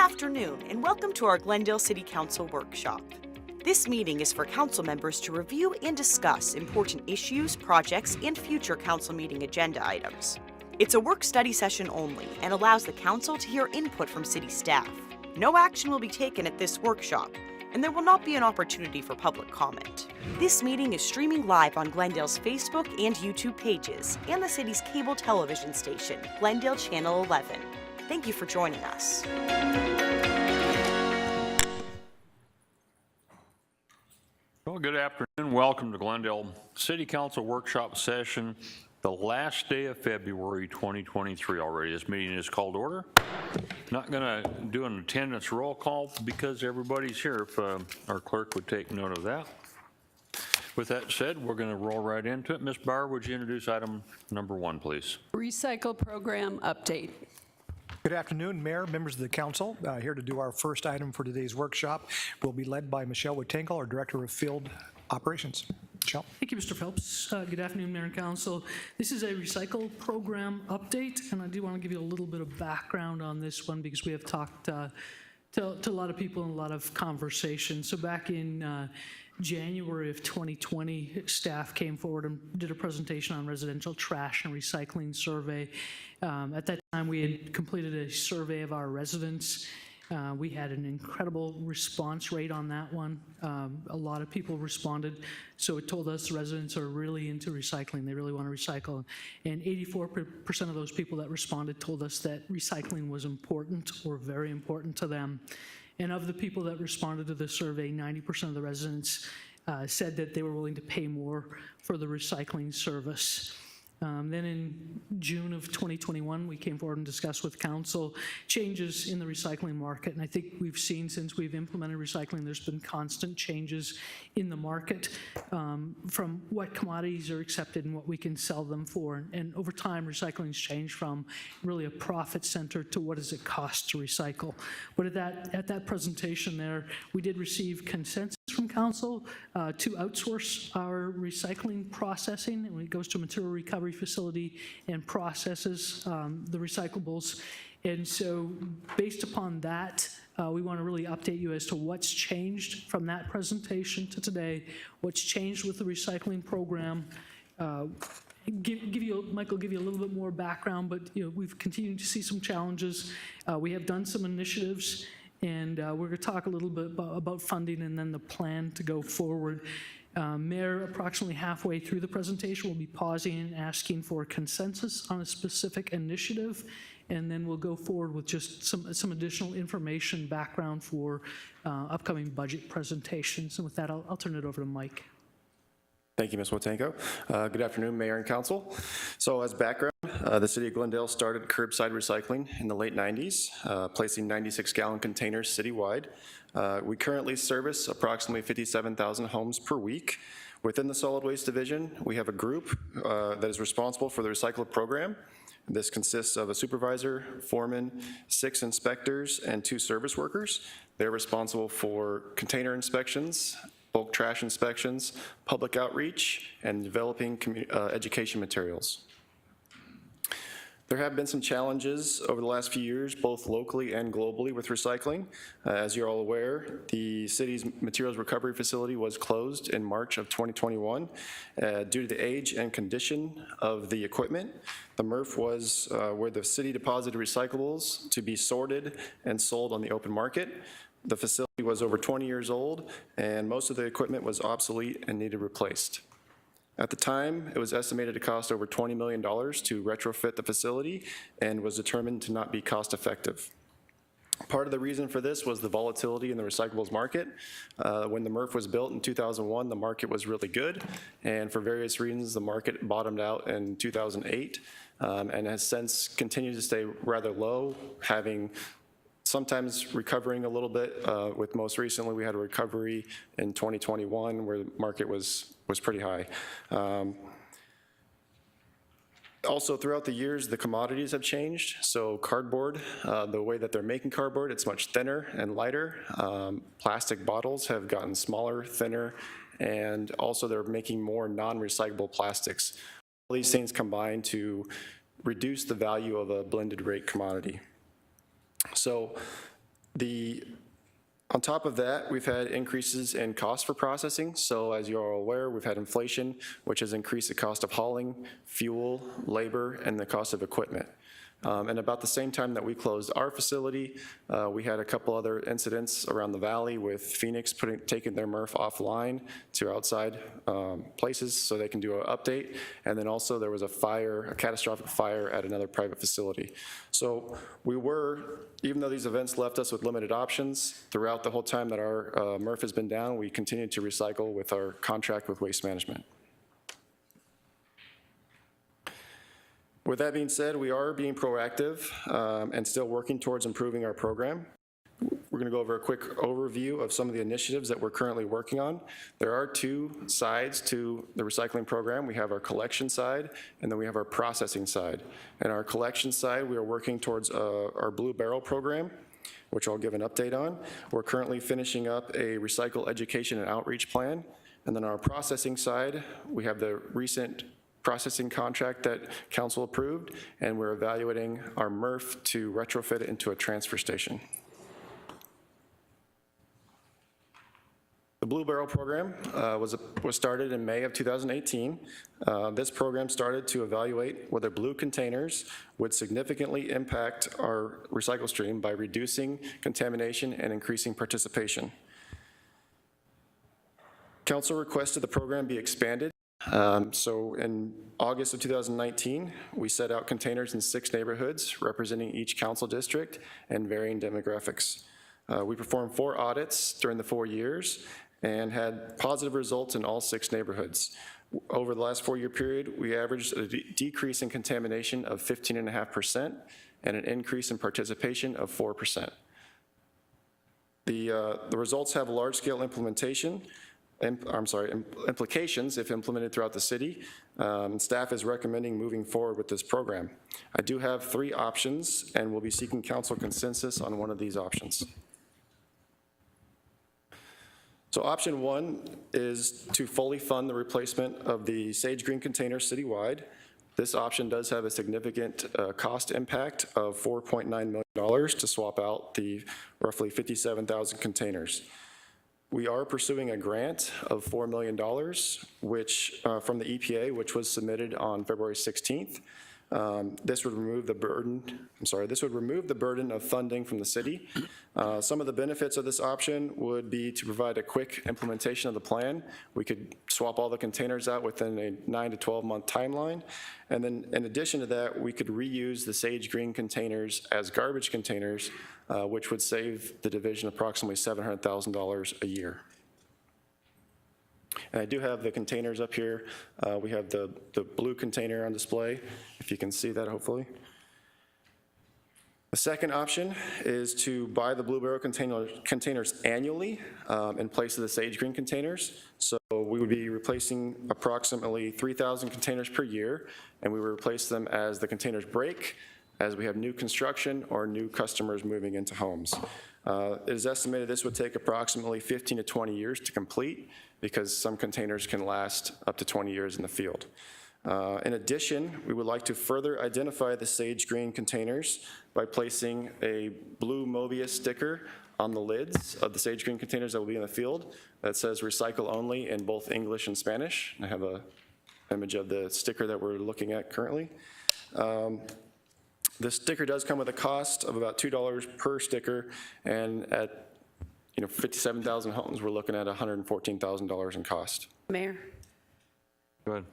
afternoon and welcome to our Glendale City Council workshop. This meeting is for council members to review and discuss important issues, projects, and future council meeting agenda items. It's a work-study session only and allows the council to hear input from city staff. No action will be taken at this workshop, and there will not be an opportunity for public comment. This meeting is streaming live on Glendale's Facebook and YouTube pages and the city's cable television station, Glendale Channel 11. Thank you for joining us. Well, good afternoon. Welcome to Glendale City Council workshop session, the last day of February 2023 already. This meeting is called to order. Not going to do an attendance roll call because everybody's here. If our clerk would take note of that. With that said, we're going to roll right into it. Ms. Bauer, would you introduce item number 1, please? Recycle program update. Good afternoon, Mayor, members of the council. Here to do our first item for today's workshop. Will be led by Michelle Wittenko, our Director of Field Operations. Michelle. Thank you, Mr. Phelps. Good afternoon, Mayor and Council. This is a recycle program update, and I do want to give you a little bit of background on this one because we have talked to a lot of people and a lot of conversation. So back in January of 2020, staff came forward and did a presentation on residential trash and recycling survey. At that time, we had completed a survey of our residents. We had an incredible response rate on that one. A lot of people responded, so it told us the residents are really into recycling. They really want to recycle, and 84% of those people that responded told us that recycling was important or very important to them. And of the people that responded to the survey, 90% of the residents said that they were willing to pay more for the recycling service. Then in June of 2021, we came forward and discussed with council changes in the recycling market. And I think we've seen since we've implemented recycling, there's been constant changes in the market from what commodities are accepted and what we can sell them for. And over time, recycling's changed from really a profit center to what does it cost to recycle. But at that presentation there, we did receive consensus from council to outsource our recycling processing, and when it goes to a material recovery facility and processes the recyclables. And so based upon that, we want to really update you as to what's changed from that presentation to today, what's changed with the recycling program. Michael, give you a little bit more background, but we've continued to see some challenges. We have done some initiatives, and we're going to talk a little bit about funding and then the plan to go forward. Mayor, approximately halfway through the presentation, will be pausing and asking for consensus on a specific initiative, and then we'll go forward with just some additional information, background for upcoming budget presentations. And with that, I'll turn it over to Mike. Thank you, Ms. Wittenko. Good afternoon, Mayor and Council. So as background, the City of Glendale started curbside recycling in the late 90s, placing 96-gallon containers citywide. We currently service approximately 57,000 homes per week. Within the solid waste division, we have a group that is responsible for the recycle program. This consists of a supervisor, foreman, 6 inspectors, and 2 service workers. They're responsible for container inspections, bulk trash inspections, public outreach, and developing education materials. There have been some challenges over the last few years, both locally and globally, with recycling. As you're all aware, the city's materials recovery facility was closed in March of 2021 due to the age and condition of the equipment. The MRF was where the city deposited recyclables to be sorted and sold on the open market. The facility was over 20 years old, and most of the equipment was obsolete and needed replaced. At the time, it was estimated to cost over $20 million to retrofit the facility and was determined to not be cost effective. Part of the reason for this was the volatility in the recyclables market. When the MRF was built in 2001, the market was really good, and for various reasons, the market bottomed out in 2008 and has since continued to stay rather low, having sometimes recovering a little bit. With most recently, we had a recovery in 2021 where the market was pretty high. Also, throughout the years, the commodities have changed. So cardboard, the way that they're making cardboard, it's much thinner and lighter. Plastic bottles have gotten smaller, thinner, and also they're making more non-recyclable plastics. All these things combine to reduce the value of a blended rate commodity. So On top of that, we've had increases in cost for processing. So as you're all aware, we've had inflation, which has increased the cost of hauling, fuel, labor, and the cost of equipment. And about the same time that we closed our facility, we had a couple other incidents around the valley with Phoenix taking their MRF offline to outside places so they can do an update. And then also there was a catastrophic fire at another private facility. So even though these events left us with limited options, throughout the whole time that our MRF has been down, we continued to recycle with our contract with Waste Management. With that being said, we are being proactive and still working towards improving our program. We're going to go over a quick overview of some of the initiatives that we're currently working on. There are two sides to the recycling program. We have our collection side, and then we have our processing side. And our collection side, we are working towards our Blue Barrel program, which I'll give an update on. We're currently finishing up a recycle education and outreach plan. And then our processing side, we have the recent processing contract that council approved, and we're evaluating our MRF to retrofit it into a transfer station. The Blue Barrel program was started in May of 2018. This program started to evaluate whether blue containers would significantly impact our recycle stream by reducing contamination and increasing participation. Council requested the program be expanded. So in August of 2019, we set out containers in 6 neighborhoods representing each council district and varying demographics. We performed 4 audits during the 4 years and had positive results in all 6 neighborhoods. Over the last 4-year period, we averaged a decrease in contamination of 15.5% and an increase in participation of 4%. The results have large-scale implications if implemented throughout the city. Staff is recommending moving forward with this program. I do have 3 options, and we'll be seeking council consensus on one of these options. So option 1 is to fully fund the replacement of the Sage Green containers citywide. This option does have a significant cost impact of $4.9 million to swap out the roughly 57,000 containers. We are pursuing a grant of $4 million, which from the EPA, which was submitted on February 16th. This would remove the burden of funding from the city. Some of the benefits of this option would be to provide a quick implementation of the plan. We could swap all the containers out within a 9 to 12 month timeline. And then in addition to that, we could reuse the Sage Green containers as garbage containers, which would save the division approximately $700,000 a year. And I do have the containers up here. We have the blue container on display, if you can see that hopefully. The second option is to buy the Blue Barrel containers annually in place of the Sage Green containers. So we would be replacing approximately 3,000 containers per year, and we would replace them as the containers break, as we have new construction or new customers moving into homes. It is estimated this would take approximately 15 to 20 years to complete, because some containers can last up to 20 years in the field. In addition, we would like to further identify the Sage Green containers by placing a blue Mobius sticker on the lids of the Sage Green containers that will be in the field that says recycle only in both English and Spanish. I have an image of the sticker that we're looking at currently. The sticker does come with a cost of about $2 per sticker, and at 57,000 homes, we're looking at $114,000 in cost. Mayor? Go ahead.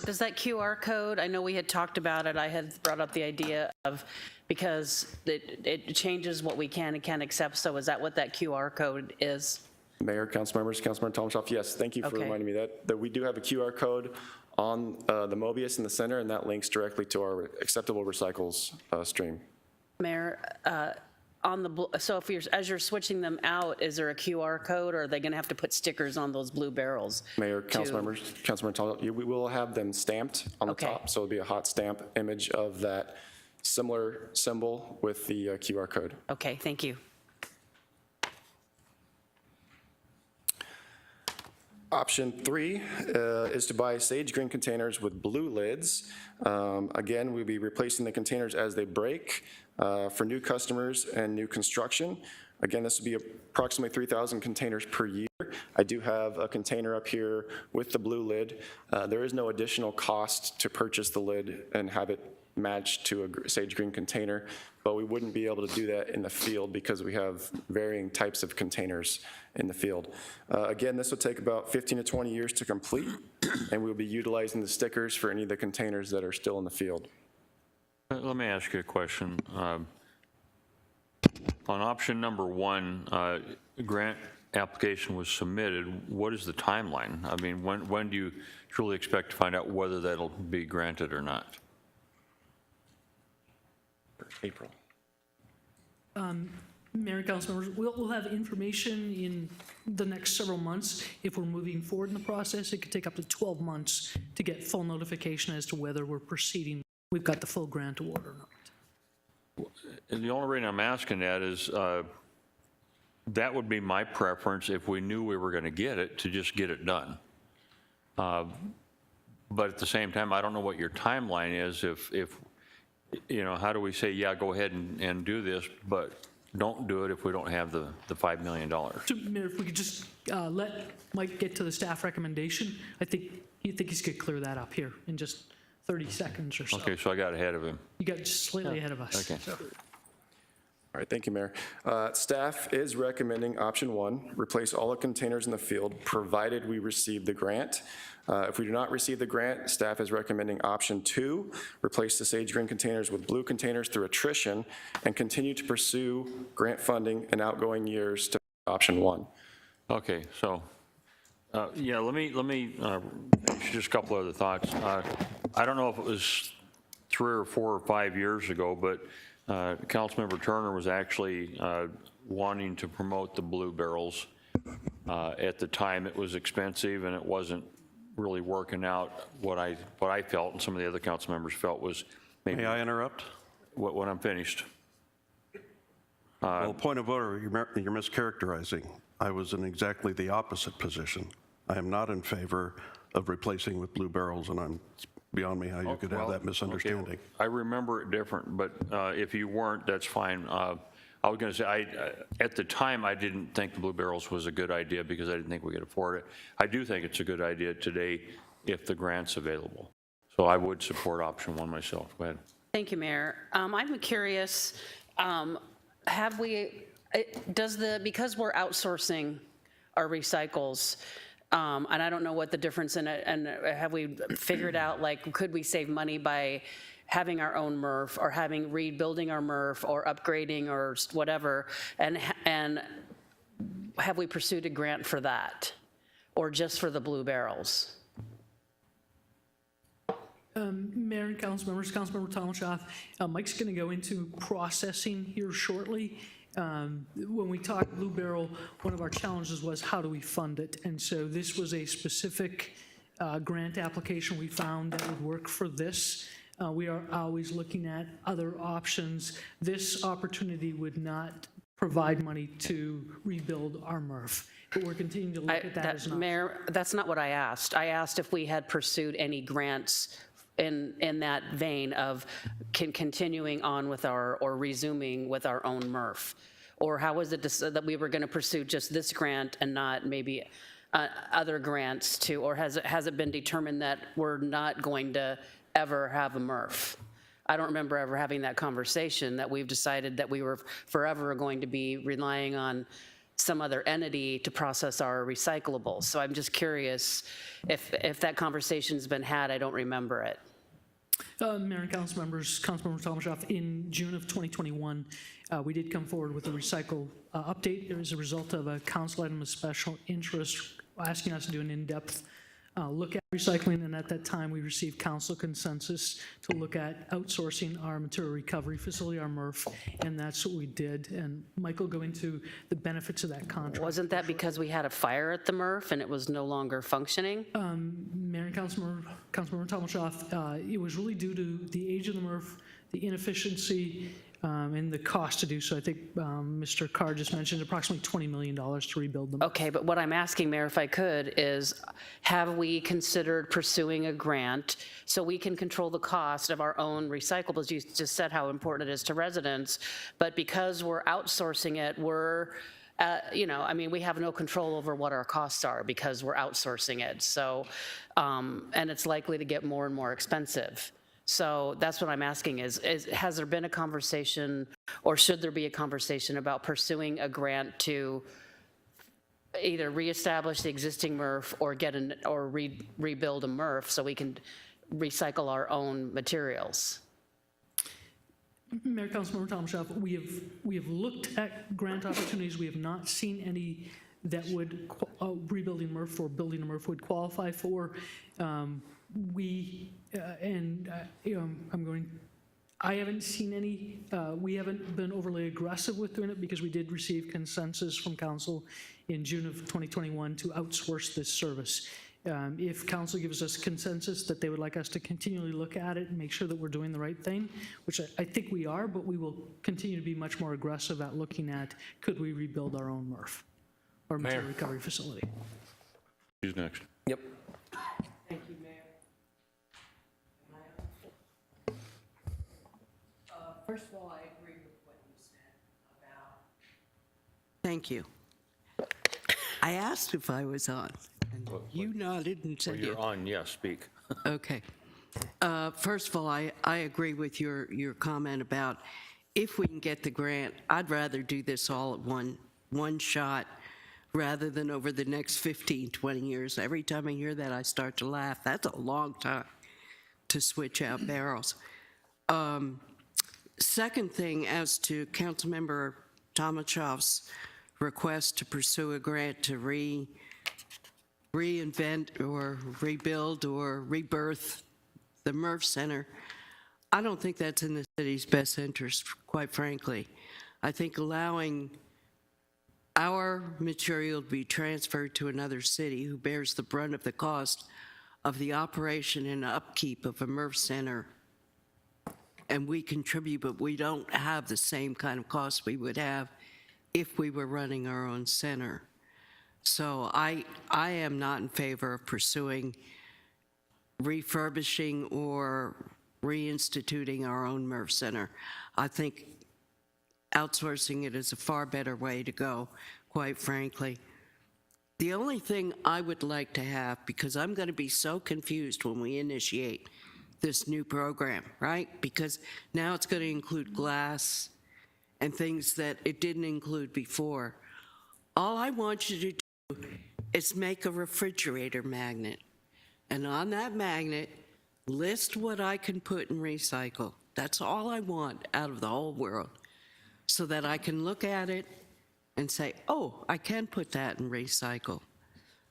Does that QR code, I know we had talked about it, I had brought up the idea of, because it changes what we can and can't accept, so is that what that QR code is? Mayor, council members, Councilman Tomshoff, yes, thank you for reminding me that we do have a QR code on the Mobius in the center, and that links directly to our acceptable recycles stream. Mayor, so as you're switching them out, is there a QR code, or are they going to have to put stickers on those blue barrels? Mayor, council members, Councilman Tomshoff, we will have them stamped on the top, so it'll be a hot stamp image of that similar symbol with the QR code. Okay, thank you. Option 3 is to buy Sage Green containers with blue lids. Again, we'll be replacing the containers as they break for new customers and new construction. Again, this would be approximately 3,000 containers per year. I do have a container up here with the blue lid. There is no additional cost to purchase the lid and have it matched to a Sage Green container, but we wouldn't be able to do that in the field because we have varying types of containers in the field. Again, this will take about 15 to 20 years to complete, and we'll be utilizing the stickers for any of the containers that are still in the field. Let me ask you a question. On option number 1, grant application was submitted. What is the timeline? I mean, when do you truly expect to find out whether that'll be granted or not? April. Mayor and council members, we'll have information in the next several months. If we're moving forward in the process, it could take up to 12 months to get full notification as to whether we're proceeding. We've got the full grant award or not. And the only reason I'm asking that is that would be my preference if we knew we were going to get it, to just get it done. But at the same time, I don't know what your timeline is. If you know, how do we say, yeah, go ahead and do this, but don't do it if we don't have the $5 million? So, Mayor, if we could just let Mike get to the staff recommendation, I think he's going to clear that up here in just 30 seconds or so. Okay, so I got ahead of him. You got just slightly ahead of us. Okay. So. All right, thank you, Mayor. Staff is recommending option 1, replace all the containers in the field, provided we receive the grant. If we do not receive the grant, staff is recommending option 2, replace the Sage Green containers with blue containers through attrition, and continue to pursue grant funding in outgoing years to option 1. Okay, so, yeah, let me just a couple other thoughts. I don't know if it was 3 or 4 or 5 years ago, but Councilmember Turner was actually wanting to promote the blue barrels. At the time, it was expensive and it wasn't really working out. What I felt and some of the other council members felt was maybe. May I interrupt? When I'm finished. Well, point of order, you're mischaracterizing. I was in exactly the opposite position. I am not in favor of replacing with blue barrels, and I'm beyond me how you could have Well, that misunderstanding. okay, I remember it different, but if you weren't, that's fine. I was going to say, at the time, I didn't think the blue barrels was a good idea because I didn't think we could afford it. I do think it's a good idea today if the grant's available. So I would support option 1 myself. Go ahead. Thank you, Mayor. I'm curious, have we, because we're outsourcing our recycles, and I don't know what the difference in it, and have we figured out, like, could we save money by having our own MRF or rebuilding our MRF or upgrading or whatever, and have we pursued a grant for that or just for the blue barrels? Mayor and council members, Councilmember Tomshoff, Mike's going to go into processing here shortly. When we talked Blue Barrel, one of our challenges was how do we fund it? And so this was a specific grant application we found that would work for this. We are always looking at other options. This opportunity would not provide money to rebuild our MRF, but we're continuing to look at that as an option. Mayor, that's not what I asked. I asked if we had pursued any grants in that vein of continuing on with or resuming with our own MRF? Or how was it that we were going to pursue just this grant and not maybe other grants too? Or has it been determined that we're not going to ever have a MRF? I don't remember ever having that conversation, that we've decided that we were forever going to be relying on some other entity to process our recyclables. So I'm just curious if that conversation's been had. I don't remember it. Mayor and council members, Councilmember Tomshoff, in June of 2021, we did come forward with a recycle update. It was a result of a council item of special interest asking us to do an in-depth look at recycling, and at that time we received council consensus to look at outsourcing our material recovery facility, our MRF, and that's what we did. And Mike will go into the benefits of that contract. Wasn't that because we had a fire at the MRF and it was no longer functioning? Mayor and Councilmember Tomshoff, it was really due to the age of the MRF, the inefficiency, and the cost to do so, I think Mr. Carr just mentioned approximately $20 million to rebuild them. Okay, but what I'm asking, Mayor, if I could, is have we considered pursuing a grant so we can control the cost of our own recyclables? You just said how important it is to residents, but because we're outsourcing it, we have no control over what our costs are because we're outsourcing it. So, and it's likely to get more and more expensive. So that's what I'm asking is has there been a conversation, or should there be a conversation about pursuing a grant to either reestablish the existing MRF or rebuild a MRF so we can recycle our own materials? Mayor, Councilmember Tom Schaaf, we have looked at grant opportunities. We have not seen any that would rebuilding MRF or building a MRF would qualify for. I haven't seen any. We haven't been overly aggressive with doing it because we did receive consensus from council in June of 2021 to outsource this service. If council gives us consensus that they would like us to continually look at it and make sure that we're doing the right thing, which I think we are, but we will continue to be much more aggressive at looking at could we rebuild our own MRF or material recovery facility. Who's next? Yep. Thank you, Mayor. First of all, I agree with what you said about. Thank you. I asked if I was on, and you nodded and said You're yes. on, yes, speak. Okay. First of all, I agree with your comment about if we can get the grant, I'd rather do this all at one shot rather than over the next 15, 20 years. Every time I hear that, I start to laugh. That's a long time to switch out barrels. Second thing, as to Councilmember Tomachoff's request to pursue a grant to reinvent or rebuild or rebirth the MRF Center, I don't think that's in the city's best interest, quite frankly. I think allowing our material to be transferred to another city who bears the brunt of the cost of the operation and upkeep of a MRF Center, and we contribute, but we don't have the same kind of costs we would have if we were running our own center. So I am not in favor of pursuing refurbishing or reinstituting our own MRF Center. I think outsourcing it is a far better way to go, quite frankly. The only thing I would like to have, because I'm going to be so confused when we initiate this new program, right? Because now it's going to include glass and things that it didn't include before. All I want you to do is make a refrigerator magnet. And on that magnet, list what I can put in recycle. That's all I want out of the whole world. So that I can look at it and say, oh, I can put that in recycle.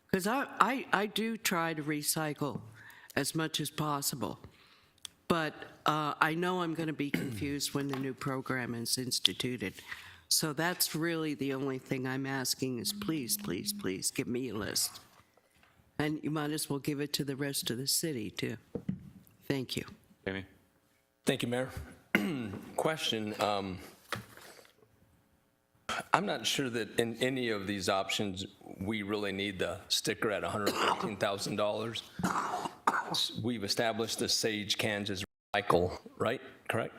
Because I do try to recycle as much as possible. But I know I'm going to be confused when the new program is instituted. So that's really the only thing I'm asking is please, please, please give me a list. And you might as well give it to the rest of the city, too. Thank you. Amy? Thank you, Mayor. Question. I'm not sure that in any of these options, we really need the sticker at $115,000. We've established the Sage cans as recycle, right? Correct?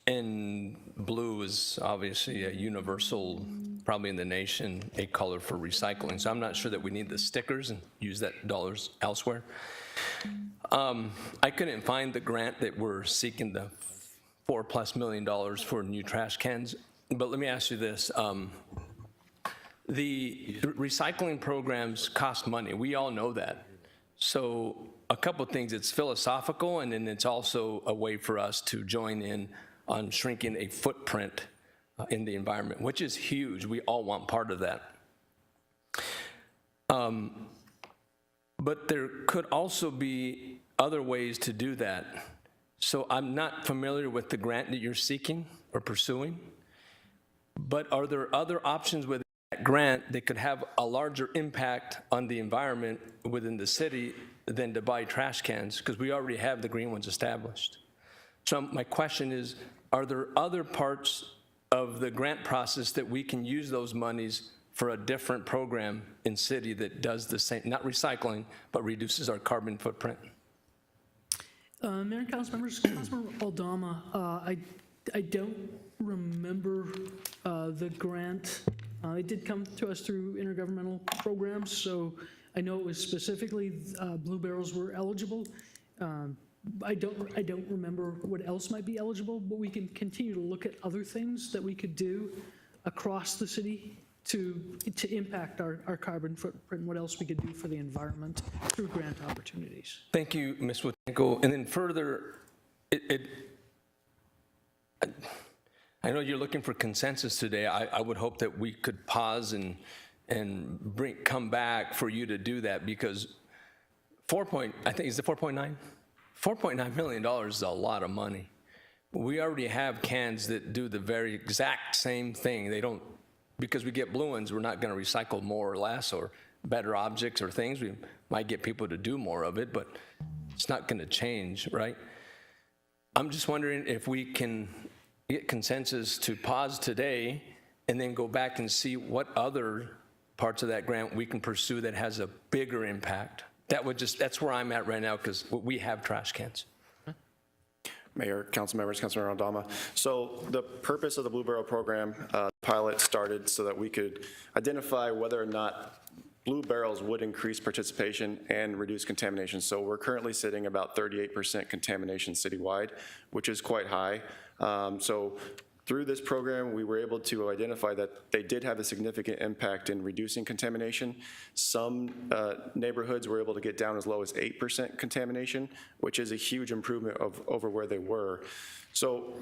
And blue is obviously a universal, probably in the nation, a color for recycling. So I'm not sure that we need the stickers and use that dollars elsewhere. I couldn't find the grant that we're seeking, the $4+ million for new trash cans. But let me ask you this. The recycling programs cost money. We all know that. So a couple things. It's philosophical, and then it's also a way for us to join in on shrinking a footprint in the environment, which is huge. We all want part of that. But there could also be other ways to do that. So I'm not familiar with the grant that you're seeking or pursuing, but are there other options with that grant that could have a larger impact on the environment within the city than to buy trash cans? Because we already have the green ones established. So my question is, are there other parts of the grant process that we can use those monies for a different program in city that does the same, not recycling, but reduces our carbon footprint? Mayor and council members, Councilmember Aldama, I don't remember the grant. It did come to us through intergovernmental programs, so I know it was specifically Blue Barrels were eligible. I don't remember what else might be eligible, but we can continue to look at other things that we could do across the city to impact our carbon footprint, what else we could do for the environment through grant opportunities. Thank you, Ms. Wotenko. And then further, I know you're looking for consensus today. I would hope that we could pause and come back for you to do that, because I think is it 4.9? $4.9 million is a lot of money. We already have cans that do the very exact same thing. They don't, because we get blue ones, we're not going to recycle more or less or better objects or things. We might get people to do more of it, but it's not going to change, right? I'm just wondering if we can get consensus to pause today and then go back and see what other parts of that grant we can pursue that has a bigger impact. That's where I'm at right now, because we have trash cans. Mayor, council members, Councilmember Aldama. So the purpose of the Blue Barrel program pilot started so that we could identify whether or not Blue Barrels would increase participation and reduce contamination. So we're currently sitting about 38% contamination citywide, which is quite high. So through this program, we were able to identify that they did have a significant impact in reducing contamination. Some neighborhoods were able to get down as low as 8% contamination, which is a huge improvement over where they were. So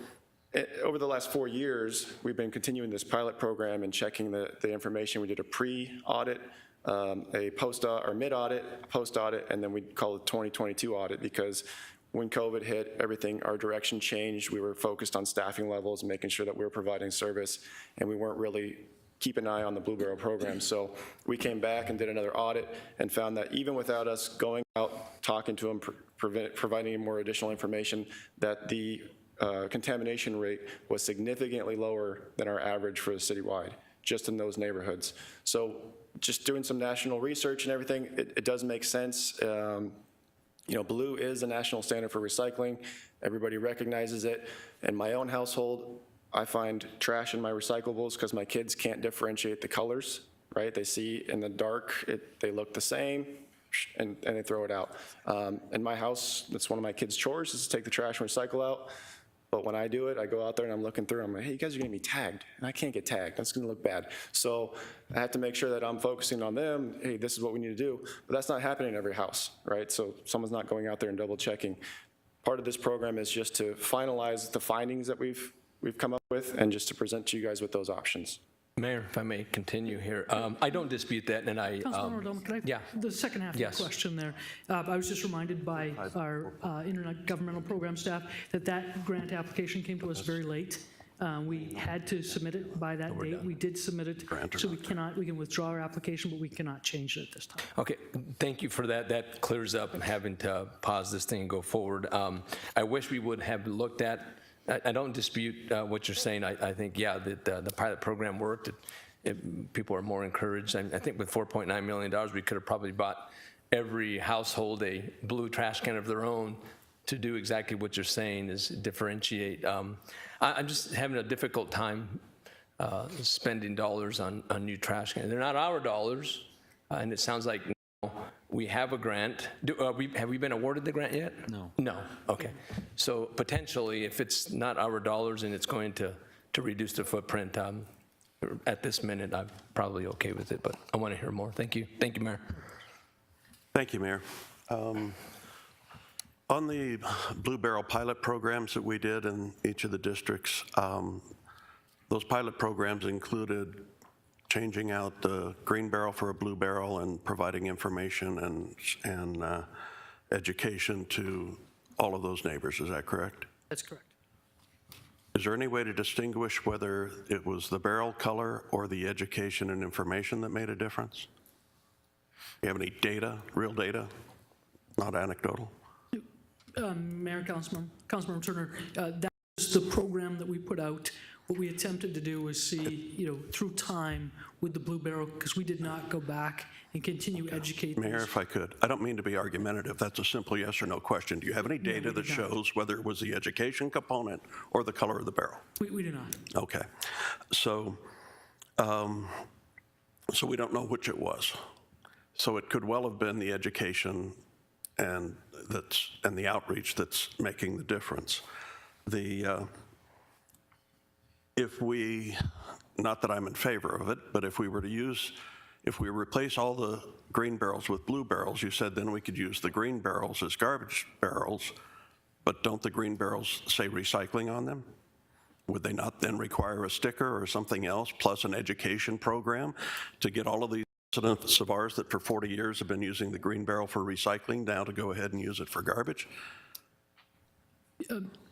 over the last 4 years, we've been continuing this pilot program and checking the information. We did a pre-audit, a post-audit, or mid-audit, post-audit, and then we call it 2022 audit, because when COVID hit, our direction changed. We were focused on staffing levels and making sure that we were providing service, and we weren't really keeping an eye on the Blue Barrel program. So we came back and did another audit and found that even without us going out, talking to them, providing more additional information, that the contamination rate was significantly lower than our average for the citywide, just in those neighborhoods. So just doing some national research and everything, it does make sense. You know, blue is a national standard for recycling. Everybody recognizes it. In my own household, I find trash in my recyclables because my kids can't differentiate the colors, right? They see in the dark, they look the same, and they throw it out. In my house, that's one of my kids' chores, is to take the trash and recycle out. But when I do it, I go out there and I'm looking through, I'm like, hey, you guys are gonna be tagged, and I can't get tagged, that's gonna look bad. So I have to make sure that I'm focusing on them, hey, this is what we need to do, but that's not happening in every house, right? So someone's not going out there and double checking. Part of this program is just to finalize the findings that we've come up with, and just to present to you guys with those options. Mayor, if I may continue here, I don't dispute that, and Councilmember O'Donnell, can I? yeah. The second half of Yes. the question there. I was just reminded by our intergovernmental program staff that grant application came to us very late. We had to submit it by that date. We did submit it, so we can withdraw our application, but we cannot change it at this time. Okay, thank you for that. That clears up having to pause this thing and go forward. I wish we would have looked at, I don't dispute what you're saying. I think, yeah, that the pilot program worked. People are more encouraged. I think with $4.9 million, we could have probably bought every household a blue trash can of their own to do exactly what you're saying, is differentiate. I'm just having a difficult time spending dollars on new trash cans. They're not our dollars, and it sounds like we have a grant. Have we been awarded the grant yet? No. No, okay. So potentially, if it's not our dollars and it's going to reduce the footprint, at this minute, I'm probably okay with it, but I want to hear more. Thank you. Thank you, Mayor. Thank you, Mayor. On the Blue Barrel pilot programs that we did in each of the districts, those pilot programs included changing out the green barrel for a blue barrel and providing information and education to all of those neighbors. Is that correct? That's correct. Is there any way to distinguish whether it was the barrel color or the education and information that made a difference? Do you have any data, real data, not anecdotal? Mayor and Councilmember Turner, that was the program that we put out. What we attempted to do was see, through time with the Blue Barrel, because we did not go back and continue educating. Mayor, if I could, I don't mean to be argumentative. That's a simple yes or no question. Do you have any data that shows whether it was the education component or the color of the barrel? We do not. Okay. So we don't know which it was. So it could well have been the education and the outreach that's making the difference. If we, not that I'm in favor of it, but if we replace all the green barrels with blue barrels, you said then we could use the green barrels as garbage barrels, but don't the green barrels say recycling on them? Would they not then require a sticker or something else, plus an education program to get all of these residents of ours that for 40 years have been using the green barrel for recycling now to go ahead and use it for garbage?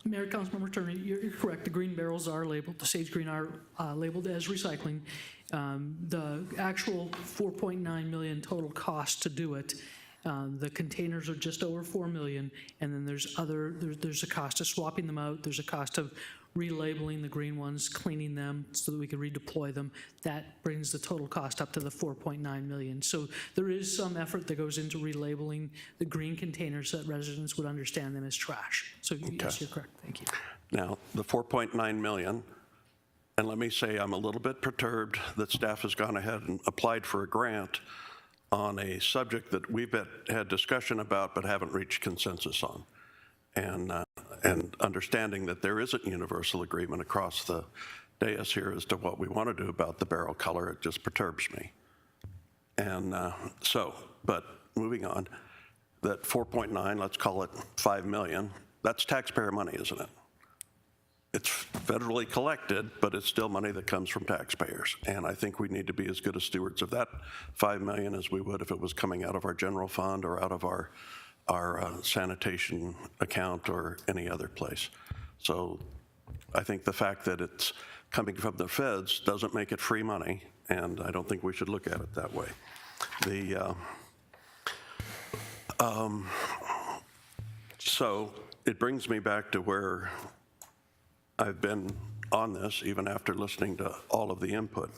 Mayor, Councilmember Turner, you're correct. The green barrels are labeled, the sage green are labeled as recycling. The actual $4.9 million total cost to do it, the containers are just over $4 million, and then there's a cost of swapping them out. There's a cost of relabeling the green ones, cleaning them so that we can redeploy them. That brings the total cost up to the $4.9 million. So there is some effort that goes into relabeling the green containers so that residents would understand them as trash. So yes, you're correct. Thank you. Now, the $4.9 million, and let me say I'm a little bit perturbed that staff has gone ahead and applied for a grant on a subject that we've had discussion about but haven't reached consensus on. And understanding that there isn't universal agreement across the dais here as to what we want to do about the barrel color, it just perturbs me. And but moving on, that 4.9, let's call it 5 million, that's taxpayer money, isn't it? It's federally collected, but it's still money that comes from taxpayers. And I think we need to be as good as stewards of that 5 million as we would if it was coming out of our general fund or out of our sanitation account or any other place. So I think the fact that it's coming from the feds doesn't make it free money, and I don't think we should look at it that way. So it brings me back to where I've been on this, even after listening to all of the input.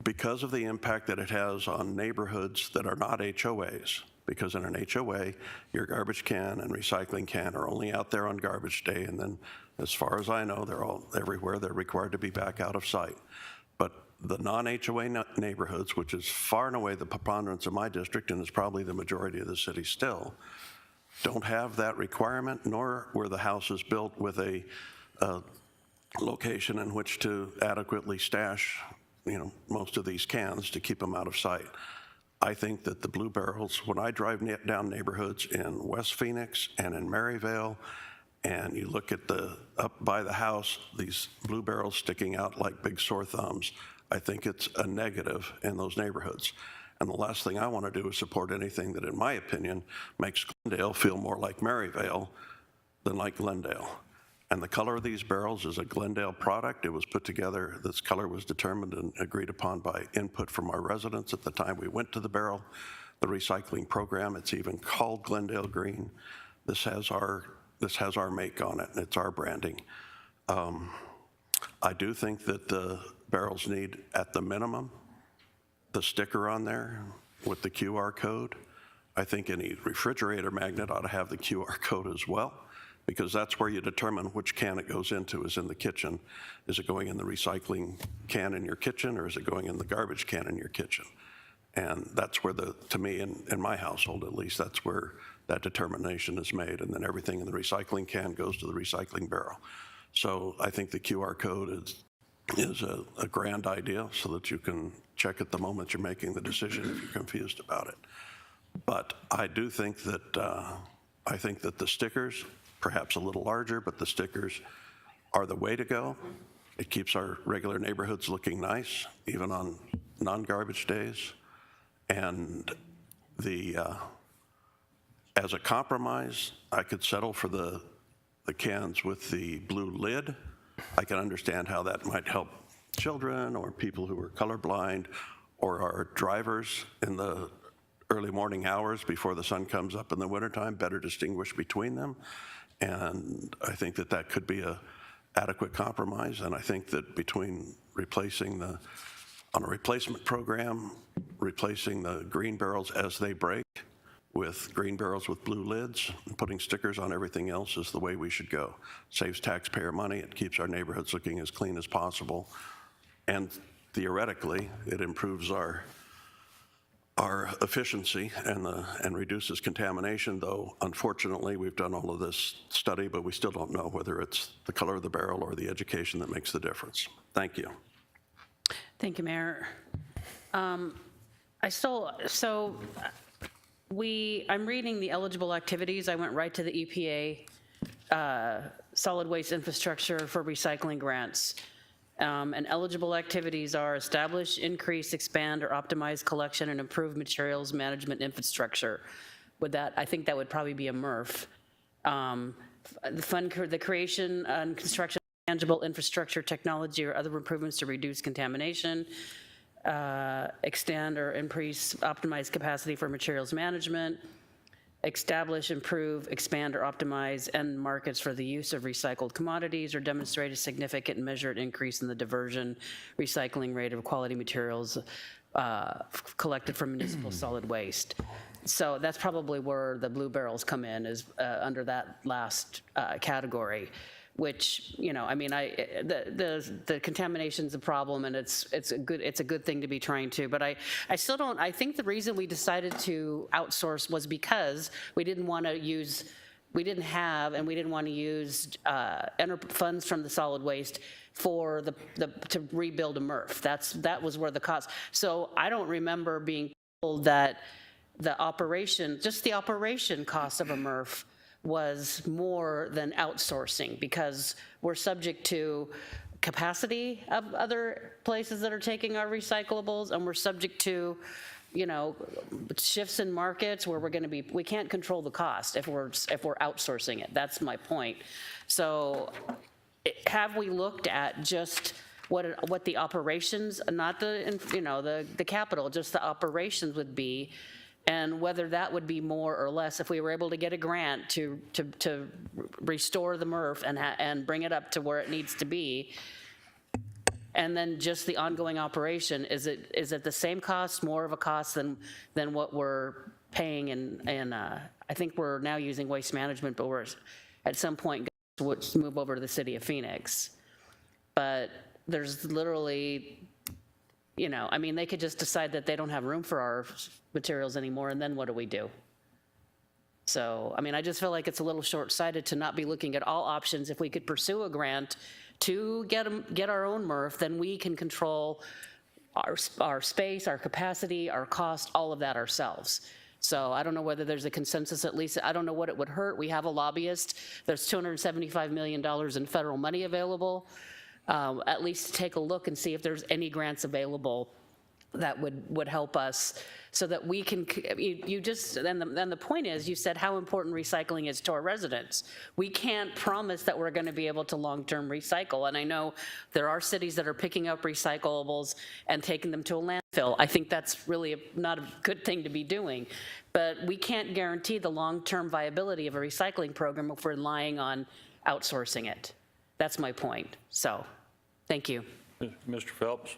Because of the impact that it has on neighborhoods that are not HOAs, because in an HOA, your garbage can and recycling can are only out there on garbage day, and then as far as I know, they're all everywhere. They're required to be back out of sight. But the non-HOA neighborhoods, which is far and away the preponderance of my district and is probably the majority of the city still, don't have that requirement, nor were the houses built with a location in which to adequately stash, most of these cans to keep them out of sight. I think that the blue barrels, when I drive down neighborhoods in West Phoenix and in Maryvale, and you look at up by the house, these blue barrels sticking out like big sore thumbs, I think it's a negative in those neighborhoods. And the last thing I want to do is support anything that, in my opinion, makes Glendale feel more like Maryvale than like Glendale. And the color of these barrels is a Glendale product. It was put together, this color was determined and agreed upon by input from our residents at the time we went to the recycling program. It's even called Glendale Green. This has our make on it, and it's our branding. I do think that the barrels need, at the minimum, the sticker on there with the QR code. I think any refrigerator magnet ought to have the QR code as well, because that's where you determine which can it goes into, is in the kitchen. Is it going in the recycling can in your kitchen, or is it going in the garbage can in your kitchen? And that's where to me, in my household at least, that's where that determination is made, and then everything in the recycling can goes to the recycling barrel. So I think the QR code is a grand idea so that you can check at the moment you're making the decision if you're confused about it. But I do think that, the stickers, perhaps a little larger, but the stickers are the way to go. It keeps our regular neighborhoods looking nice, even on non-garbage days. And as a compromise, I could settle for the cans with the blue lid. I can understand how that might help children or people who are colorblind or our drivers in the early morning hours before the sun comes up in the wintertime, better distinguish between them. And I think that that could be a adequate compromise. And I think that between replacing on a replacement program, replacing the green barrels as they break with green barrels with blue lids, and putting stickers on everything else is the way we should go. Saves taxpayer money, it keeps our neighborhoods looking as clean as possible, and theoretically, it improves our efficiency and reduces contamination, though unfortunately we've done all of this study, but we still don't know whether it's the color of the barrel or the education that makes the difference. Thank you. Thank you, Mayor. I'm reading the eligible activities. I went right to the EPA solid waste infrastructure for recycling grants. And eligible activities are establish, increase, expand, or optimize collection and improve materials management infrastructure. I think that would probably be a MRF. The creation and construction of tangible infrastructure, technology, or other improvements to reduce contamination, extend or increase, optimize capacity for materials management, establish, improve, expand, or optimize end markets for the use of recycled commodities, or demonstrate a significant and measured increase in the diversion recycling rate of quality materials collected from municipal solid waste. So that's probably where the blue barrels come in, is under that last category. Which, you know, I mean, the contamination's a problem, and it's a good thing to be trying to. But I still don't. I think the reason we decided to outsource was because we didn't want to use, we didn't want to use funds from the solid waste for to rebuild a MRF. That was where the cost. So I don't remember being told that the operation cost of a MRF was more than outsourcing, because we're subject to capacity of other places that are taking our recyclables, and we're subject to, you know, shifts in markets where we can't control the cost if we're outsourcing it. That's my point. So have we looked at just what the operations, not the capital, just the operations would be, and whether that would be more or less if we were able to get a grant to restore the MRF and bring it up to where it needs to be, and then just the ongoing operation, is it the same cost, more of a cost than what we're paying? And I think we're now using Waste Management, but we're at some point going to move over to the city of Phoenix. But there's literally, you know, I mean, they could just decide that they don't have room for our materials anymore, and then what do we do? So, I mean, I just feel like it's a little short-sighted to not be looking at all options. If we could pursue a grant to get our own MRF, then we can control our space, our capacity, our cost, all of that ourselves. So I don't know whether there's a consensus, at least. I don't know what it would hurt. We have a lobbyist. There's $275 million in federal money available. At least to take a look and see if there's any grants available that would help us, so that we can, then the point is, you said how important recycling is to our residents. We can't promise that we're going to be able to long-term recycle, and I know there are cities that are picking up recyclables and taking them to a landfill. I think that's really not a good thing to be doing, but we can't guarantee the long-term viability of a recycling program if we're relying on outsourcing it. That's my point. So, thank you. Mr. Phelps?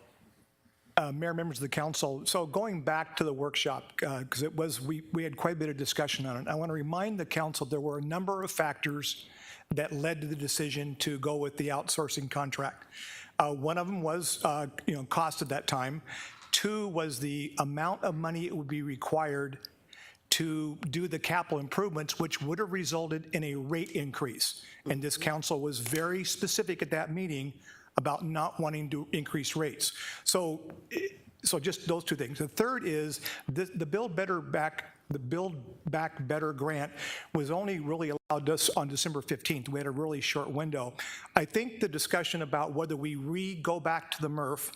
Mayor, members of the council, so going back to the workshop, because we had quite a bit of discussion on it, I want to remind the council there were a number of factors that led to the decision to go with the outsourcing contract. One of them was cost at that time. Two was the amount of money it would be required to do the capital improvements, which would have resulted in a rate increase. And this council was very specific at that meeting about not wanting to increase rates. So just those two things. The third is the Build Back Better grant was only really allowed us on December 15th. We had a really short window. I think the discussion about whether we go back to the MRF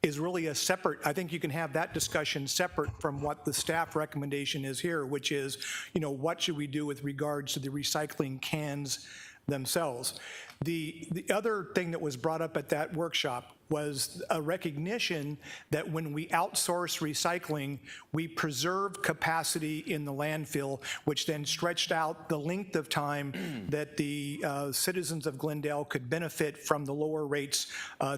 is really a separate, I think you can have that discussion separate from what the staff recommendation is here, which is, what should we do with regards to the recycling cans themselves. The other thing that was brought up at that workshop was a recognition that when we outsource recycling, we preserve capacity in the landfill, which then stretched out the length of time that the citizens of Glendale could benefit from the lower rates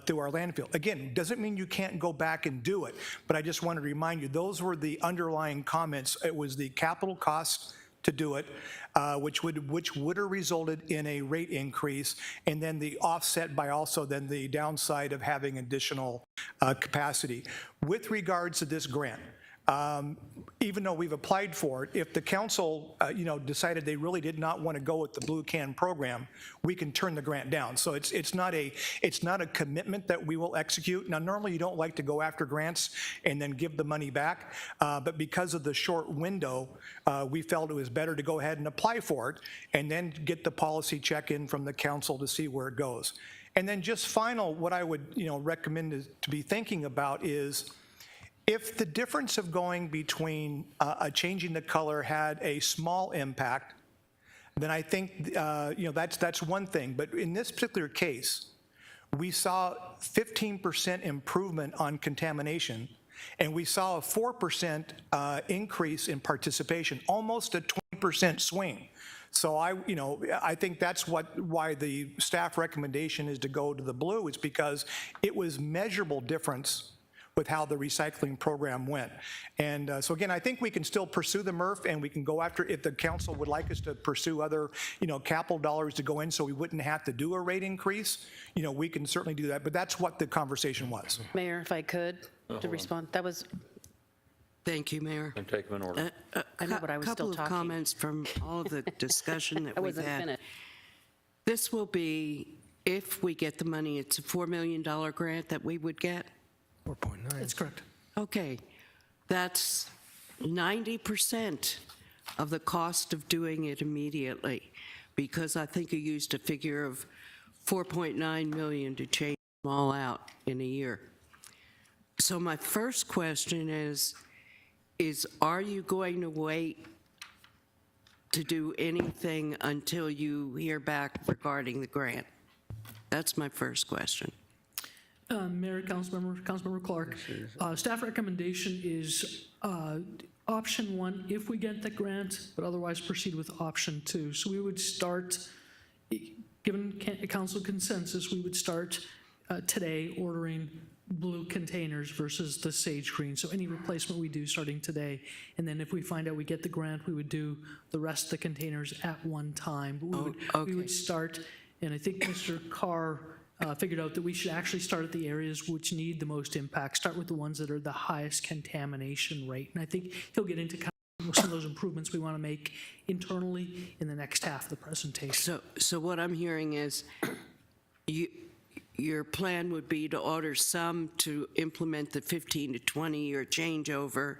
through our landfill. Again, doesn't mean you can't go back and do it, but I just want to remind you, those were the underlying comments. It was the capital cost to do it, which would have resulted in a rate increase, and then the offset by also then the downside of having additional capacity. With regards to this grant, even though we've applied for it, if the council, decided they really did not want to go with the Blue Can program, we can turn the grant down. So it's not a commitment that we will execute. Now, normally you don't like to go after grants and then give the money back, but because of the short window, we felt it was better to go ahead and apply for it and then get the policy check-in from the council to see where it goes. And then just final, what I would recommend to be thinking about is, if the difference of going between changing the color had a small impact, then I think that's one thing. But in this particular case, we saw 15% improvement on contamination, and we saw a 4% increase in participation, almost a 20% swing. So I think that's why the staff recommendation is to go to the blue, is because it was measurable difference with how the recycling program went. And so again, I think we can still pursue the MRF, and we can go after, if the council would like us to pursue other, capital dollars to go in so we wouldn't have to do a rate increase, we can certainly do that, but that's what the conversation was. Mayor, if I could, to respond, that was, Thank you, Mayor. And take them in order. I know, but I was still Couple of talking. comments from all of the discussion that I we've wasn't had. finished. This will be, if we get the money, it's a $4 million grant that we would get? That's correct. Okay, that's 90% of the cost of doing it immediately, because I think you used a figure of 4.9 million to change them all out in a year. So my first question is are you going to wait to do anything until you hear back regarding the grant? That's my first question. Mayor, Councilmember Clark, staff recommendation is option 1 if we get the grant, but otherwise proceed with option 2. So we would start, given council consensus, we would start today ordering blue containers versus the sage green. So any replacement we do starting today, and then if we find out we get the grant, we would do the rest of the containers at one time. But we would start, and I think Mr. Carr figured out that we should actually start at the areas which need the most impact, start with the ones that are the highest contamination rate. And I think he'll get into some of those improvements we want to make internally in the next half of the presentation. So what I'm hearing is your plan would be to order some to implement the 15 to 20-year changeover,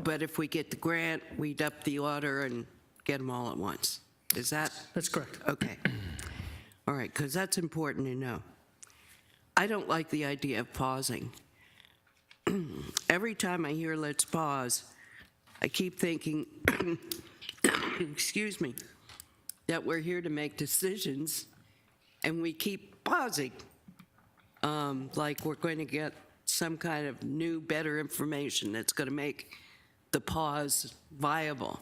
but if we get the grant, we'd up the order and get them all at once. Is that? That's correct. Okay. All right, because that's important to know. I don't like the idea of pausing. Every time I hear let's pause, I keep thinking, excuse me, that we're here to make decisions and we keep pausing, like we're going to get some kind of new, better information that's going to make the pause viable.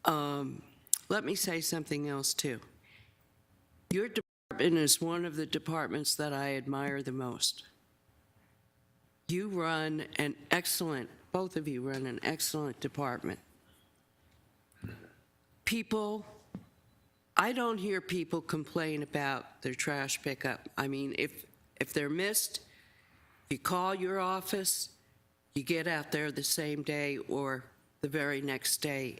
Let me say something else too. Your department is one of the departments that I admire the most. You run an excellent, both of you run an excellent department. People, I don't hear people complain about their trash pickup. I mean, if they're missed, you call your office, you get out there the same day or the very next day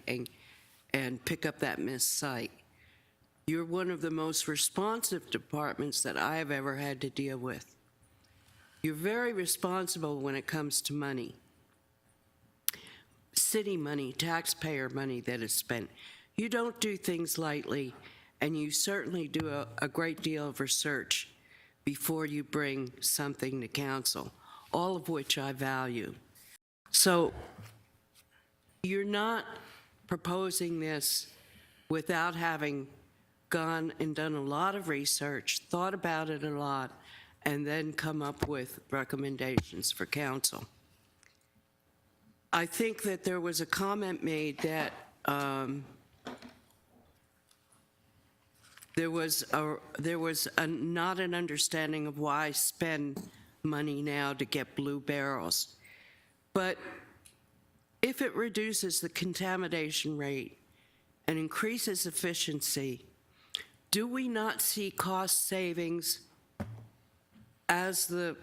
and pick up that missed site. You're one of the most responsive departments that I have ever had to deal with. You're very responsible when it comes to money. City money, taxpayer money that is spent. You don't do things lightly, and you certainly do a great deal of research before you bring something to council, all of which I value. So you're not proposing this without having gone and done a lot of research, thought about it a lot, and then come up with recommendations for council. I think that there was a comment made that there was not an understanding of why spend money now to get blue barrels. But if it reduces the contamination rate and increases efficiency, do we not see cost savings as the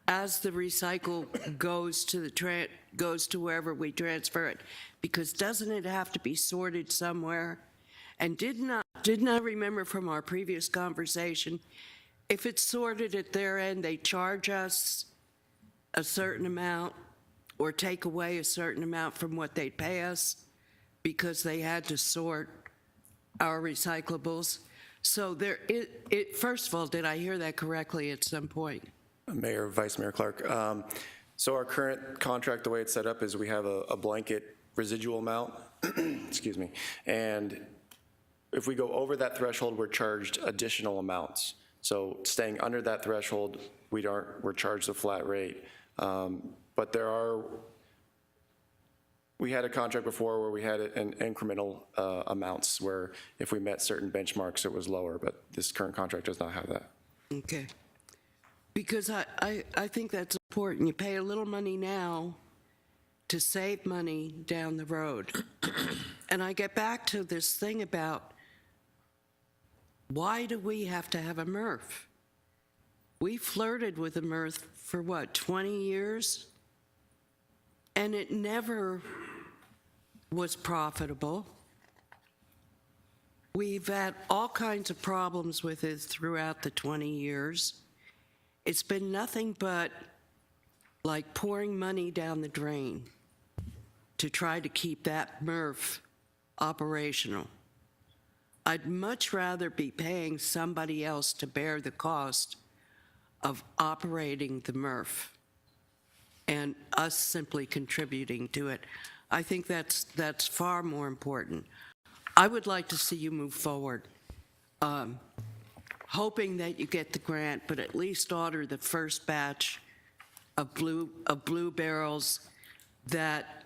recycle goes to wherever we transfer it? Because doesn't it have to be sorted somewhere? And didn't I remember from our previous conversation, if it's sorted at their end, they charge us a certain amount or take away a certain amount from what they pay us because they had to sort our recyclables? So first of all, did I hear that correctly at some point? Mayor, Vice Mayor Clark. So our current contract, the way it's set up is we have a blanket residual amount, excuse me, and if we go over that threshold, we're charged additional amounts. So staying under that threshold, we're charged a flat rate. But we had a contract before where we had an incremental amounts where if we met certain benchmarks, it was lower, but this current contract does not have that. Okay. Because I think that's important. You pay a little money now to save money down the road. And I get back to this thing about why do we have to have a MRF? We flirted with a MRF for what, 20 years? And it never was profitable. We've had all kinds of problems with it throughout the 20 years. It's been nothing but like pouring money down the drain to try to keep that MRF operational. I'd much rather be paying somebody else to bear the cost of operating the MRF and us simply contributing to it. I think that's far more important. I would like to see you move forward, hoping that you get the grant, but at least order the first batch of blue barrels that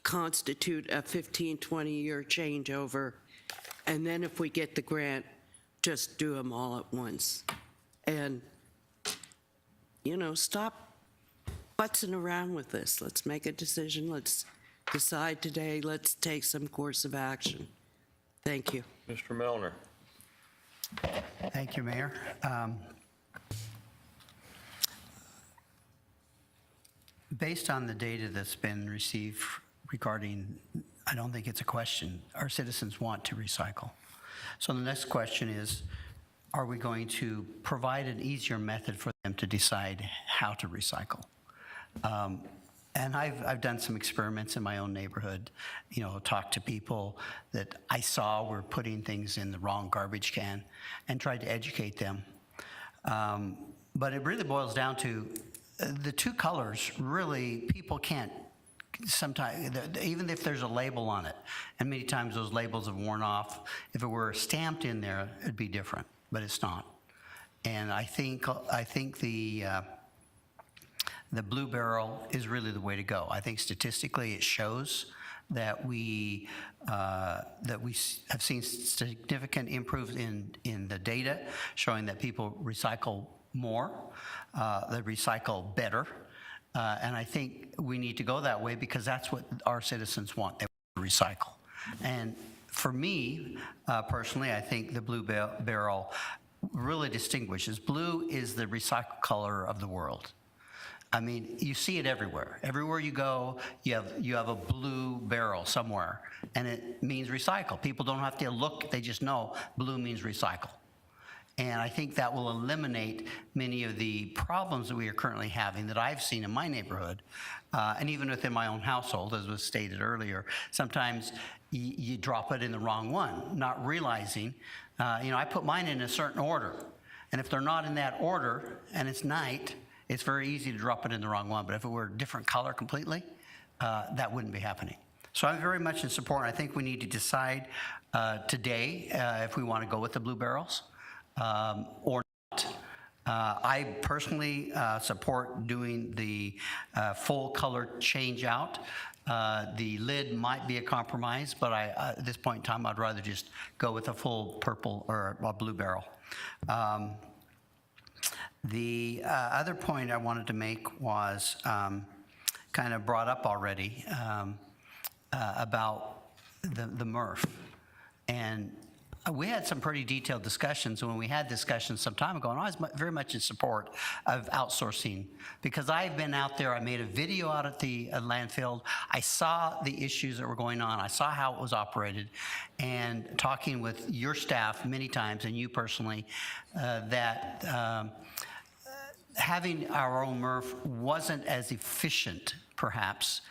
constitute a 15, 20-year changeover. And then if we get the grant, just do them all at once. And, stop futzing around with this. Let's make a decision. Let's decide today. Let's take some course of action. Thank you. Mr. Milner. Thank you, Mayor. Based on the data that's been received regarding, I don't think it's a question, our citizens want to recycle. So the next question is, are we going to provide an easier method for them to decide how to recycle? And I've done some experiments in my own neighborhood, talked to people that I saw were putting things in the wrong garbage can and tried to educate them. But it really boils down to the two colors. Really, people can't sometimes, even if there's a label on it, and many times those labels have worn off. If it were stamped in there, it'd be different, but it's not. And I think the blue barrel is really the way to go. I think statistically it shows that we have seen significant improvement in the data, showing that people recycle more, they recycle better, and I think we need to go that way because that's what our citizens want. They want to recycle. And for me, personally, I think the blue barrel really distinguishes. Blue is the recycled color of the world. I mean, you see it everywhere. Everywhere you go, you have a blue barrel somewhere, and it means recycle. People don't have to look, they just know blue means recycle. And I think that will eliminate many of the problems that we are currently having that I've seen in my neighborhood, and even within my own household, as was stated earlier. Sometimes you drop it in the wrong one, not realizing, I put mine in a certain order, and if they're not in that order and it's night, it's very easy to drop it in the wrong one. But if it were a different color completely, that wouldn't be happening. So I'm very much in support. I think we need to decide today if we want to go with the blue barrels or not. I personally support doing the full color change out. The lid might be a compromise, but at this point in time, I'd rather just go with a full purple or a blue barrel. The other point I wanted to make was kind of brought up already about the MRF. And we had some pretty detailed discussions when we had discussions some time ago, and I was very much in support of outsourcing because I've been out there. I made a video out at the landfill. I saw the issues that were going on. I saw how it was operated, and talking with your staff many times and you personally, that having our own MRF wasn't as efficient, perhaps,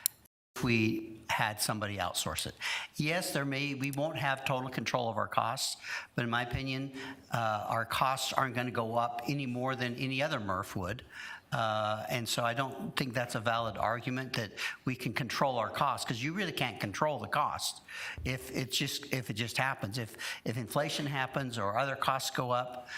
if we had somebody outsource it. Yes, we won't have total control of our costs, but in my opinion, our costs aren't going to go up any more than any other MRF would. And so I don't think that's a valid argument that we can control our costs, because you really can't control the cost if it just happens. If inflation happens or other costs go up,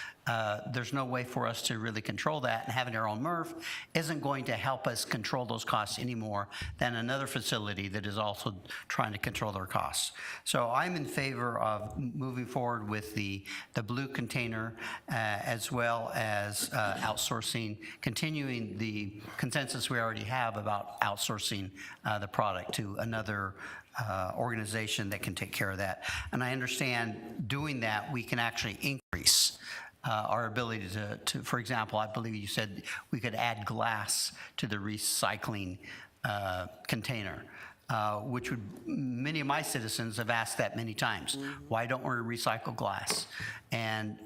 there's no way for us to really control that, and having our own MRF isn't going to help us control those costs any more than another facility that is also trying to control their costs. So I'm in favor of moving forward with the blue container as well as outsourcing, continuing the consensus we already have about outsourcing the product to another organization that can take care of that. And I understand doing that, we can actually increase our ability to, for example, I believe you said we could add glass to the recycling container, which many of my citizens have asked that many times. Why don't we recycle glass? And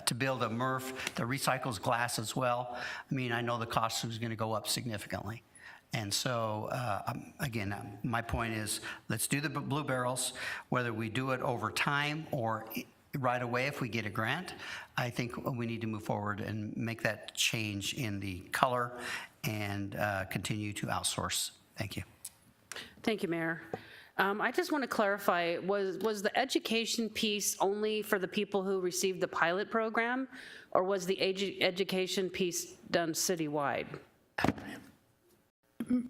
to build a MRF that recycles glass as well, I mean, I know the cost is going to go up significantly. And so, again, my point is, let's do the blue barrels, whether we do it over time or right away if we get a grant. I think we need to move forward and make that change in the color and continue to outsource. Thank you. Thank you, Mayor. I just want to clarify, was the education piece only for the people who received the pilot program, or was the education piece done citywide?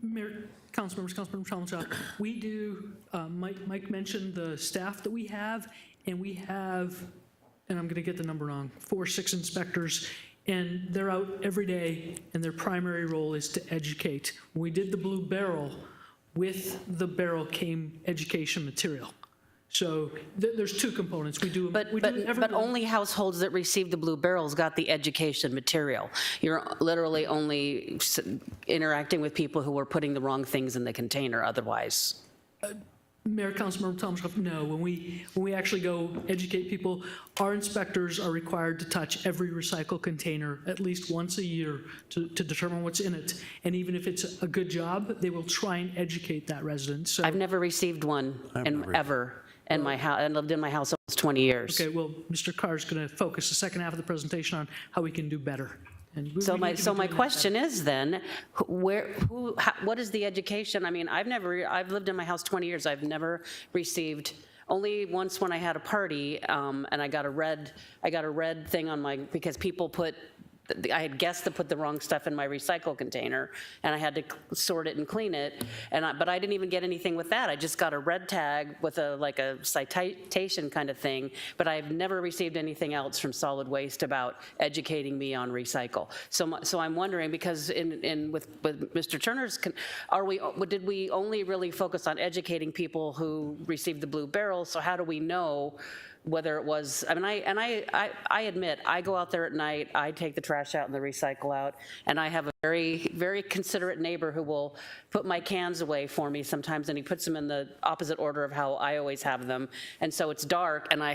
Mayor, Councilmembers, Councilmember Chalmers, we do, Mike mentioned the staff that we have, and we have, and I'm going to get the number wrong, 4 or 6 inspectors, and they're out every day, and their primary role is to educate. When we did the blue barrel, with the barrel came education material. So there's 2 components. We do But only households that received the blue barrels got the education material. You're literally only interacting with people who were putting the wrong things in the container otherwise. Mayor, Councilmember Thomas, no. When we actually go educate people, our inspectors are required to touch every recycle container at least once a year to determine what's in it. And even if it's a good job, they will try and educate that resident. So I've never received one ever in my house. I lived in my house almost 20 years. Okay, well, Mr. Carr is going to focus the second half of the presentation on how we can do better. And So my question is then, what is the education? I mean, I've lived in my house 20 years. I've never received, only once when I had a party, and I got a red thing on my, because people I had guests to put the wrong stuff in my recycle container, and I had to sort it and clean it. But I didn't even get anything with that. I just got a red tag with like a citation kind of thing. But I've never received anything else from solid waste about educating me on recycle. So I'm wondering, because with Mr. Turner's, did we only really focus on educating people who received the blue barrel? So how do we know whether it was, I mean, I admit, I go out there at night, I take the trash out and the recycle out, and I have a very, very considerate neighbor who will put my cans away for me sometimes, and he puts them in the opposite order of how I always have them. And so it's dark, and I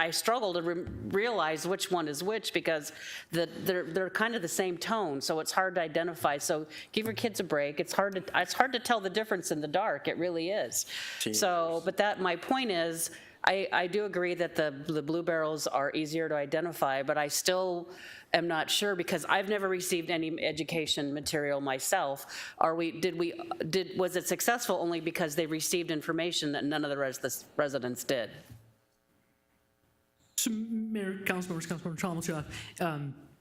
struggle to realize which one is which, because they're kind of the same tone, so it's hard to identify. So give your kids a break. It's hard to tell the difference in the dark. It really is. So, but my point is, I do agree that the blue barrels are easier to identify, but I still am not sure, because I've never received any education material myself. Was it successful only because they received information that none of the residents did? So, Mayor, Councilmembers, Councilmember Chalmers,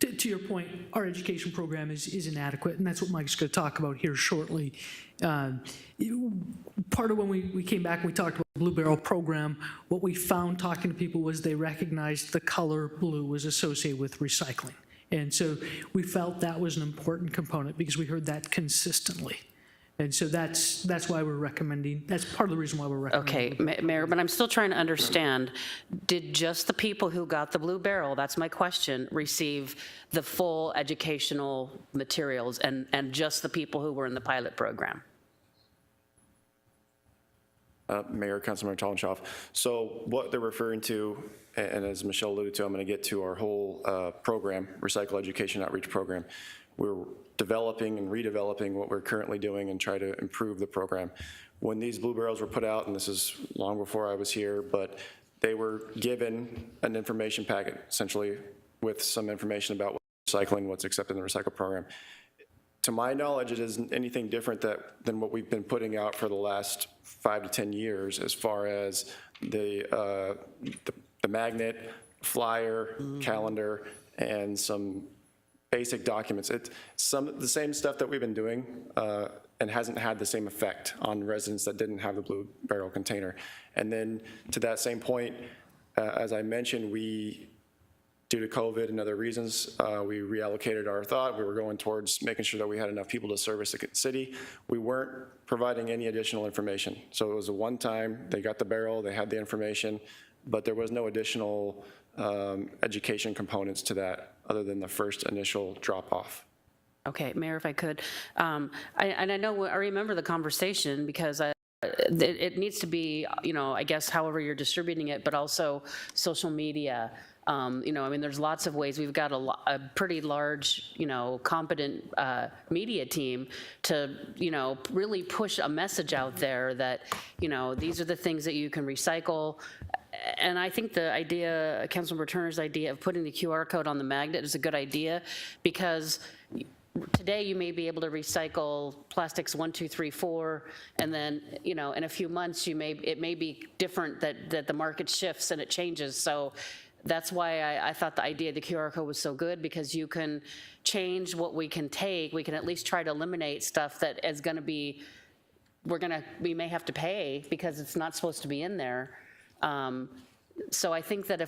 to your point, our education program is inadequate, and that's what Mike's going to talk about here shortly. Part of when we came back and we talked about the Blue Barrel program, what we found talking to people was they recognized the color blue was associated with recycling. And so we felt that was an important component because we heard that consistently. And so that's why we're recommending, that's part of the reason why we're recommending. Okay, Mayor, but I'm still trying to understand, did just the people who got the Blue Barrel, that's my question, receive the full educational materials and just the people who were in the pilot program? Mayor, Councilmember Tolenshoff. So what they're referring to, and as Michelle alluded to, I'm going to get to our whole program, Recycle Education Outreach Program. We're developing and redeveloping what we're currently doing and try to improve the program. When these Blue Barrels were put out, and this is long before I was here, but they were given an information packet, essentially, with some information about recycling, what's accepted in the recycle program. To my knowledge, it isn't anything different than what we've been putting out for the last 5 to 10 years as far as the magnet, flyer, calendar, and some basic documents. It's the same stuff that we've been doing and hasn't had the same effect on residents that didn't have the Blue Barrel container. And then to that same point, as I mentioned, due to COVID and other reasons, we reallocated our thought. We were going towards making sure that we had enough people to service the city. We weren't providing any additional information. So it was a one-time, they got the barrel, they had the information, but there was no additional education components to that other than the first initial drop-off. Okay, Mayor, if I could. I know, I remember the conversation because it needs to be, I guess, however you're distributing it, but also social media. I mean, there's lots of ways. We've got a pretty large, competent media team to, really push a message out there that, these are the things that you can recycle. And I think the idea, Councilmember Turner's idea of putting the QR code on the magnet is a good idea because today you may be able to recycle plastics 1, 2, 3, 4, and then, in a few months it may be different that the market shifts and it changes. So that's why I thought the idea of the QR code was so good because you can change what we can take. We can at least try to eliminate stuff that is going to be, we may have to pay because it's not supposed to be in there. So I think that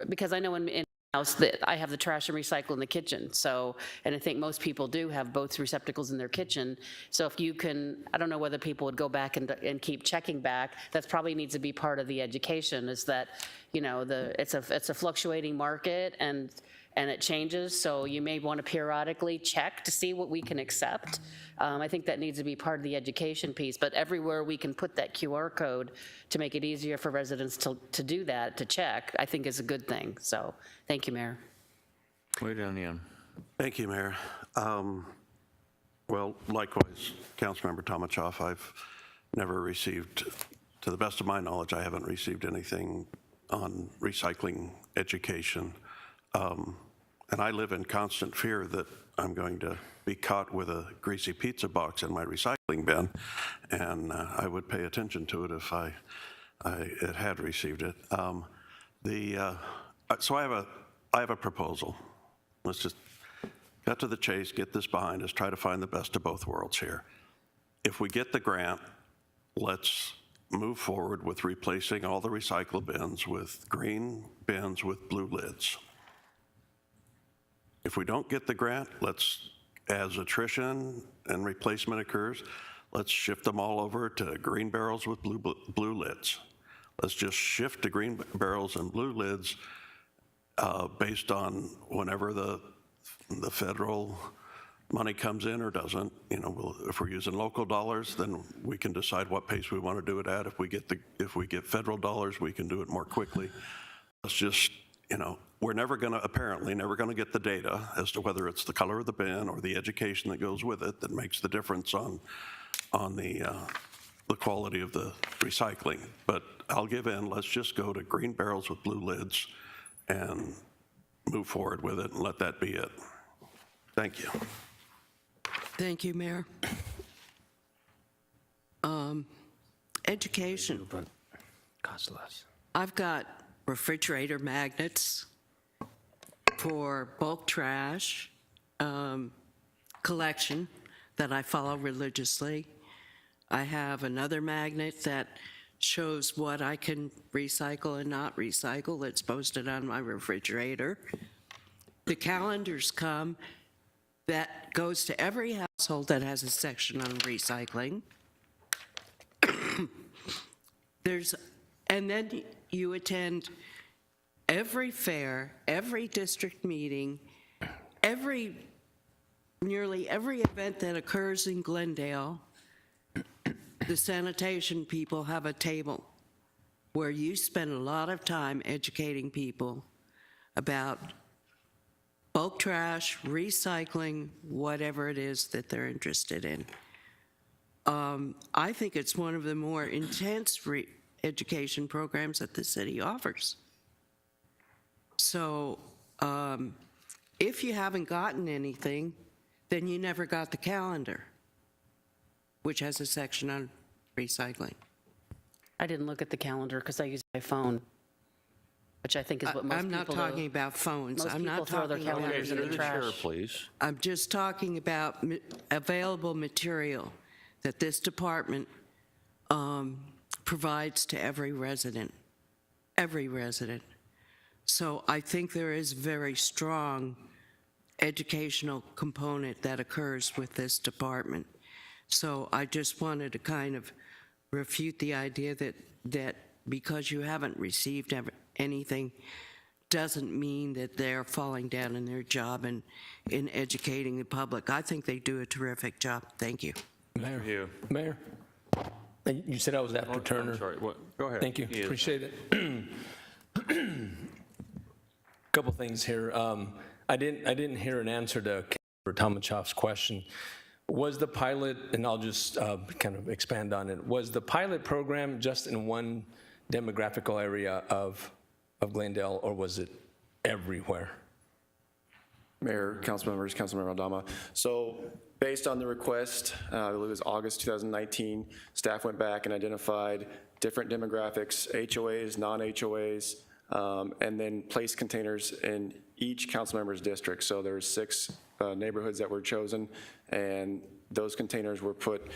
because I know in house that I have the trash and recycle in the kitchen. So, and I think most people do have both receptacles in their kitchen. So if you can, I don't know whether people would go back and keep checking back. That probably needs to be part of the education is that, it's a fluctuating market and it changes. So you may want to periodically check to see what we can accept. I think that needs to be part of the education piece, but everywhere we can put that QR code to make it easier for residents to do that, to check, I think is a good thing. So thank you, Mayor. Way down the end. Thank you, Mayor. Well, likewise, Councilmember Tolenshoff, I've never received, to the best of my knowledge, I haven't received anything on recycling education. And I live in constant fear that I'm going to be caught with a greasy pizza box in my recycling bin, and I would pay attention to it if I had received it. So I have a proposal. Let's just cut to the chase, get this behind us, try to find the best of both worlds here. If we get the grant, let's move forward with replacing all the recycle bins with green bins with blue lids. If we don't get the grant, as attrition and replacement occurs, let's shift them all over to green barrels with blue lids. Let's just shift to green barrels and blue lids based on whenever the federal money comes in or doesn't. If we're using local dollars, then we can decide what pace we want to do it at. If we get federal dollars, we can do it more quickly. Let's just, we're apparently never going to get the data as to whether it's the color of the bin or the education that goes with it that makes the difference on the quality of the recycling. But I'll give in. Let's just go to green barrels with blue lids and move forward with it and let that be it. Thank you. Thank you, Mayor. Education. Cost less. I've got refrigerator magnets for bulk trash collection that I follow religiously. I have another magnet that shows what I can recycle and not recycle. It's posted on my refrigerator. The calendars come that goes to every household that has a section on recycling. And then you attend every fair, every district meeting, nearly every event that occurs in Glendale. The sanitation people have a table where you spend a lot of time educating people about bulk trash, recycling, whatever it is that they're interested in. I think it's one of the more intense education programs that the city offers. So if you haven't gotten anything, then you never got the calendar, which has a section on recycling. I didn't look at the calendar because I use my phone, which I think is what most I'm people not do. talking about phones. Most I'm people not throw their talking about calendars in the Through the trash. chair, please. I'm just talking about available material that this department provides to every resident. So I think there is very strong educational component that occurs with this department. So I just wanted to kind of refute the idea that because you haven't received anything doesn't mean that they're falling down in their job and in educating the public. I think they do a terrific job. Thank you. Mayor, Mayor, you said I was after Turner. I'm sorry, what? Go ahead. Thank you, He is. appreciate it. Couple things here. I didn't hear an answer to Councilor Tomachoff's question. Was the pilot, and I'll just kind of expand on it, was the pilot program just in one demographical area of Glendale, or was it everywhere? Mayor, council members, Councilmember Aldama. So based on the request, I believe it was August 2019, staff went back and identified different demographics, HOAs, non-HOAs, and then placed containers in each council member's district. So there's 6 neighborhoods that were chosen, and those containers were put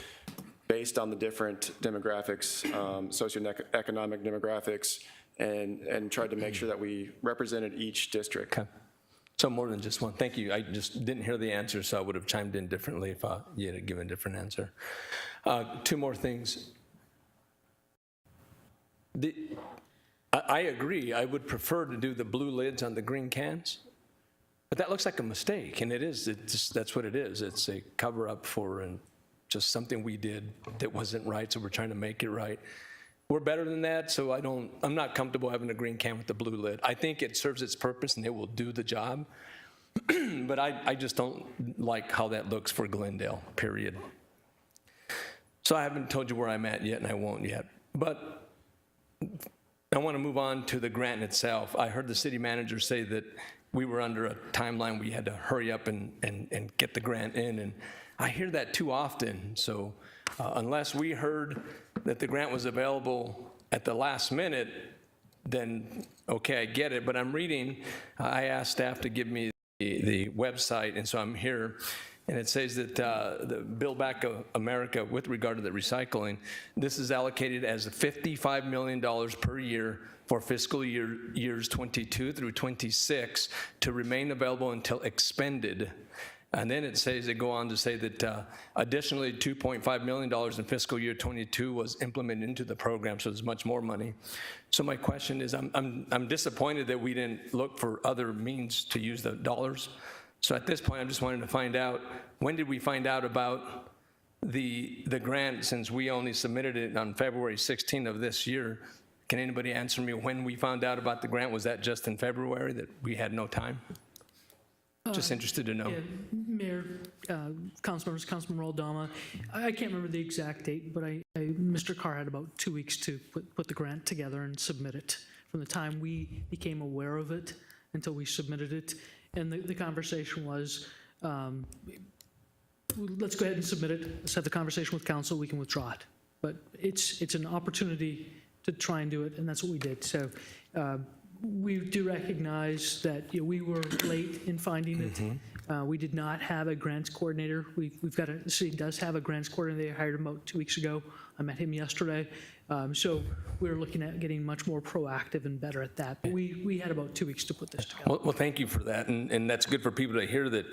based on the different demographics, socioeconomic demographics, and tried to make sure that we represented each district. Okay. So more than just one. Thank you. I just didn't hear the answer, so I would have chimed in differently if you had given a different answer. 2 more things. I agree. I would prefer to do the blue lids on the green cans, but that looks like a mistake, and it is. That's what it is. It's a cover-up for just something we did that wasn't right, so we're trying to make it right. We're better than that, so I'm not comfortable having a green can with the blue lid. I think it serves its purpose and it will do the job, but I just don't like how that looks for Glendale, period. So I haven't told you where I'm at yet, and I won't yet. But I want to move on to the grant itself. I heard the city manager say that we were under a timeline, we had to hurry up and get the grant in, and I hear that too often. So unless we heard that the grant was available at the last minute, then okay, I get it. But I'm reading, I asked staff to give me the website, and so I'm here, and it says that the Build Back America, with regard to the recycling, this is allocated as $55 million per year for fiscal years 22 through 26 to remain available until expended. And then it says, they go on to say that additionally $2.5 million in fiscal year 22 was implemented into the program, so there's much more money. So my question is, I'm disappointed that we didn't look for other means to use the dollars. So at this point, I'm just wanting to find out, when did we find out about the grant, since we only submitted it on February 16th of this year? Can anybody answer me when we found out about the grant? Was that just in February that we had no time? Just interested to know. Yeah, Mayor, Councilmembers, Councilmember Aldama, I can't remember the exact date, but Mr. Carr had about 2 weeks to put the grant together and submit it, from the time we became aware of it until we submitted it. And the conversation was, let's go ahead and submit it, let's have the conversation with council, we can withdraw it. But it's an opportunity to try and do it, and that's what we did. So We do recognize that we were late in finding it. We did not have a grants coordinator. The city does have a grants coordinator. They hired him about 2 weeks ago. I met him yesterday. So we're looking at getting much more proactive and better at that. But we had about 2 weeks to put this together. Well, thank you for that, and that's good for people to hear that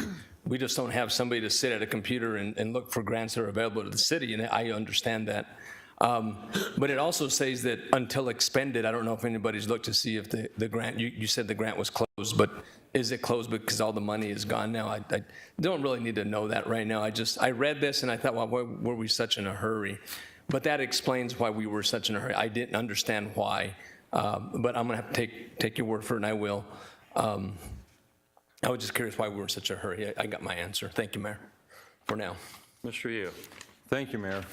we just don't have somebody to sit at a computer and look for grants that are available to the city, and I understand that. But it also says that until expended, I don't know if anybody's looked to see if the grant, you said the grant was closed, but is it closed because all the money is gone now? I don't really need to know that right now. I read this and I thought, well, why were we such in a hurry? But that explains why we were such in a hurry. I didn't understand why, but I'm gonna have to take your word for it, and I will. I was just curious why we were in such a hurry. I got my answer. Thank you, Mayor, for now. Mr. Yu. Thank you, Mayor.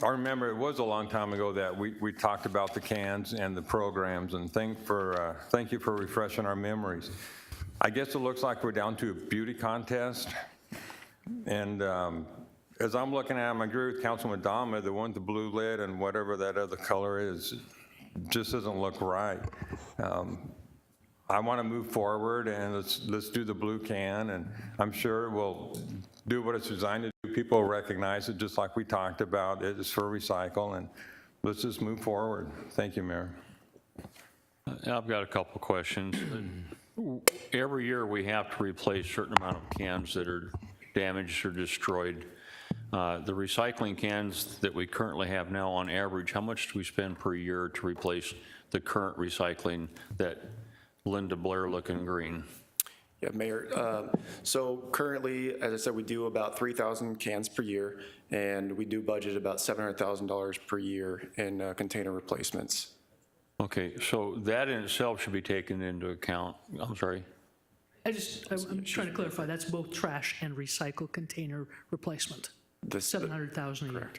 I remember it was a long time ago that we talked about the cans and the programs, and thank you for refreshing our memories. I guess it looks like we're down to a beauty contest, and as I'm looking at them, I agree with Councilman Dama, the one with the blue lid and whatever that other color is, just doesn't look right. I want to move forward, and let's do the blue can, and I'm sure we'll do what it's designed to do. People recognize it, just like we talked about. It is for recycle, and let's just move forward. Thank you, Mayor. I've got a couple questions. Every year we have to replace a certain amount of cans that are damaged or destroyed. The recycling cans that we currently have now, on average, how much do we spend per year to replace the current recycling, that Linda Blair looking green? Yeah, Mayor. So currently, as I said, we do about 3,000 cans per year, and we do budget about $700,000 per year in container replacements. Okay, so that in itself should be taken into account. I'm sorry. I'm trying to clarify, that's both trash and recycle container replacement, 700,000 a year.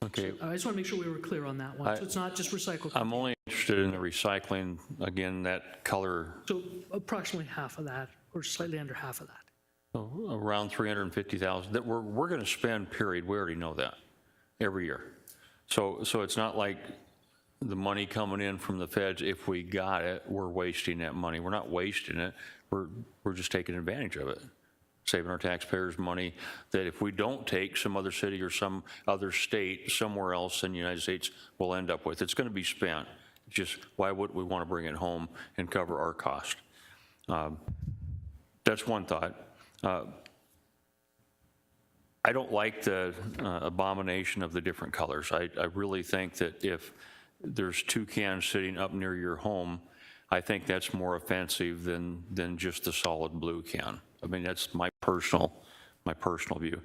Okay. I just want to make sure we were clear on that one. So it's not just recycle. I'm only interested in the recycling, again, that color. So approximately half of that, or slightly under half of that. Around 350,000 that we're going to spend, period. We already know that every year. So it's not like the money coming in from the feds, if we got it, we're wasting that money. We're not wasting it. We're just taking advantage of it, saving our taxpayers money that if we don't take, some other city or some other state somewhere else in the United States will end up with. It's going to be spent. Just why would we want to bring it home and cover our cost? That's one thought. I don't like the abomination of the different colors. I really think that if there's two cans sitting up near your home, I think that's more offensive than just the solid blue can. I mean, that's my personal view.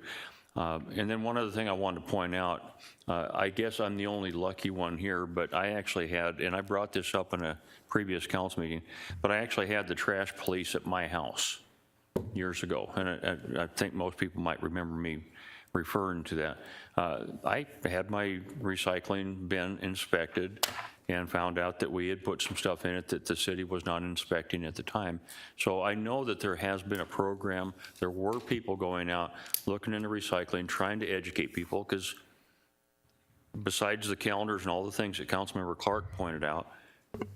And then one other thing I wanted to point out, I guess I'm the only lucky one here, but I actually had, and I brought this up in a previous council meeting, but I actually had the trash police at my house years ago, and I think most people might remember me referring to that. I had my recycling bin inspected and found out that we had put some stuff in it that the city was not inspecting at the time. So I know that there has been a program. There were people going out, looking into recycling, trying to educate people, because besides the calendars and all the things that Councilmember Clark pointed out,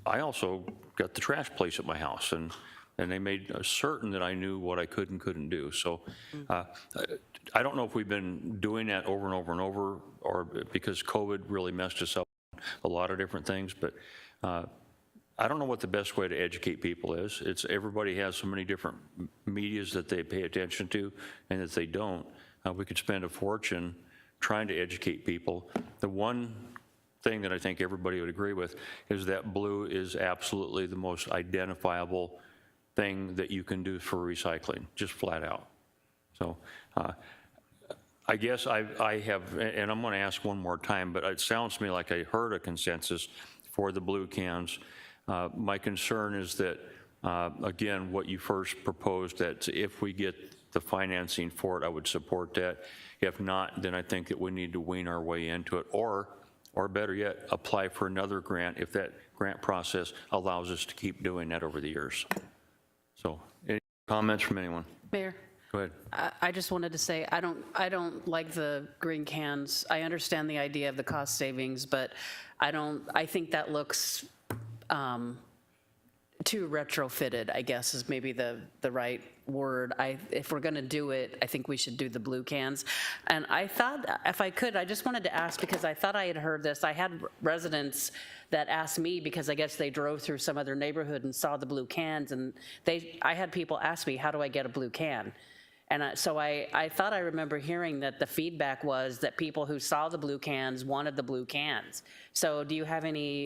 I also got the trash place at my house, and they made certain that I knew what I could and couldn't do. So I don't know if we've been doing that over and over and over, or because COVID really messed us up a lot of different things, but I don't know what the best way to educate people is. Everybody has so many different medias that they pay attention to and that they don't. We could spend a fortune trying to educate people. The one thing that I think everybody would agree with is that blue is absolutely the most identifiable thing that you can do for recycling, just flat out. So I guess I have, and I'm going to ask one more time, but it sounds to me like I heard a consensus for the blue cans. My concern is that, again, what you first proposed, that if we get the financing for it, I would support that. If not, then I think that we need to wean our way into it, or better yet, apply for another grant if that grant process allows us to keep doing that over the years. So, any comments from anyone? Mayor? Go ahead. I just wanted to say, I don't like the green cans. I understand the idea of the cost savings, but I think that looks too retrofitted, I guess is maybe the right word. If we're going to do it, I think we should do the blue cans. And I thought, if I could, I just wanted to ask, because I thought I had heard this. I had residents that asked me, because I guess they drove through some other neighborhood and saw the blue cans, and I had people ask me, how do I get a blue can? And so I thought I remember hearing that the feedback was that people who saw the blue cans wanted the blue cans. So do you have any,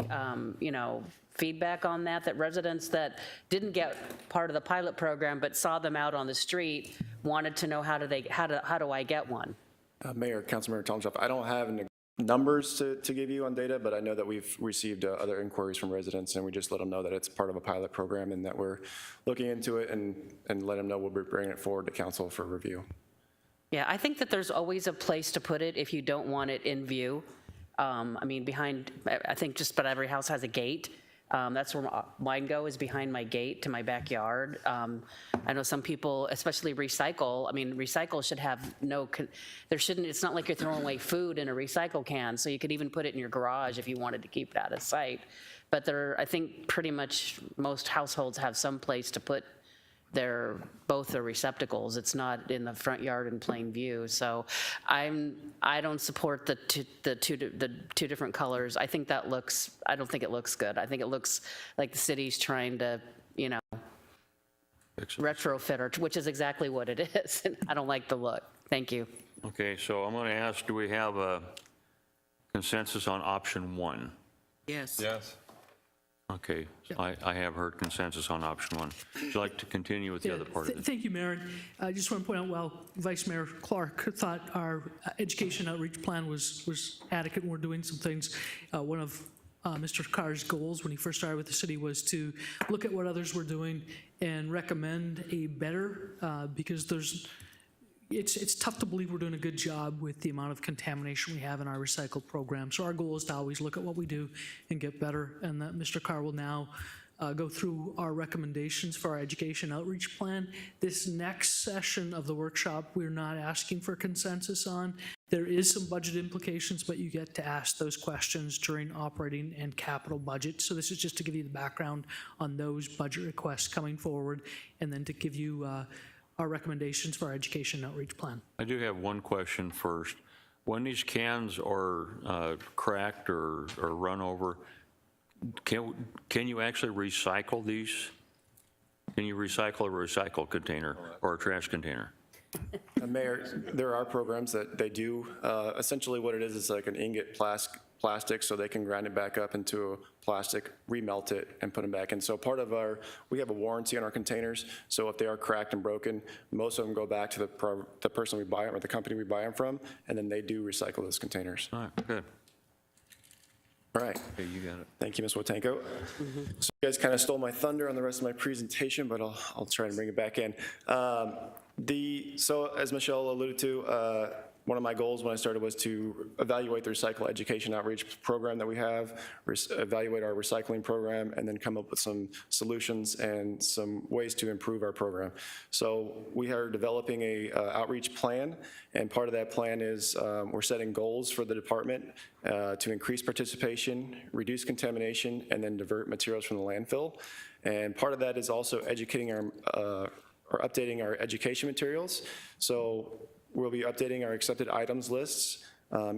feedback on that residents that didn't get part of the pilot program but saw them out on the street wanted to know how do I get one? Mayor, Councilmember Tomshoff, I don't have any numbers to give you on data, but I know that we've received other inquiries from residents, and we just let them know that it's part of a pilot program and that we're looking into it, and let them know we'll be bringing it forward to council for review. Yeah, I think that there's always a place to put it if you don't want it in view. I mean, I think just about every house has a gate. That's where mine is behind my gate to my backyard. I know some people, especially recycle, I mean, recycle should have it's not like you're throwing away food in a recycle can, so you could even put it in your garage if you wanted to keep it out of sight. But I think pretty much most households have some place to put both their receptacles. It's not in the front yard in plain view. So I don't support the two different colors. I don't think it looks good. I think it looks like the city's trying to, retrofit, which is exactly what it is. And I don't like the look. Thank you. Okay, so I'm going to ask, do we have a consensus on option 1? Yes. Yes. Okay, I have heard consensus on option 1. Would you like to continue with the other part of it? Thank you, Mayor. I just want to point out, while Vice Mayor Clark thought our education outreach plan was adequate and we're doing some things, one of Mr. Carr's goals when he first started with the city was to look at what others were doing and recommend a better, because it's tough to believe we're doing a good job with the amount of contamination we have in our recycle program. So our goal is to always look at what we do and get better, and that Mr. Carr will now go through our recommendations for our education outreach plan. This next session of the workshop, we're not asking for consensus on. There is some budget implications, but you get to ask those questions during operating and capital budget. So this is just to give you the background on those budget requests coming forward, and then to give you our recommendations for our education outreach plan. I do have one question first. When these cans are cracked or run over, can you actually recycle these? Can you recycle a recycle container or a trash container? Mayor, there are programs that they do. Essentially what it is like an ingot plastic, so they can grind it back up into a plastic, remelt it, and put them back in. So we have a warranty on our containers, so if they are cracked and broken, most of them go back to the person we buy them, or the company we buy them from, and then they do recycle those containers. All right, good. All right. Okay, you got it. Thank you, Ms. Wotanko. So you guys kind of stole my thunder on the rest of my presentation, but I'll try and bring it back in. So as Michelle alluded to, one of my goals when I started was to evaluate the recycle education outreach program that we have, evaluate our recycling program, and then come up with some solutions and some ways to improve our program. So we are developing a outreach plan, and part of that plan is we're setting goals for the department to increase participation, reduce contamination, and then divert materials from the landfill. And part of that is also educating or updating our education materials. So we'll be updating our accepted items lists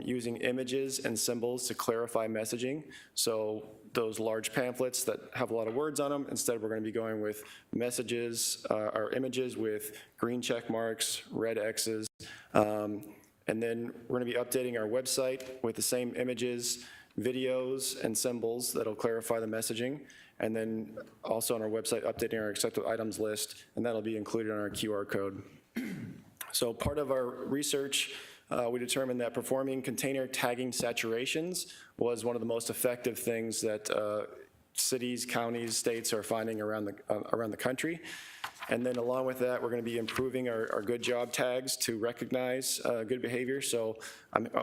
using images and symbols to clarify messaging. So those large pamphlets that have a lot of words on them, instead we're going to be going with messages or images with green check marks, red X's, and then we're going to be updating our website with the same images, videos, and symbols that'll clarify the messaging. And then also on our website, updating our accepted items list, and that'll be included on our QR code. So part of our research, we determined that performing container tagging saturations was one of the most effective things that cities, counties, states are finding around the country. And then along with that, we're going to be improving our good job tags to recognize good behavior. So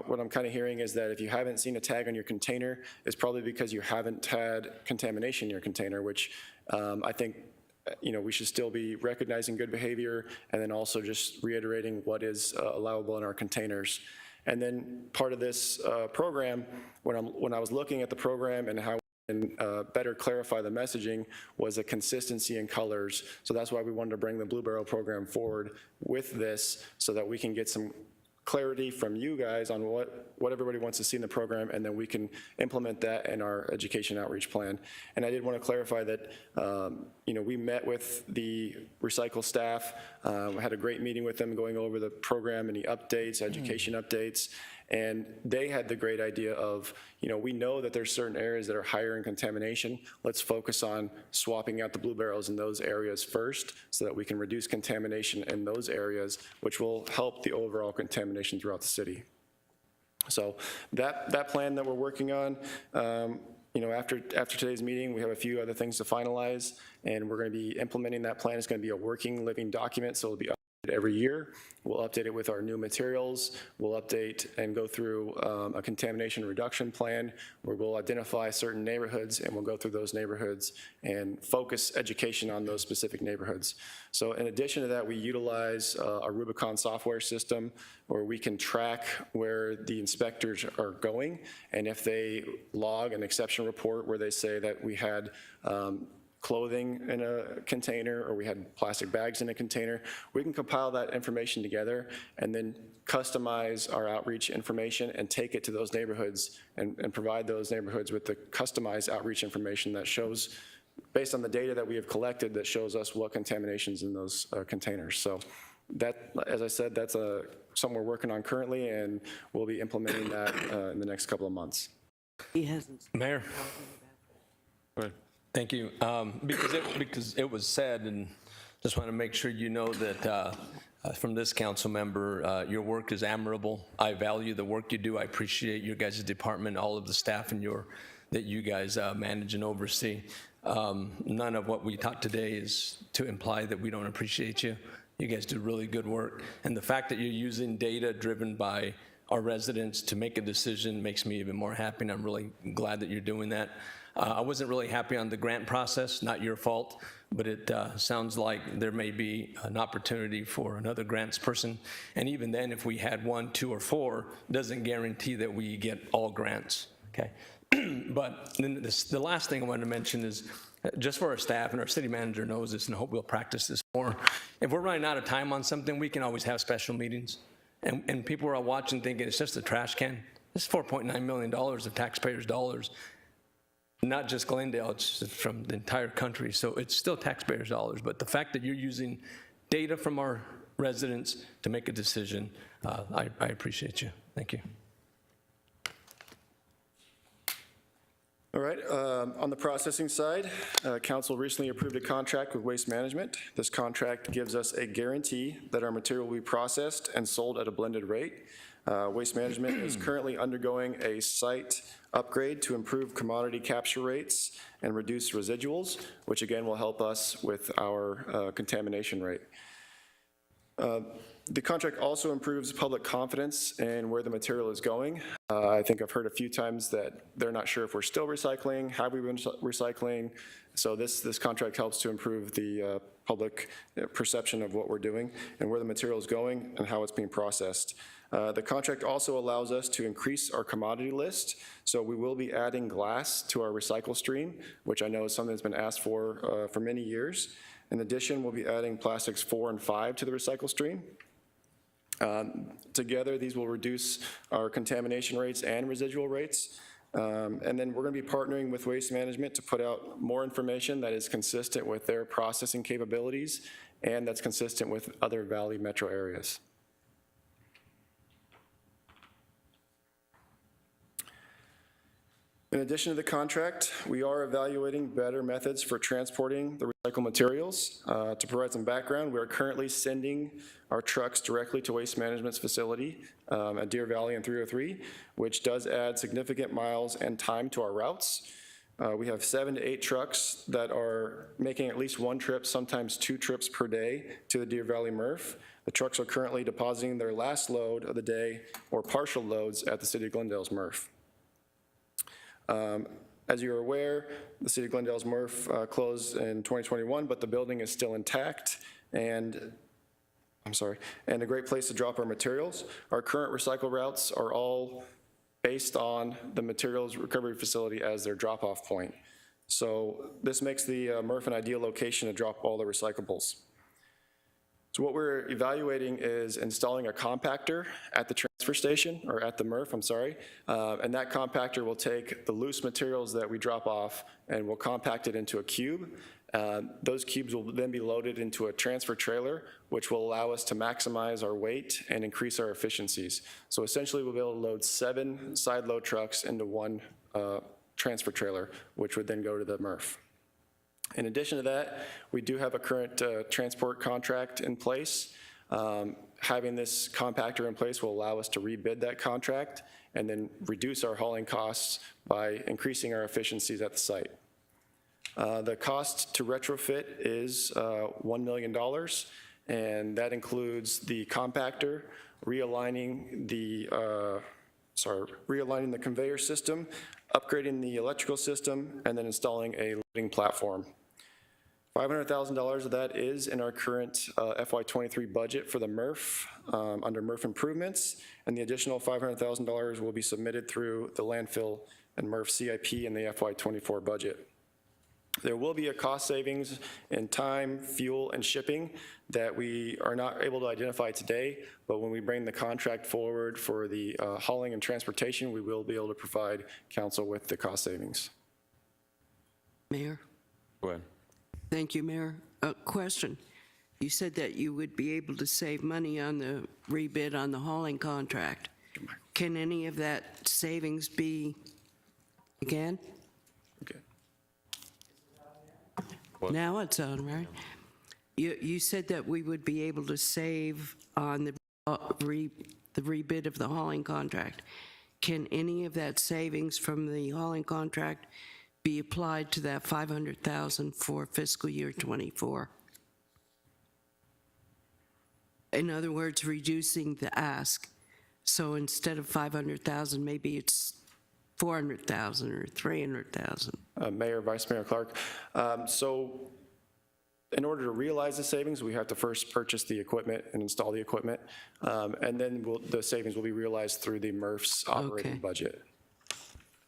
what I'm kind of hearing is that if you haven't seen a tag on your container, it's probably because you haven't had contamination in your container, which I think we should still be recognizing good behavior, and then also just reiterating what is allowable in our containers. And then part of this program, when I was looking at the program and how and better clarify the messaging was a consistency in colors. So that's why we wanted to bring the Blue Barrel program forward with this, so that we can get some clarity from you guys on what everybody wants to see in the program, and then we can implement that in our education outreach plan. And I did want to clarify that, we met with the Recycle staff, had a great meeting with them going over the program, any updates, education updates, and they had the great idea of, we know that there's certain areas that are higher in contamination. Let's focus on swapping out the Blue Barrels in those areas first, so that we can reduce contamination in those areas, which will help the overall contamination throughout the city. So that plan that we're working on, after today's meeting, we have a few other things to finalize, and we're going to be implementing that plan. It's going to be a working, living document, so it'll be updated every year. We'll update it with our new materials. We'll update and go through a contamination reduction plan, where we'll identify certain neighborhoods, and we'll go through those neighborhoods and focus education on those specific neighborhoods. So in addition to that, we utilize a Rubicon software system, where we can track where the inspectors are going, and if they log an exception report where they say that we had clothing in a container, or we had plastic bags in a container, we can compile that information together and then customize our outreach information and take it to those neighborhoods and provide those neighborhoods with the customized outreach information that shows, based on the data that we have collected, that shows us what contamination's in those containers. So that, as I said, that's something we're working on currently, and we'll be implementing that in the next couple of months. He hasn't. Mayor. Go ahead. Thank you. Because it was said, and just want to make sure you know that from this council member, your work is admirable. I value the work you do. I appreciate your guys' department, all of the staff that you guys manage and oversee. None of what we taught today is to imply that we don't appreciate you. You guys do really good work. And the fact that you're using data driven by our residents to make a decision makes me even more happy, and I'm really glad that you're doing that. I wasn't really happy on the grant process, not your fault, but it sounds like there may be an opportunity for another grants person. And even then, if we had 1, 2, or 4, doesn't guarantee that we get all grants, okay? But then the last thing I wanted to mention is, just for our staff, and our city manager knows this, and I hope we'll practice this more, if we're running out of time on something, we can always have special meetings. And people are watching thinking it's just a trash can. This is $4.9 million of taxpayers' dollars. Not just Glendale, it's from the entire country, so it's still taxpayers' dollars. But the fact that you're using data from our residents to make a decision, I appreciate you. Thank you. All right, on the processing side, council recently approved a contract with Waste Management. This contract gives us a guarantee that our material will be processed and sold at a blended rate. Waste Management is currently undergoing a site upgrade to improve commodity capture rates and reduce residuals, which again will help us with our contamination rate. The contract also improves public confidence in where the material is going. I think I've heard a few times that they're not sure if we're still recycling, have we been recycling. So this contract helps to improve the public perception of what we're doing and where the material is going and how it's being processed. The contract also allows us to increase our commodity list. So we will be adding glass to our recycle stream, which I know is something that's been asked for many years. In addition, we'll be adding plastics 4 and 5 to the recycle stream. Together, these will reduce our contamination rates and residual rates. And then we're going to be partnering with Waste Management to put out more information that is consistent with their processing capabilities and that's consistent with other Valley metro areas. In addition to the contract, we are evaluating better methods for transporting the recycled materials. To provide some background, we are currently sending our trucks directly to Waste Management's facility at Deer Valley and 303, which does add significant miles and time to our routes. We have 7 to 8 trucks that are making at least 1 trip, sometimes 2 trips per day to the Deer Valley MRF. The trucks are currently depositing their last load of the day or partial loads at the City of Glendale's MRF. As you're aware, the City of Glendale's MRF closed in 2021, but the building is still intact and a great place to drop our materials. Our current recycle routes are all based on the materials recovery facility as their drop-off point. So this makes the MRF an ideal location to drop all the recyclables. So what we're evaluating is installing a compactor at the transfer station, or at the MRF, I'm sorry, and that compactor will take the loose materials that we drop off and will compact it into a cube. Those cubes will then be loaded into a transfer trailer, which will allow us to maximize our weight and increase our efficiencies. So essentially, we'll be able to load 7 side load trucks into one transfer trailer, which would then go to the MRF. In addition to that, we do have a current transport contract in place. Having this compactor in place will allow us to rebid that contract and then reduce our hauling costs by increasing our efficiencies at the site. The cost to retrofit is $1 million, and that includes the compactor, realigning the conveyor system, upgrading the electrical system, and then installing a loading platform. $500,000 of that is in our current FY23 budget for the MRF under MRF improvements, and the additional $500,000 will be submitted through the landfill and MRF CIP in the FY24 budget. There will be a cost savings in time, fuel, and shipping that we are not able to identify today, but when we bring the contract forward for the hauling and transportation, we will be able to provide council with the cost savings. Mayor? Go ahead. Thank you, Mayor. Question. You said that you would be able to save money on the rebid on the hauling contract. Can any of that savings be, again? Okay. Now it's on, right? You said that we would be able to save on the rebid of the hauling contract. Can any of that savings from the hauling contract be applied to that $500,000 for fiscal year '24? In other words, reducing the ask. So instead of $500,000, maybe it's $400,000 or $300,000. Mayor, Vice Mayor Clark. So in order to realize the savings, we have to first purchase the equipment and install the equipment, and then the savings will be realized through the MRF's operating budget.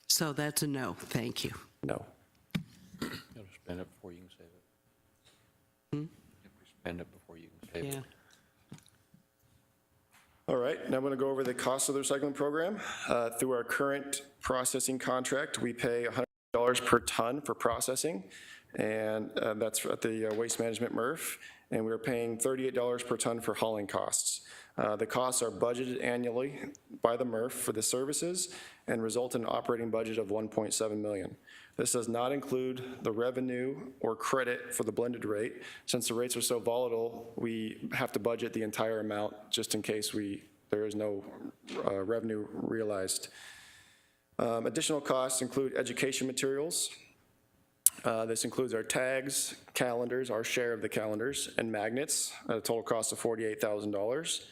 So that's a no, thank you. No. You gotta spend it before you can save it. You have to spend it before you can save Yeah. it. All right, now I'm going to go over the cost of the recycling program. Through our current processing contract, we pay $100 per ton for processing, and that's at the Waste Management MRF, and we're paying $38 per ton for hauling costs. The costs are budgeted annually by the MRF for the services and result in an operating budget of $1.7 million. This does not include the revenue or credit for the blended rate. Since the rates are so volatile, we have to budget the entire amount just in case there is no revenue realized. Additional costs include education materials. This includes our tags, calendars, our share of the calendars, and magnets, at a total cost of $48,000.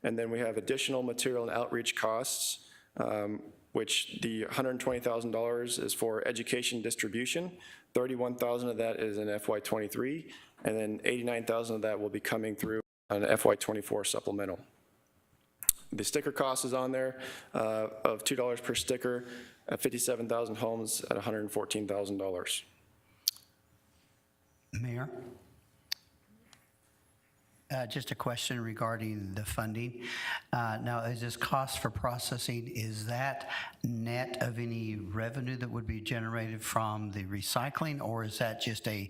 And then we have additional material and outreach costs, which the $120,000 is for education distribution. $31,000 of that is in FY23, and then $89,000 of that will be coming through an FY24 supplemental. The sticker cost is on there of $2 per sticker at 57,000 homes at $114,000. Mayor? Just a question regarding the funding. Now, is this cost for processing, is that net of any revenue that would be generated from the recycling, or is that just the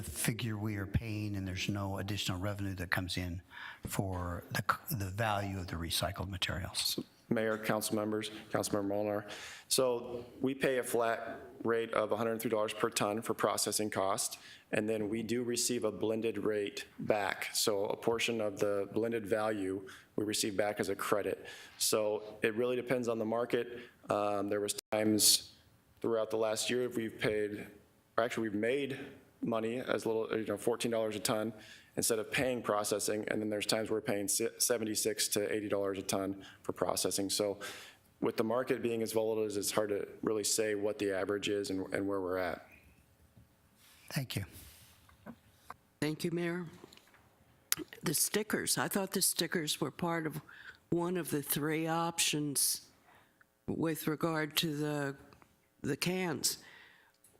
figure we are paying and there's no additional revenue that comes in for the value of the recycled materials? Mayor, council members, Councilmember Molnar. So we pay a flat rate of $103 per ton for processing cost, and then we do receive a blended rate back. So a portion of the blended value we receive back as a credit. So it really depends on the market. There was times throughout the last year we've made money as little, $14 a ton instead of paying processing, and then there's times we're paying $76 to $80 a ton for processing. So with the market being as volatile as it's hard to really say what the average is and where we're at. Thank you. Thank you, Mayor. The stickers, I thought the stickers were part of one of the 3 options with regard to the cans,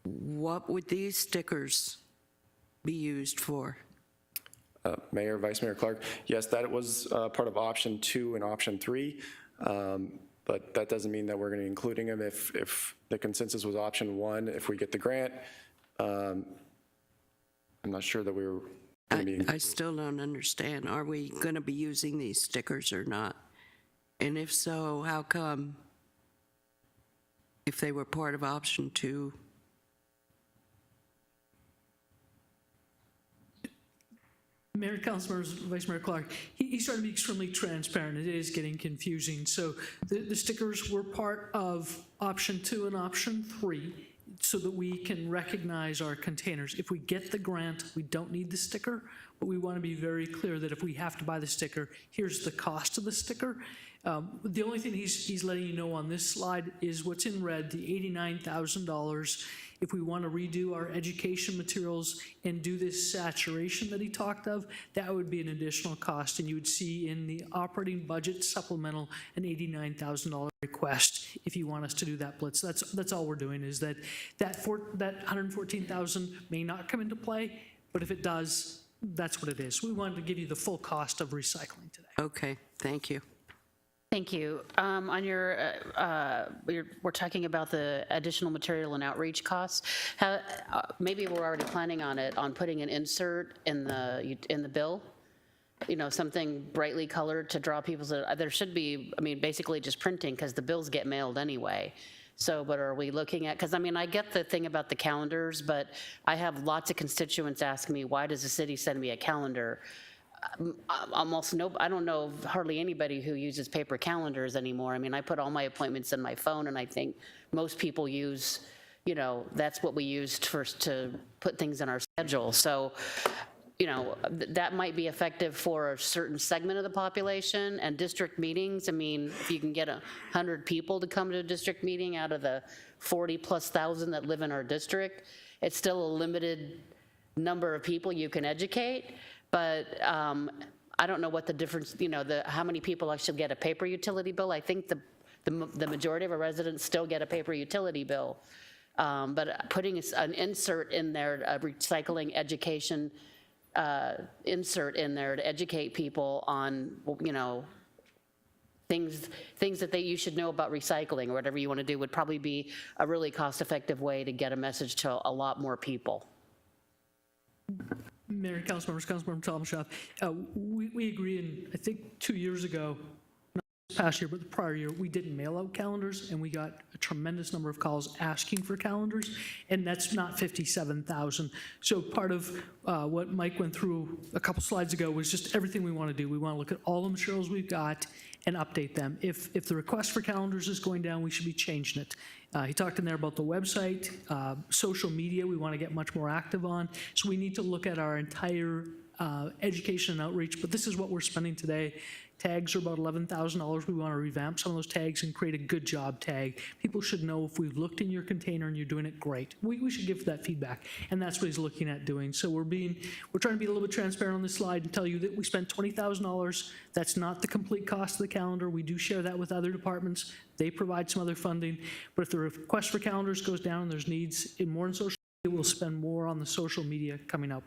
what would these stickers be used for? Mayor, Vice Mayor Clark, yes, that was part of option 2 and option 3, but that doesn't mean that we're going to be including them. If the consensus was option 1, if we get the grant, I'm not sure that we were going to be. I still don't understand. Are we going to be using these stickers or not? And if so, how come? If they were part of option 2? Mayor, council members, Vice Mayor Clark, he's trying to be extremely transparent. It is getting confusing. So the stickers were part of option 2 and option 3 so that we can recognize our containers. If we get the grant, we don't need the sticker, but we want to be very clear that if we have to buy the sticker, here's the cost of the sticker. The only thing he's letting you know on this slide is what's in red, the $89,000. If we want to redo our education materials and do this saturation that he talked of, that would be an additional cost, and you would see in the operating budget supplemental an $89,000 request if you want us to do that blitz. That's all we're doing, is that $114,000 may not come into play, but if it does, that's what it is. We wanted to give you the full cost of recycling today. Okay, thank you. Thank you. On your, we're talking about the additional material and outreach costs. Maybe we're already planning on it, on putting an insert in the bill, you know, something brightly colored to draw people's, there should be, I mean, basically just printing, because the bills get mailed anyway. So, but are we looking at, because I mean, I get the thing about the calendars, but I have lots of constituents asking me, why does the city send me a calendar? Almost no, I don't know of hardly anybody who uses paper calendars anymore. I mean, I put all my appointments in my phone, and I think most people use, you know, that's what we used to put things in our schedule. So, you know, that might be effective for a certain segment of the population. And district meetings, I mean, if you can get 100 people to come to a district meeting out of the 40,000+ that live in our district, it's still a limited number of people you can educate. But I don't know what the difference, you know, how many people actually get a paper utility bill. I think the majority of our residents still get a paper utility bill. But putting an insert in there, a recycling education insert in there to educate people on, you know, things that you should know about recycling or whatever you want to do would probably be a really cost-effective way to get a message to a lot more people. Mayor and council members, Councilmember Talmadge, we agree, and I think 2 years ago, not this past year, but the prior year, we didn't mail out calendars, and we got a tremendous number of calls asking for calendars, and that's not 57,000. So part of what Mike went through a couple slides ago was just everything we want to do. We want to look at all the materials we've got and update them. If the request for calendars is going down, we should be changing it. He talked in there about the website, social media we want to get much more active on. So we need to look at our entire education and outreach, but this is what we're spending today. Tags are about $11,000. We want to revamp some of those tags and create a good job tag. People should know if we've looked in your container and you're doing it great. We should give that feedback, and that's what he's looking at doing. So we're trying to be a little bit transparent on this slide and tell you that we spent $20,000. That's not the complete cost of the calendar. We do share that with other departments. They provide some other funding, but if the request for calendars goes down and there's needs in more in social, we'll spend more on the social media coming up.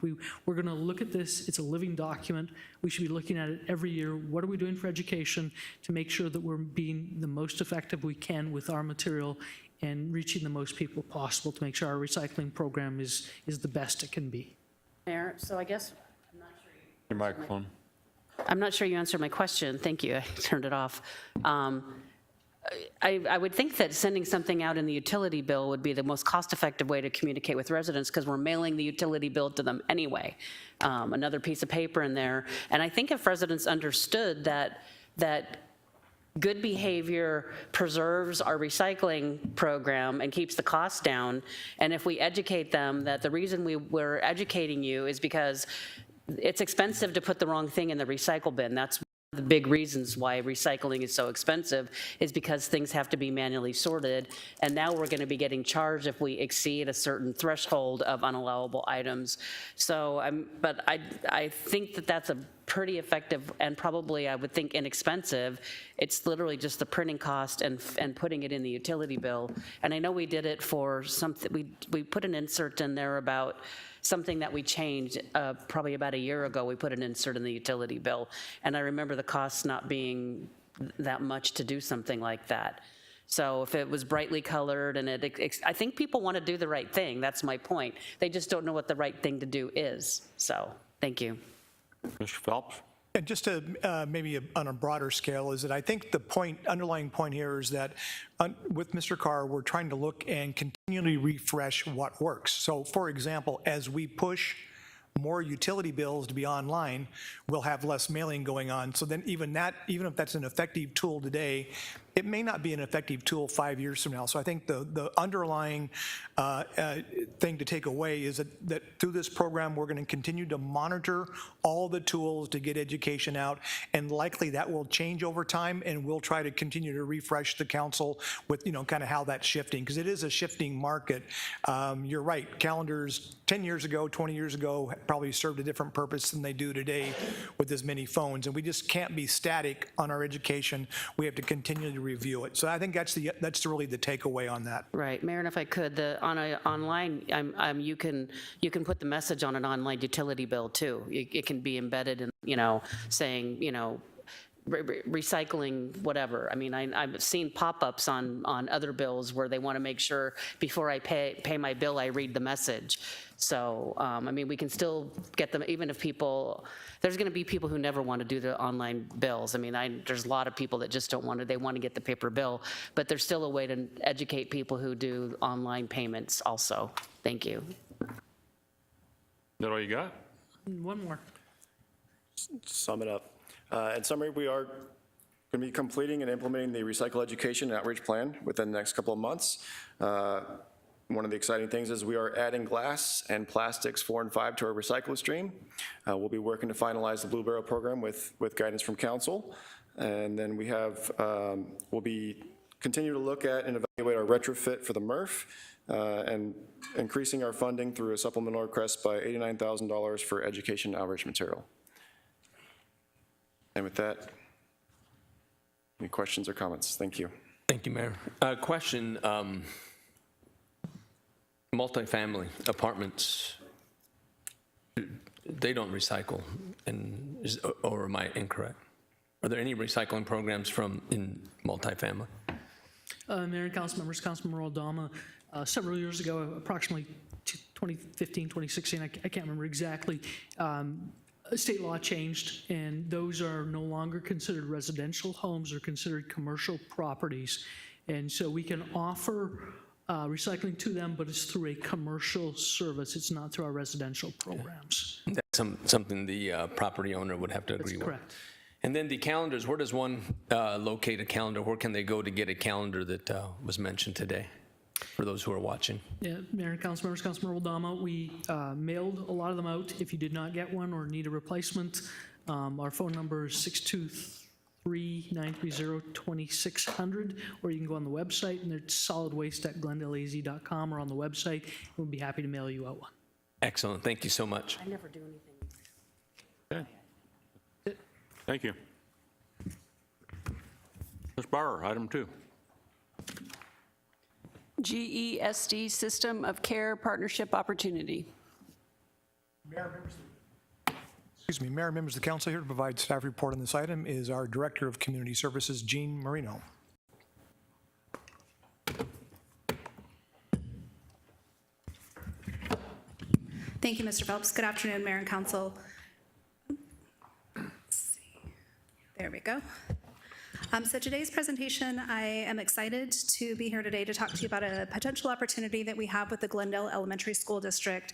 We're going to look at this. It's a living document. We should be looking at it every year. What are we doing for education to make sure that we're being the most effective we can with our material and reaching the most people possible to make sure our recycling program is the best it can be. Mayor, so I guess I'm not sure Your microphone. I'm not sure you answered my question. Thank you. I turned it off. I would think that sending something out in the utility bill would be the most cost-effective way to communicate with residents, because we're mailing the utility bill to them anyway. Another piece of paper in there. And I think if residents understood that good behavior preserves our recycling program and keeps the costs down, and if we educate them that the reason we're educating you is because it's expensive to put the wrong thing in the recycle bin. That's the big reasons why recycling is so expensive is because things have to be manually sorted, and now we're going to be getting charged if we exceed a certain threshold of unallowable items. So I think that that's a pretty effective and probably, I would think, inexpensive. It's literally just the printing cost and putting it in the utility bill. And I know we did it for something, we put an insert in there about something that we changed probably about a year ago. We put an insert in the utility bill, and I remember the costs not being that much to do something like that. So if it was brightly colored and I think people want to do the right thing. That's my point. They just don't know what the right thing to do is. So thank you. Mr. Phelps? And just to maybe on a broader scale is that I think the underlying point here is that with Mr. Carr, we're trying to look and continually refresh what works. So for example, as we push more utility bills to be online, we'll have less mailing going on. So then even if that's an effective tool today, it may not be an effective tool 5 years from now. So I think the underlying thing to take away is that through this program, we're going to continue to monitor all the tools to get education out, and likely that will change over time, and we'll try to continue to refresh the council with, kind of how that's shifting, because it is a shifting market. You're right, calendars 10 years ago, 20 years ago probably served a different purpose than they do today with as many phones, and we just can't be static on our education. We have to continue to review it. So I think that's really the takeaway on that. Right, Mayor, and if I could, online, you can put the message on an online utility bill too. It can be embedded in, saying, recycling whatever. I mean, I've seen pop-ups on other bills where they want to make sure before I pay my bill, I read the message. So, I mean, we can still get them, even if there's going to be people who never want to do the online bills. I mean, there's a lot of people that just don't want to, they want to get the paper bill, but there's still a way to educate people who do online payments also. Thank you. That all you got? One more. Sum it up. In summary, we are going to be completing and implementing the Recycle Education and Outreach Plan within the next couple of months. One of the exciting things is we are adding glass and plastics 4 and 5 to our recycle stream. We'll be working to finalize the Blue Barrel program with guidance from council. And then we have, we'll be continue to look at and evaluate our retrofit for the MRF and increasing our funding through a supplemental request by $89,000 for education and outreach material. And with that, any questions or comments? Thank you. Thank you, Mayor. Question, multifamily apartments, they don't recycle, or am I incorrect? Are there any recycling programs in multifamily? Mayor and council members, Councilmember Aldama, several years ago, approximately 2015, 2016, I can't remember exactly, state law changed, and those are no longer considered residential homes, they're considered commercial properties. And so we can offer recycling to them, but it's through a commercial service. It's not through our residential programs. That's something the property owner would have to agree with. That's correct. And then the calendars, where does one locate a calendar? Where can they go to get a calendar that was mentioned today, for those who are watching? Yeah, Mayor and council members, Councilmember Aldama, we mailed a lot of them out. If you did not get one or need a replacement, our phone number is 623-930-2600, or you can go on the website, and it's solidwaste@glendaleaz.com, or on the website. We'll be happy to mail you out one. Excellent. Thank you so much. I never do anything. Okay. Thank you. Ms. Bauer, item 2. GESD System of Care Partnership Opportunity. Mayor, members of the council, here to provide staff report on this item is our Director of Community Services, Jean Marino. Thank you, Mr. Phelps. Good afternoon, Mayor and Council. There we go. So today's presentation, I am excited to be here today to talk to you about a potential opportunity that we have with the Glendale Elementary School District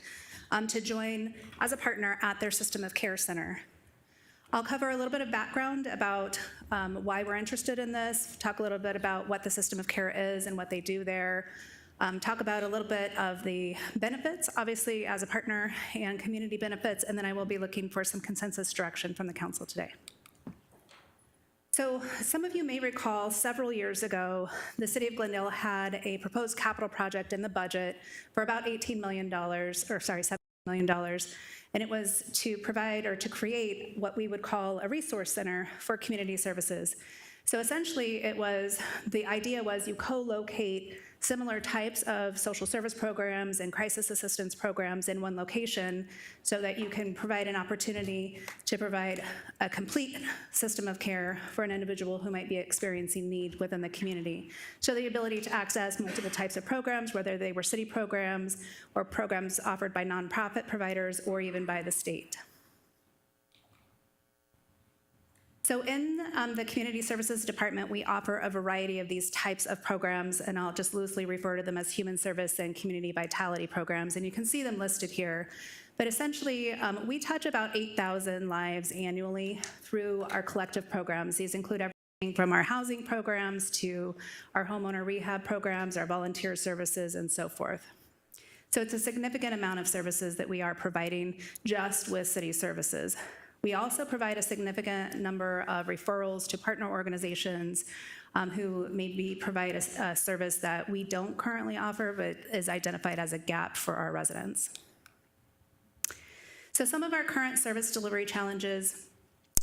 to join as a partner at their System of Care Center. I'll cover a little bit of background about why we're interested in this, talk a little bit about what the System of Care is and what they do there, talk about a little bit of the benefits, obviously as a partner, and community benefits, and then I will be looking for some consensus direction from the council today. So some of you may recall several years ago, the City of Glendale had a proposed capital project in the budget for about $18 million, $7 million, and it was to provide or to create what we would call a resource center for community services. So essentially, the idea was you co-locate similar types of social service programs and crisis assistance programs in one location so that you can provide an opportunity to provide a complete system of care for an individual who might be experiencing need within the community. So the ability to access multiple types of programs, whether they were city programs or programs offered by nonprofit providers or even by the state. So in the Community Services Department, we offer a variety of these types of programs, and I'll just loosely refer to them as human service and community vitality programs, and you can see them listed here. But essentially, we touch about 8,000 lives annually through our collective programs. These include everything from our housing programs to our homeowner rehab programs, our volunteer services, and so forth. So it's a significant amount of services that we are providing just with city services. We also provide a significant number of referrals to partner organizations who maybe provide a service that we don't currently offer but is identified as a gap for our residents. So some of our current service delivery challenges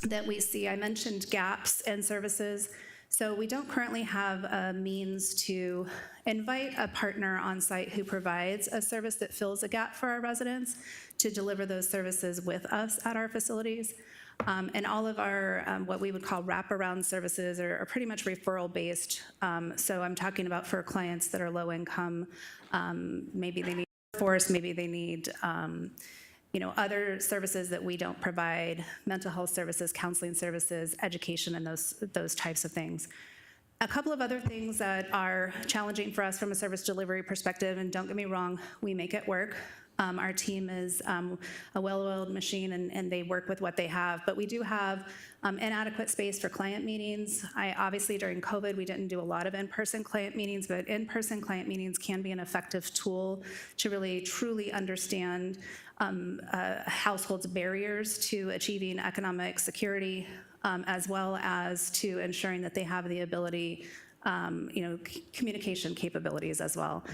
that we see, I mentioned gaps in services. So we don't currently have a means to invite a partner on site who provides a service that fills a gap for our residents to deliver those services with us at our facilities. And all of our, what we would call wraparound services are pretty much referral based. So I'm talking about for clients that are low income, maybe they need workforce, maybe they need other services that we don't provide, mental health services, counseling services, education, and those types of things. A couple of other things that are challenging for us from a service delivery perspective, and don't get me wrong, we make it work. Our team is a well-oiled machine, and they work with what they have, but we do have inadequate space for client meetings. Obviously, during COVID, we didn't do a lot of in-person client meetings, but in-person client meetings can be an effective tool to really truly understand households' barriers to achieving economic security, as well as to ensuring that they have the ability communication capabilities as well.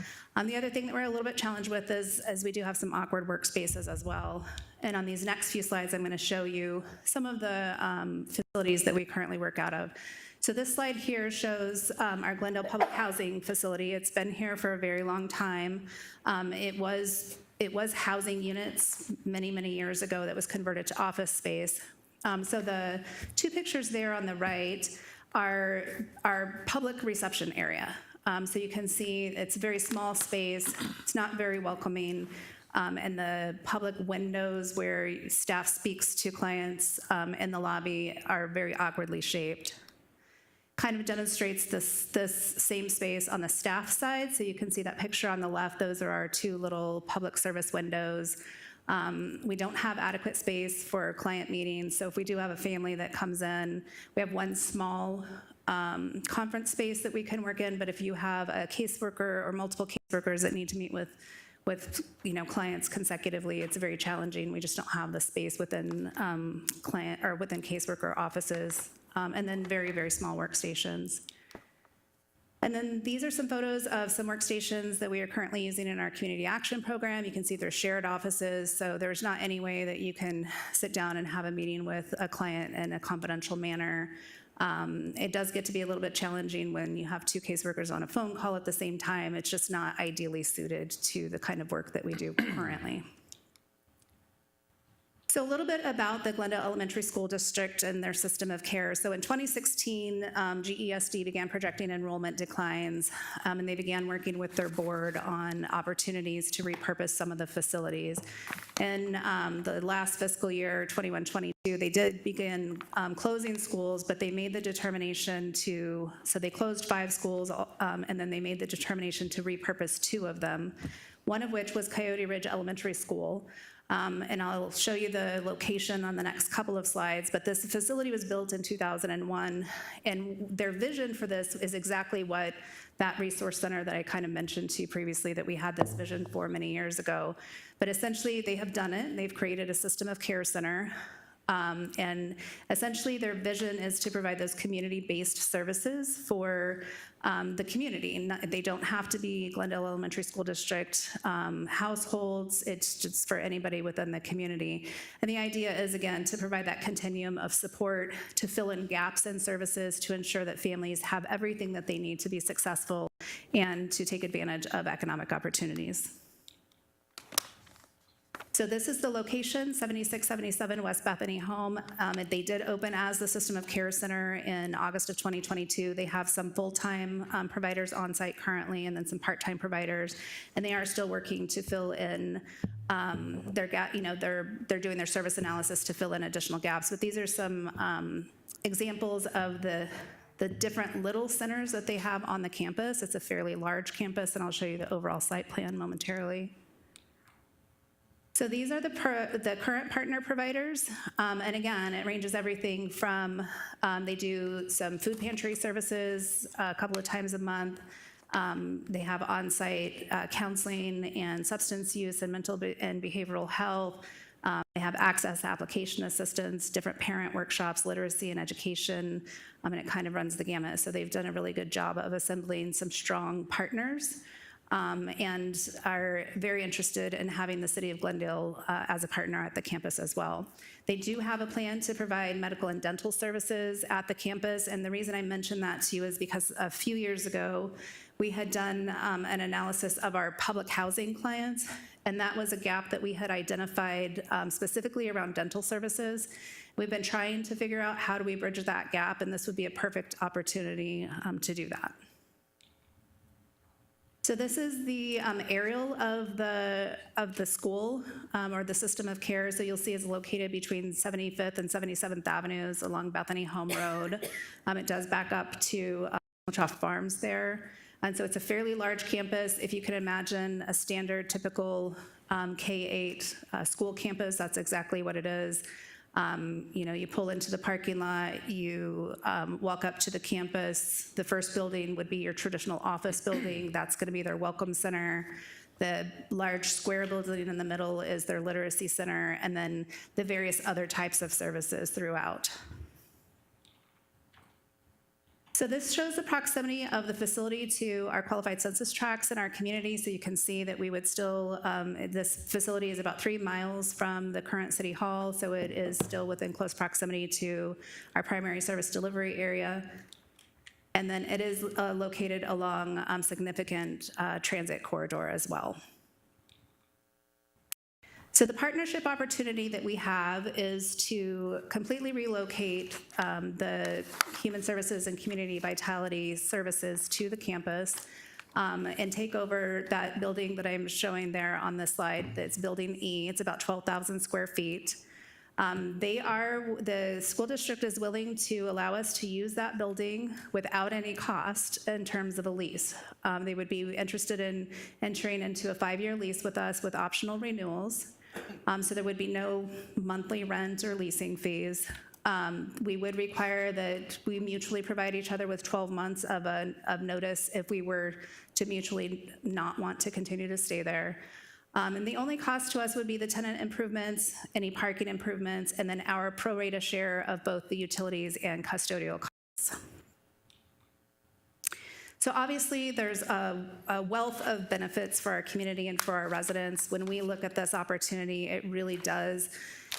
The other thing that we're a little bit challenged with is we do have some awkward workspaces as well. And on these next few slides, I'm going to show you some of the facilities that we currently work out of. So this slide here shows our Glendale Public Housing Facility. It's been here for a very long time. It was housing units many, many years ago that was converted to office space. So the two pictures there on the right are our public reception area. So you can see it's a very small space, it's not very welcoming, and the public windows where staff speaks to clients in the lobby are very awkwardly shaped. Kind of demonstrates this same space on the staff side. So you can see that picture on the left, those are our two little public service windows. We don't have adequate space for client meetings, so if we do have a family that comes in, we have one small conference space that we can work in, but if you have a caseworker or multiple caseworkers that need to meet with clients consecutively, it's very challenging. We just don't have the space within within caseworker offices, and then very, very small workstations. And then these are some photos of some workstations that we are currently using in our community action program. You can see they're shared offices, so there's not any way that you can sit down and have a meeting with a client in a confidential manner. It does get to be a little bit challenging when you have two caseworkers on a phone call at the same time. It's just not ideally suited to the kind of work that we do currently. So a little bit about the Glendale Elementary School District and their system of care. So in 2016, GESD began projecting enrollment declines, and they began working with their board on opportunities to repurpose some of the facilities. In the last fiscal year, 21-22, they did begin closing schools, but they made the determination so they closed 5 schools, and then they made the determination to repurpose 2 of them, one of which was Coyote Ridge Elementary School. And I'll show you the location on the next couple of slides, but this facility was built in 2001, and their vision for this is exactly what that resource center that I kind of mentioned to you previously that we had this vision for many years ago. But essentially, they have done it. They've created a system of care center. And essentially, their vision is to provide those community-based services for the community. They don't have to be Glendale Elementary School District households. It's just for anybody within the community. And the idea is, again, to provide that continuum of support, to fill in gaps in services, to ensure that families have everything that they need to be successful and to take advantage of economic opportunities. So this is the location, 7677 West Bethany Home. They did open as the System of Care Center in August of 2022. They have some full-time providers on site currently, and then some part-time providers, and they are still working to fill in their gap. You know, they're doing their service analysis to fill in additional gaps. But these are some examples of the different little centers that they have on the campus. It's a fairly large campus, and I'll show you the overall site plan momentarily. So these are the current partner providers, and again, it ranges everything from, they do some food pantry services a couple of times a month. They have on-site counseling and substance use and mental and behavioral health. They have access application assistance, different parent workshops, literacy and education, and it kind of runs the gamut. So they've done a really good job of assembling some strong partners. And are very interested in having the City of Glendale as a partner at the campus as well. They do have a plan to provide medical and dental services at the campus, and the reason I mention that to you is because a few years ago, we had done an analysis of our public housing clients, and that was a gap that we had identified specifically around dental services. We've been trying to figure out how do we bridge that gap, and this would be a perfect opportunity to do that. So this is the aerial of the school or the system of care. So you'll see it's located between 75th and 77th Avenues along Bethany Home Road. It does back up to Choff Farms there. And so it's a fairly large campus. If you can imagine a standard, typical K-8 school campus, that's exactly what it is. You know, you pull into the parking lot, you walk up to the campus. The first building would be your traditional office building. That's going to be their welcome center. The large square building in the middle is their literacy center, and then the various other types of services throughout. So this shows the proximity of the facility to our qualified census tracts in our community. So you can see that we would still, this facility is about 3 miles from the current city hall. So it is still within close proximity to our primary service delivery area. And then it is located along significant transit corridor as well. So the partnership opportunity that we have is to completely relocate the Human Services and Community Vitality services to the campus and take over that building that I'm showing there on this slide. That's Building E. It's about 12,000 square feet. The school district is willing to allow us to use that building without any cost in terms of a lease. They would be interested in entering into a 5-year lease with us with optional renewals. So there would be no monthly rent or leasing fees. We would require that we mutually provide each other with 12 months of notice if we were to mutually not want to continue to stay there. And the only cost to us would be the tenant improvements, any parking improvements, and then our pro rata share of both the utilities and custodial costs. So obviously, there's a wealth of benefits for our community and for our residents. When we look at this opportunity, it really does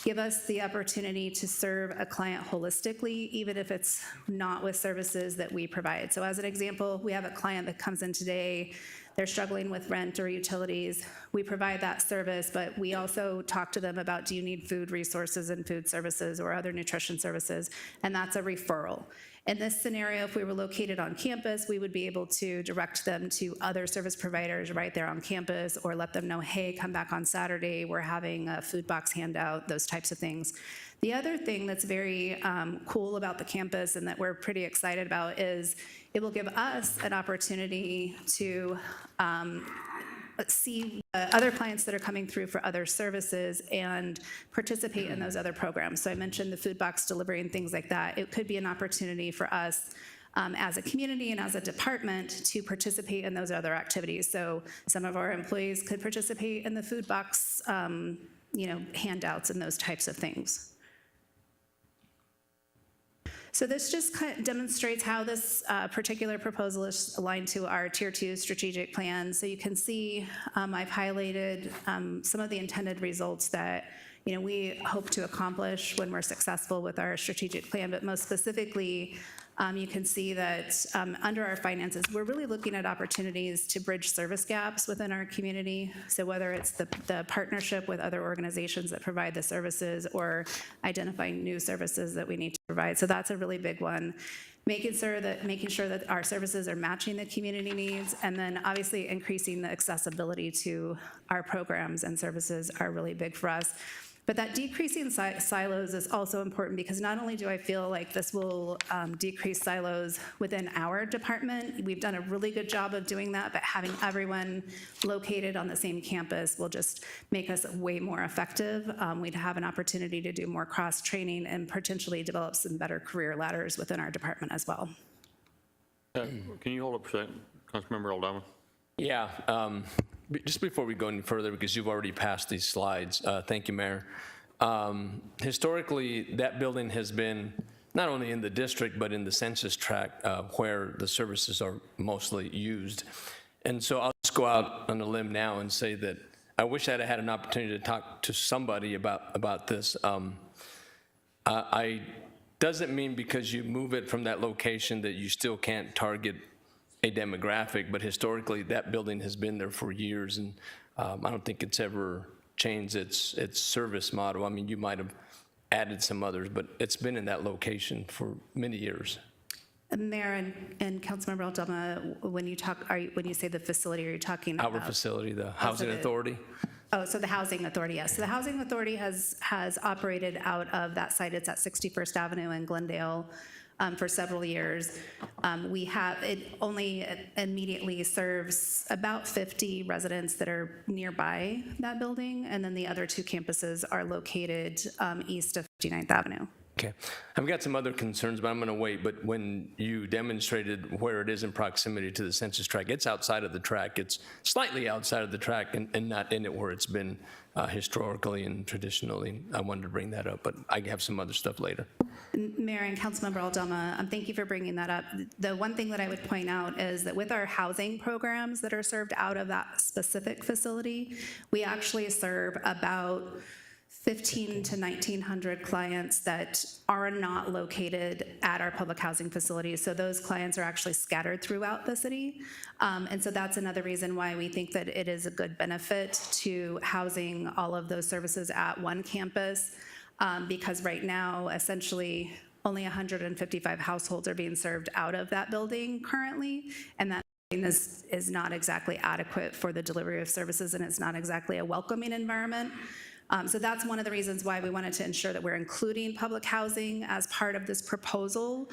give us the opportunity to serve a client holistically, even if it's not with services that we provide. So as an example, we have a client that comes in today, they're struggling with rent or utilities. We provide that service, but we also talk to them about, do you need food resources and food services or other nutrition services? And that's a referral. In this scenario, if we were located on campus, we would be able to direct them to other service providers right there on campus, or let them know, hey, come back on Saturday, we're having a food box handout, those types of things. The other thing that's very cool about the campus and that we're pretty excited about is it will give us an opportunity to see other clients that are coming through for other services and participate in those other programs. So I mentioned the food box delivery and things like that. It could be an opportunity for us as a community and as a department to participate in those other activities. So some of our employees could participate in the food box, handouts and those types of things. So this just kind of demonstrates how this particular proposal is aligned to our Tier 2 strategic plan. So you can see I've highlighted some of the intended results that we hope to accomplish when we're successful with our strategic plan, but most specifically, you can see that under our finances, we're really looking at opportunities to bridge service gaps within our community. So whether it's the partnership with other organizations that provide the services or identifying new services that we need to provide. So that's a really big one. Making sure that our services are matching the community needs, and then obviously increasing the accessibility to our programs and services are really big for us. But that decreasing silos is also important because not only do I feel like this will decrease silos within our department, we've done a really good job of doing that, but having everyone located on the same campus will just make us way more effective. We'd have an opportunity to do more cross-training and potentially develop some better career ladders within our department as well. Can you hold up for a second, Councilmember Aldama? Yeah, just before we go any further, because you've already passed these slides, thank you, Mayor. Historically, that building has been not only in the district, but in the census tract where the services are mostly used. And so I'll just go out on a limb now and say that I wish I'd had an opportunity to talk to somebody about this. I doesn't mean because you move it from that location that you still can't target a demographic, but historically that building has been there for years, and I don't think it's ever changed its service model. I mean, you might have added some others, but it's been in that location for many years. Mayor and Councilmember Aldama, when you say the facility, are you talking about? Our facility, the Housing Authority. Oh, so the Housing Authority, yes. So the Housing Authority has operated out of that site. It's at 61st Avenue in Glendale. For several years. It only immediately serves about 50 residents that are nearby that building, and then the other two campuses are located east of 59th Avenue. Okay. I've got some other concerns, but I'm going to wait. But when you demonstrated where it is in proximity to the census tract, it's outside of the tract. It's slightly outside of the tract and not in it where it's been historically and traditionally. I wanted to bring that up, but I have some other stuff later. Mayor and Councilmember Aldama, thank you for bringing that up. The one thing that I would point out is that with our housing programs that are served out of that specific facility, we actually serve about 1,500 to 1,900 clients that are not located at our public housing facilities. So those clients are actually scattered throughout the city. And so that's another reason why we think that it is a good benefit to housing all of those services at one campus, because right now, essentially, only 155 households are being served out of that building currently, and that is not exactly adequate for the delivery of services, and it's not exactly a welcoming environment. So that's one of the reasons why we wanted to ensure that we're including public housing as part of this proposal,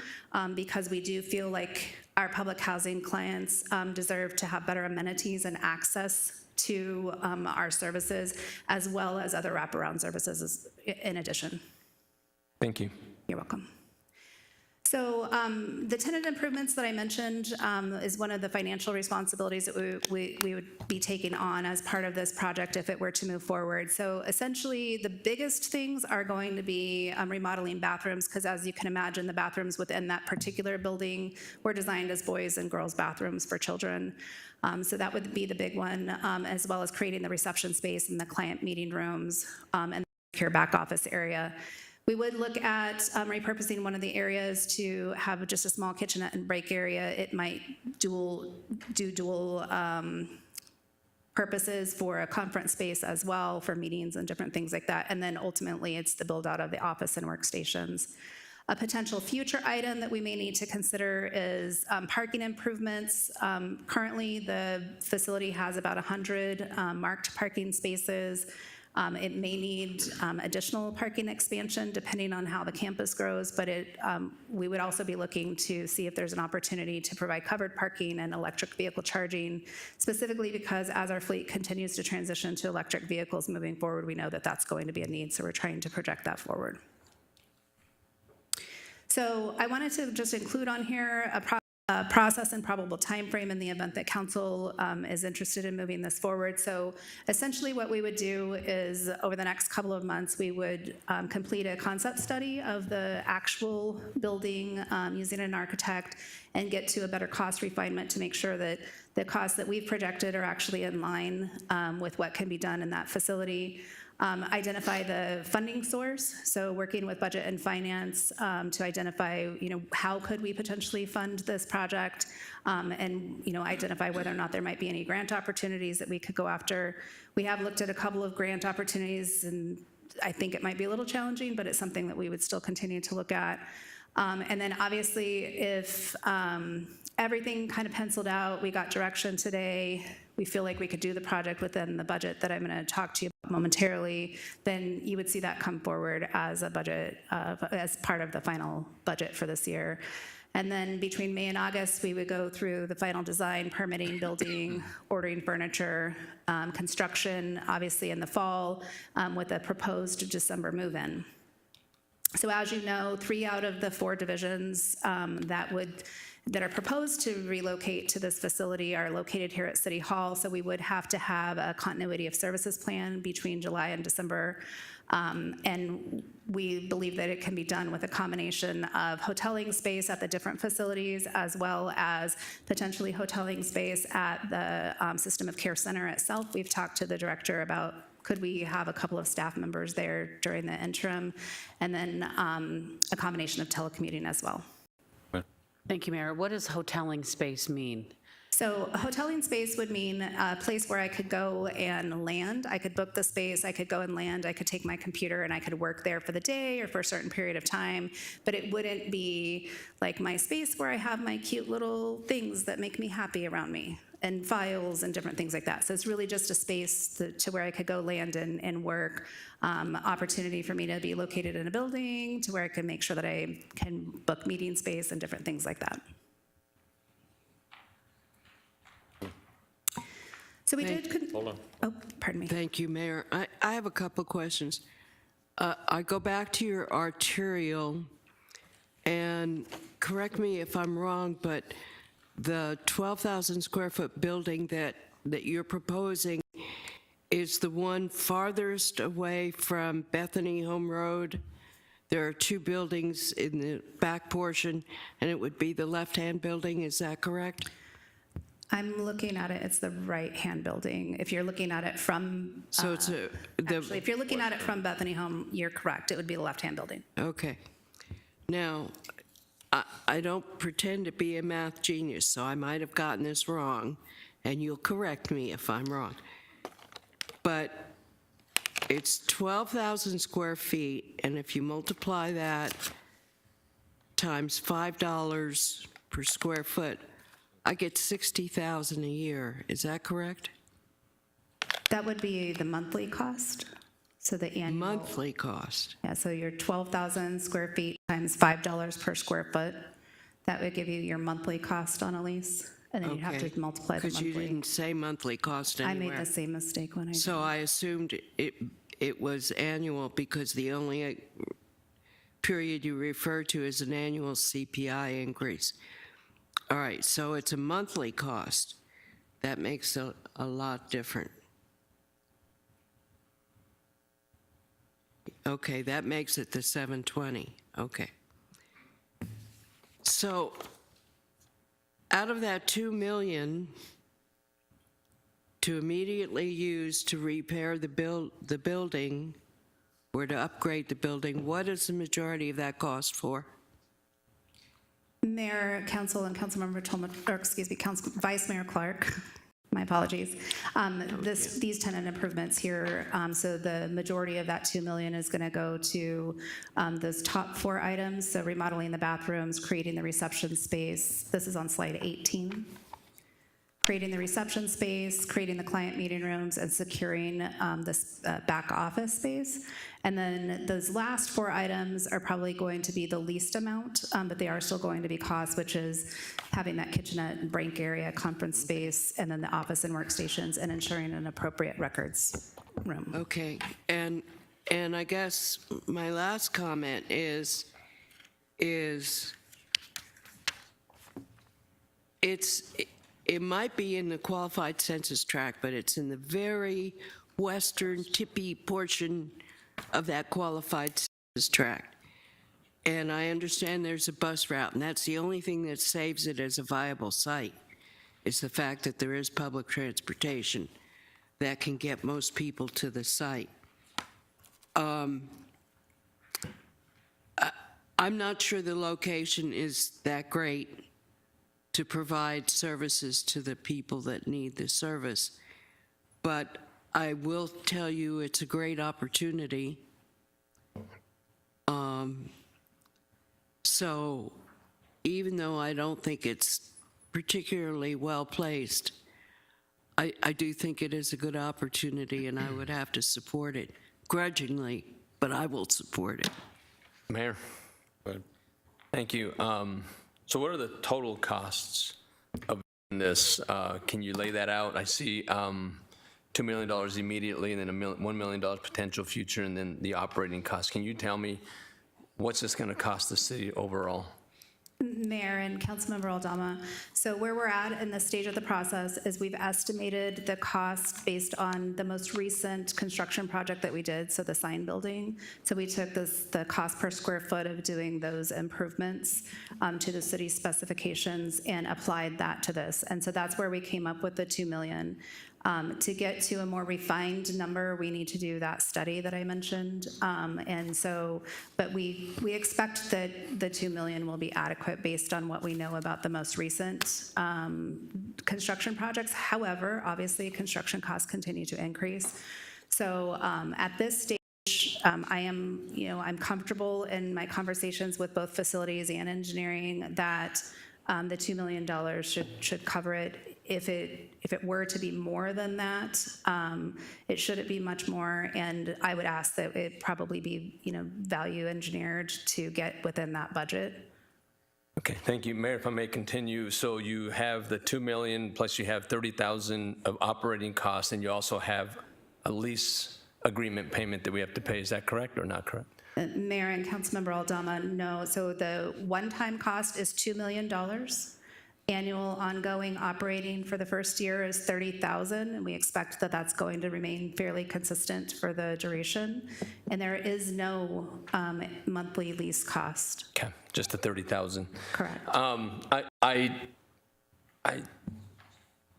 because we do feel like our public housing clients deserve to have better amenities and access to our services, as well as other wraparound services in addition. Thank you. You're welcome. So the tenant improvements that I mentioned is one of the financial responsibilities that we would be taking on as part of this project if it were to move forward. So essentially, the biggest things are going to be remodeling bathrooms, because as you can imagine, the bathrooms within that particular building were designed as boys and girls bathrooms for children. So that would be the big one, as well as creating the reception space and the client meeting rooms and the secure back office area. We would look at repurposing one of the areas to have just a small kitchenette and break area. It might do dual purposes for a conference space as well, for meetings and different things like that. And then ultimately, it's the build out of the office and workstations. A potential future item that we may need to consider is parking improvements. Currently, the facility has about 100 marked parking spaces. It may need additional parking expansion depending on how the campus grows, but we would also be looking to see if there's an opportunity to provide covered parking and electric vehicle charging, specifically because as our fleet continues to transition to electric vehicles moving forward, we know that that's going to be a need, so we're trying to project that forward. So I wanted to just include on here a process and probable timeframe in the event that council is interested in moving this forward. So essentially what we would do is over the next couple of months, we would complete a concept study of the actual building using an architect and get to a better cost refinement to make sure that the costs that we've projected are actually in line with what can be done in that facility. Identify the funding source, so working with budget and finance to identify, how could we potentially fund this project, and, identify whether or not there might be any grant opportunities that we could go after. We have looked at a couple of grant opportunities, and I think it might be a little challenging, but it's something that we would still continue to look at. And then obviously, if everything kind of penciled out, we got direction today, we feel like we could do the project within the budget that I'm going to talk to you about momentarily, then you would see that come forward as a budget, as part of the final budget for this year. And then between May and August, we would go through the final design, permitting, building, ordering furniture, construction, obviously in the fall, with a proposed December move-in. So as you know, 3 out of the 4 divisions that are proposed to relocate to this facility are located here at City Hall, so we would have to have a continuity of services plan between July and December. And we believe that it can be done with a combination of hoteling space at the different facilities as well as potentially hoteling space at the System of Care Center itself. We've talked to the director about could we have a couple of staff members there during the interim, and then a combination of telecommuting as well. Thank you, Mayor. What does hoteling space mean? So a hoteling space would mean a place where I could go and land. I could book the space, I could go and land, I could take my computer and I could work there for the day or for a certain period of time, but it wouldn't be like my space where I have my cute little things that make me happy around me and files and different things like that. So it's really just a space to where I could go land and work. Opportunity for me to be located in a building to where I can make sure that I can book meeting space and different things like that. So we did. Hold on. Oh, pardon me. Thank you, Mayor. I have a couple of questions. I go back to your arterial, and correct me if I'm wrong, but the 12,000 square foot building that you're proposing is the one farthest away from Bethany Home Road. There are 2 buildings in the back portion, and it would be the left-hand building, is that correct? I'm looking at it, it's the right-hand building. If you're looking at it from, So it's actually, if you're looking at it from Bethany Home, you're correct, it would be the left-hand building. Okay. Now, I don't pretend to be a math genius, so I might have gotten this wrong, and you'll correct me if I'm wrong. But it's 12,000 square feet, and if you multiply that times $5 per square foot, I get $60,000 a year. Is that correct? That would be the monthly cost, so the annual. Monthly cost. Yeah, so your 12,000 square feet times $5 per square foot, that would give you your monthly cost on a lease, and then you'd have to multiply the Because you monthly. didn't say monthly cost anywhere. I made the same mistake when I did. So I assumed it was annual because the only period you refer to is an annual CPI increase. All right, so it's a monthly cost. That makes a lot different. Okay, that makes it the 720. Okay. So out of that $2 million to immediately use to repair the building or to upgrade the building, what is the majority of that cost for? Mayor, Council, and Councilmember Tolman, or excuse me, Vice Mayor Clark, my apologies. These tenant improvements here, so the majority of that $2 million is going to go to those top 4 items, so remodeling the bathrooms, creating the reception space. This is on slide 18. Creating the reception space, creating the client meeting rooms, and securing this back office space. And then those last 4 items are probably going to be the least amount, but they are still going to be cost, which is having that kitchenette and break area, conference space, and then the office and workstations, and ensuring an appropriate records room. Okay, and I guess my last it might be in the qualified census tract, but it's in the very western tippy portion of that qualified census tract. And I understand there's a bus route, and that's the only thing that saves it as a viable site, is the fact that there is public transportation that can get most people to the site. I'm not sure the location is that great to provide services to the people that need the service, but I will tell you it's a great opportunity. So even though I don't think it's particularly well-placed, I do think it is a good opportunity, and I would have to support it grudgingly, but I will support it. Mayor? Thank you. So what are the total costs of this? Can you lay that out? I see $2 million immediately, and then $1 million potential future, and then the operating costs. Can you tell me what's this going to cost the city overall? Mayor and Councilmember Aldama, so where we're at in this stage of the process is we've estimated the cost based on the most recent construction project that we did, so the sign building. So we took the cost per square foot of doing those improvements to the city specifications and applied that to this. And so that's where we came up with the $2 million. To get to a more refined number, we need to do that study that I mentioned. And so, but we expect that the $2 million will be adequate based on what we know about the most recent construction projects. However, obviously, construction costs continue to increase. So at this stage, I'm comfortable in my conversations with both facilities and engineering that the $2 million should cover it. If it were to be more than that, it shouldn't be much more, and I would ask that it probably be, value engineered to get within that budget. Okay, thank you. Mayor, if I may continue, so you have the $2 million, plus you have $30,000 of operating costs, and you also have a lease agreement payment that we have to pay. Is that correct or not correct? Mayor and Councilmember Aldama, no. So the one-time cost is $2 million. Annual ongoing operating for the first year is $30,000, and we expect that that's going to remain fairly consistent for the duration. And there is no monthly lease cost. Okay, just the $30,000. Correct.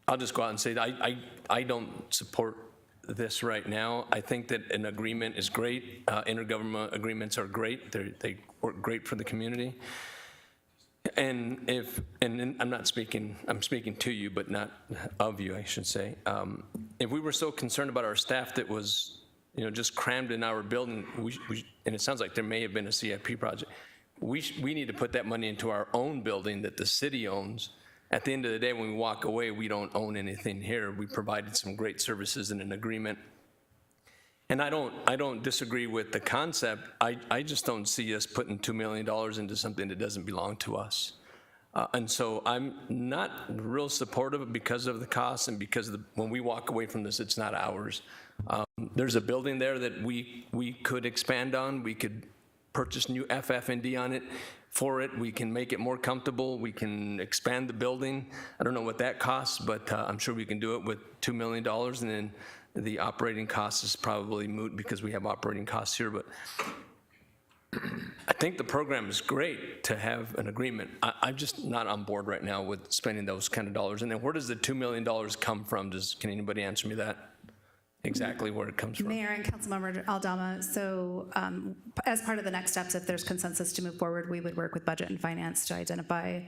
I'll just go out and say that I don't support this right now. I think that an agreement is great. Intergovernmental agreements are great. They work great for the community. And I'm speaking to you, but not of you, I should say. If we were so concerned about our staff that was, just crammed in our building, and it sounds like there may have been a CIP project, we need to put that money into our own building that the city owns. At the end of the day, when we walk away, we don't own anything here. We provided some great services in an agreement. And I don't disagree with the concept. I just don't see us putting $2 million into something that doesn't belong to us. And so I'm not real supportive because of the costs and because when we walk away from this, it's not ours. There's a building there that we could expand on. We could purchase new FF&D on it. For it, we can make it more comfortable. We can expand the building. I don't know what that costs, but I'm sure we can do it with $2 million, and then the operating cost is probably moot because we have operating costs here, but I think the program is great to have an agreement. I'm just not on board right now with spending those kind of dollars. And then where does the $2 million come from? Can anybody answer me that? Exactly where it comes from? Mayor and Councilmember Aldama, so as part of the next steps, if there's consensus to move forward, we would work with Budget and Finance to identify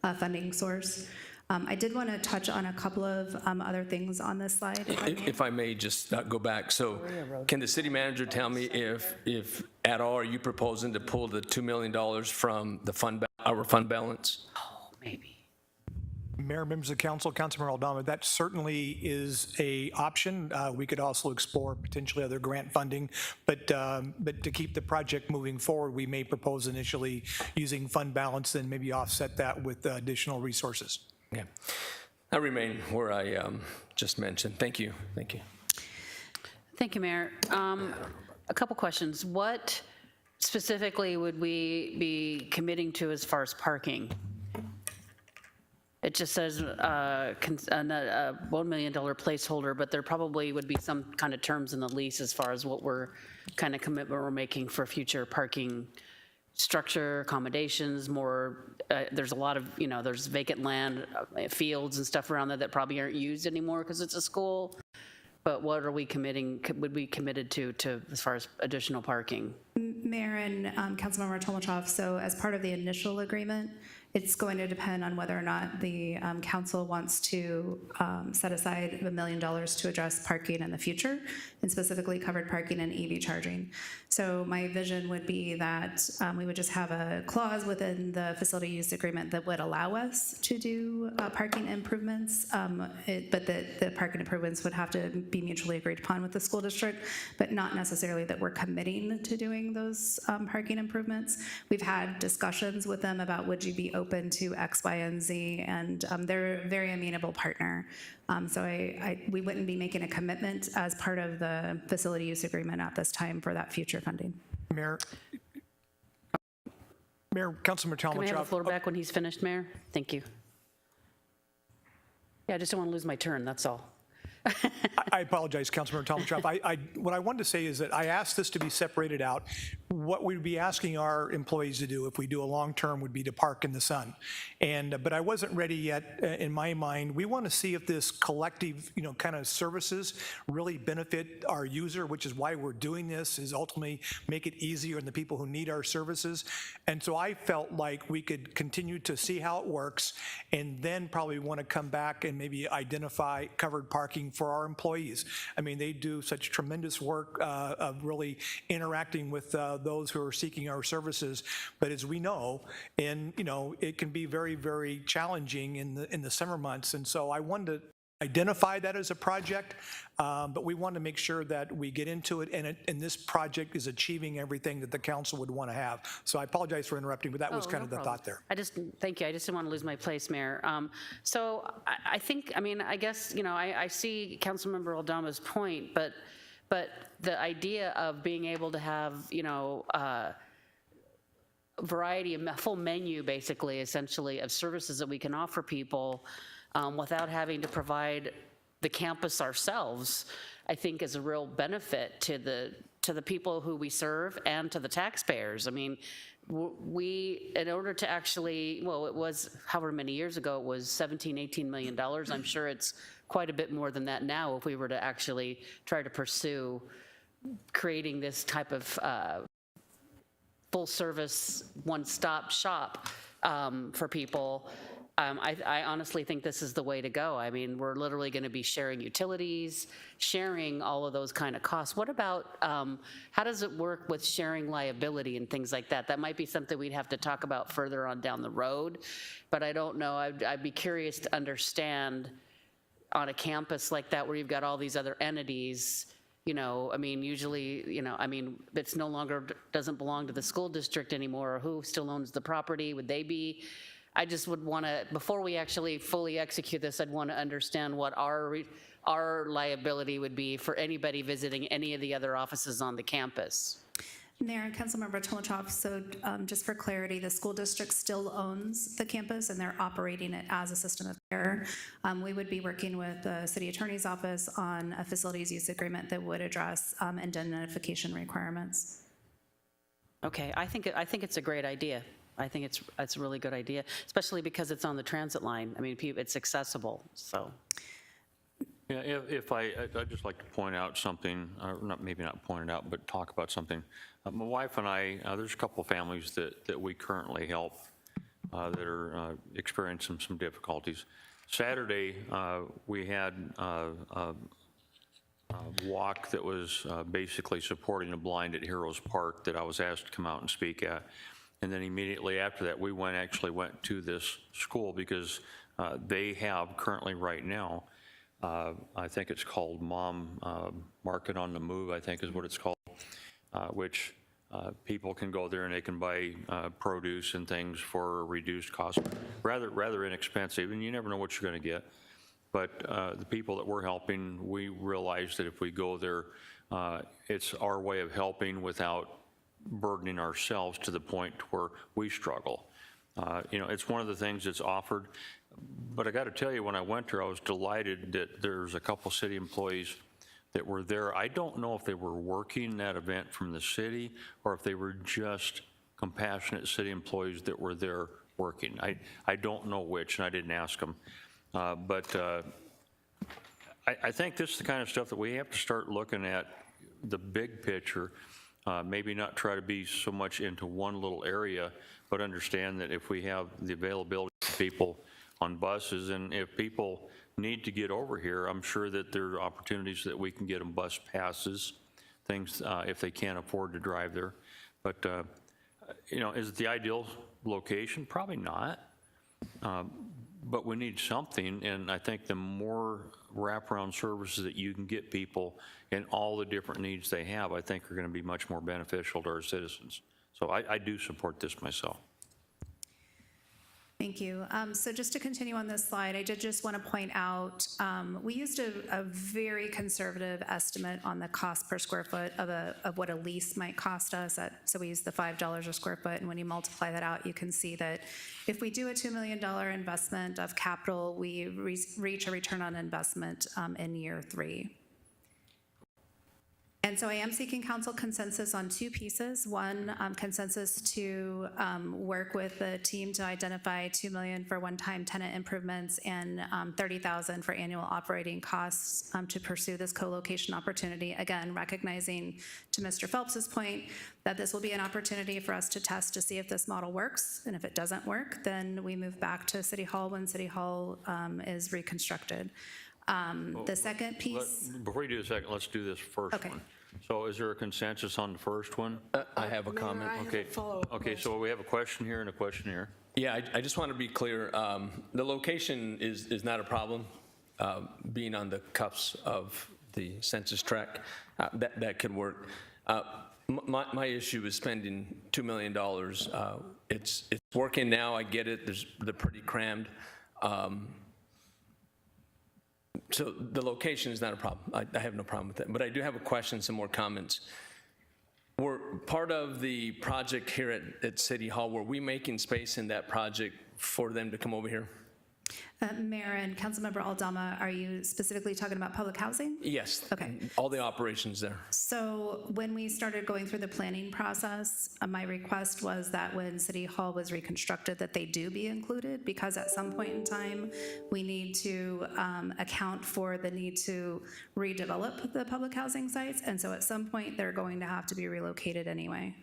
a funding source. I did want to touch on a couple of other things on this slide. If I may just go back. So can the city manager tell me if at all are you proposing to pull the $2 million from the our fund balance? Oh, maybe. Mayor, members of council, Councilmember Aldama, that certainly is a option. We could also explore potentially other grant funding, but to keep the project moving forward, we may propose initially using fund balance and maybe offset that with additional resources. Yeah, I remain where I just mentioned. Thank you. Thank you. Thank you, Mayor. A couple questions. What specifically would we be committing to as far as parking? just says a $1 million placeholder, but there probably would be some kind of terms in the lease as far as what we're, kind of commitment we're making for future parking structure, accommodations, more, there's a lot of, there's vacant land, fields and stuff around there that probably aren't used anymore because it's a school. But what are we would be committed to as far as additional parking? Mayor and Councilmember Tolmachov, so as part of the initial agreement, it's going to depend on whether or not the council wants to set aside $1 million to address parking in the future, and specifically covered parking and EV charging. So my vision would be that we would just have a clause within the facility use agreement that would allow us to do parking improvements, but the parking improvements would have to be mutually agreed upon with the school district, but not necessarily that we're committing to doing those parking improvements. We've had discussions with them about would you be open to X, Y, and Z, and they're a very amenable partner. So we wouldn't be making a commitment as part of the facility use agreement at this time for that future funding. Mayor, Councilmember Tolmachov. Can I have the floor back when he's finished, Mayor? Thank you. Yeah, I just don't want to lose my turn, that's all. I apologize, Councilmember Tolmachov. What I wanted to say is that I asked this to be separated out. What we'd be asking our employees to do if we do a long-term would be to park in the sun. But I wasn't ready yet in my mind. We want to see if this collective, kind of services really benefit our user, which is why we're doing this, is ultimately make it easier on the people who need our services. And so I felt like we could continue to see how it works and then probably want to come back and maybe identify covered parking for our employees. I mean, they do such tremendous work of really interacting with those who are seeking our services. But as we know, it can be very, very challenging in the summer months. And so I wanted to identify that as a project, but we want to make sure that we get into it and this project is achieving everything that the council would want to have. So I apologize for interrupting, but that was kind of the thought there. Thank you. I just didn't want to lose my place, Mayor. So I think, I guess, I see Councilmember Aldama's point, but the idea of being able to have, variety, a full menu, basically, essentially, of services that we can offer people without having to provide the campus ourselves, I think is a real benefit to the people who we serve and to the taxpayers. I mean, we, in order to actually, well, it was however many years ago, it was $17-18 million. I'm sure it's quite a bit more than that now if we were to actually try to pursue creating this type of full service, one-stop shop for people. I honestly think this is the way to go. I mean, we're literally going to be sharing utilities, sharing all of those kind of costs. What about, how does it work with sharing liability and things like that? That might be something we'd have to talk about further on down the road, but I don't know. I'd be curious to understand on a campus like that where you've got all these other entities, usually, it's no longer, doesn't belong to the school district anymore, or who still owns the property? Would they be? I just would want to, before we actually fully execute this, I'd want to understand what our liability would be for anybody visiting any of the other offices on the campus. Mayor and Councilmember Tolmachov, so just for clarity, the school district still owns the campus and they're operating it as a system of care. We would be working with the city attorney's office on a facilities use agreement that would address indemnification requirements. Okay, I think it's a great idea. I think it's a really good idea, especially because it's on the transit line. I mean, it's accessible, so. Yeah, I'd just like to point out something, or maybe not point it out, but talk about something. My wife and I, there's a couple families that we currently help that are experiencing some difficulties. Saturday, we had a walk that was basically supporting the blind at Heroes Park that I was asked to come out and speak at. And then immediately after that, we actually went to this school because they have currently right now, I think it's called Mom Market on the Move, I think is what it's called, which people can go there and they can buy produce and things for a reduced cost, rather inexpensive, and you never know what you're going to get. But the people that we're helping, we realize that if we go there, it's our way of helping without burdening ourselves to the point where we struggle. It's one of the things that's offered. But I got to tell you, when I went there, I was delighted that there's a couple city employees that were there. I don't know if they were working that event from the city or if they were just compassionate city employees that were there working. I don't know which, and I didn't ask them. But I think this is the kind of stuff that we have to start looking at the big picture, maybe not try to be so much into one little area, but understand that if we have the availability of people on buses, and if people need to get over here, I'm sure that there are opportunities that we can get them bus passes, things if they can't afford to drive there. But, you know, is it the ideal location? Probably not. But we need something, and I think the more wraparound services that you can get people and all the different needs they have, I think are going to be much more beneficial to our citizens. So I do support this myself. Thank you. So just to continue on this slide, I did just want to point out, we used a very conservative estimate on the cost per square foot of what a lease might cost us. So we used the $5 a square foot, and when you multiply that out, you can see that if we do a $2 million investment of capital, we reach a return on investment in year 3. And so I am seeking council consensus on 2 pieces. One, consensus to work with the team to identify $2 million for one-time tenant improvements and $30,000 for annual operating costs to pursue this co-location opportunity. Again, recognizing, to Mr. Phelps's point, that this will be an opportunity for us to test to see if this model works. And if it doesn't work, then we move back to City Hall when City Hall is reconstructed. The second piece. Before you do the second, let's do this first one. So is there a consensus on the first one? I have a comment. Okay. Okay, so we have a question here and a question here. Yeah, I just want to be clear. The location is not a problem, being on the cuffs of the census tract. That could work. My issue is spending $2 million. It's working now, I get it, they're pretty crammed. So the location is not a problem. I have no problem with that. But I do have a question, some more comments. We're part of the project here at City Hall. Were we making space in that project for them to come over here? Mayor and Councilmember Aldama, are you specifically talking about public housing? Yes. Okay. All the operations there. So when we started going through the planning process, my request was that when City Hall was reconstructed, that they do be included, because at some point in time, we need to account for the need to redevelop the public housing sites. And so at some point, they're going to have to be relocated anyway.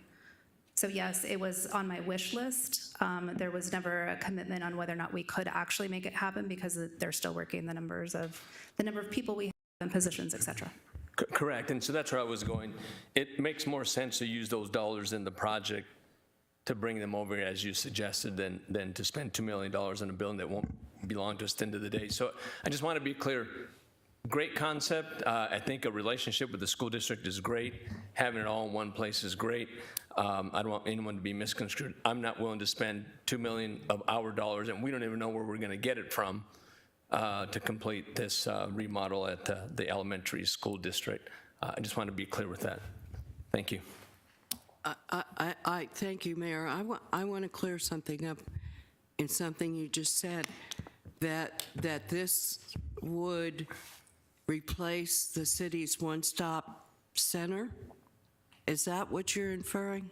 So yes, it was on my wish list. There was never a commitment on whether or not we could actually make it happen, because they're still working the number of people we have in positions, et cetera. Correct, and so that's where I was going. It makes more sense to use those dollars in the project to bring them over, as you suggested, than to spend $2 million on a building that won't belong to us at the end of the day. So I just want to be clear. Great concept. I think a relationship with the school district is great. Having it all in one place is great. I don't want anyone to be misconstrued. I'm not willing to spend $2 million of our dollars, and we don't even know where we're going to get it from to complete this remodel at the elementary school district. I just want to be clear with that. Thank you. I thank you, Mayor. I want to clear something up in something you just said, that this would replace the city's one-stop center? Is that what you're inferring?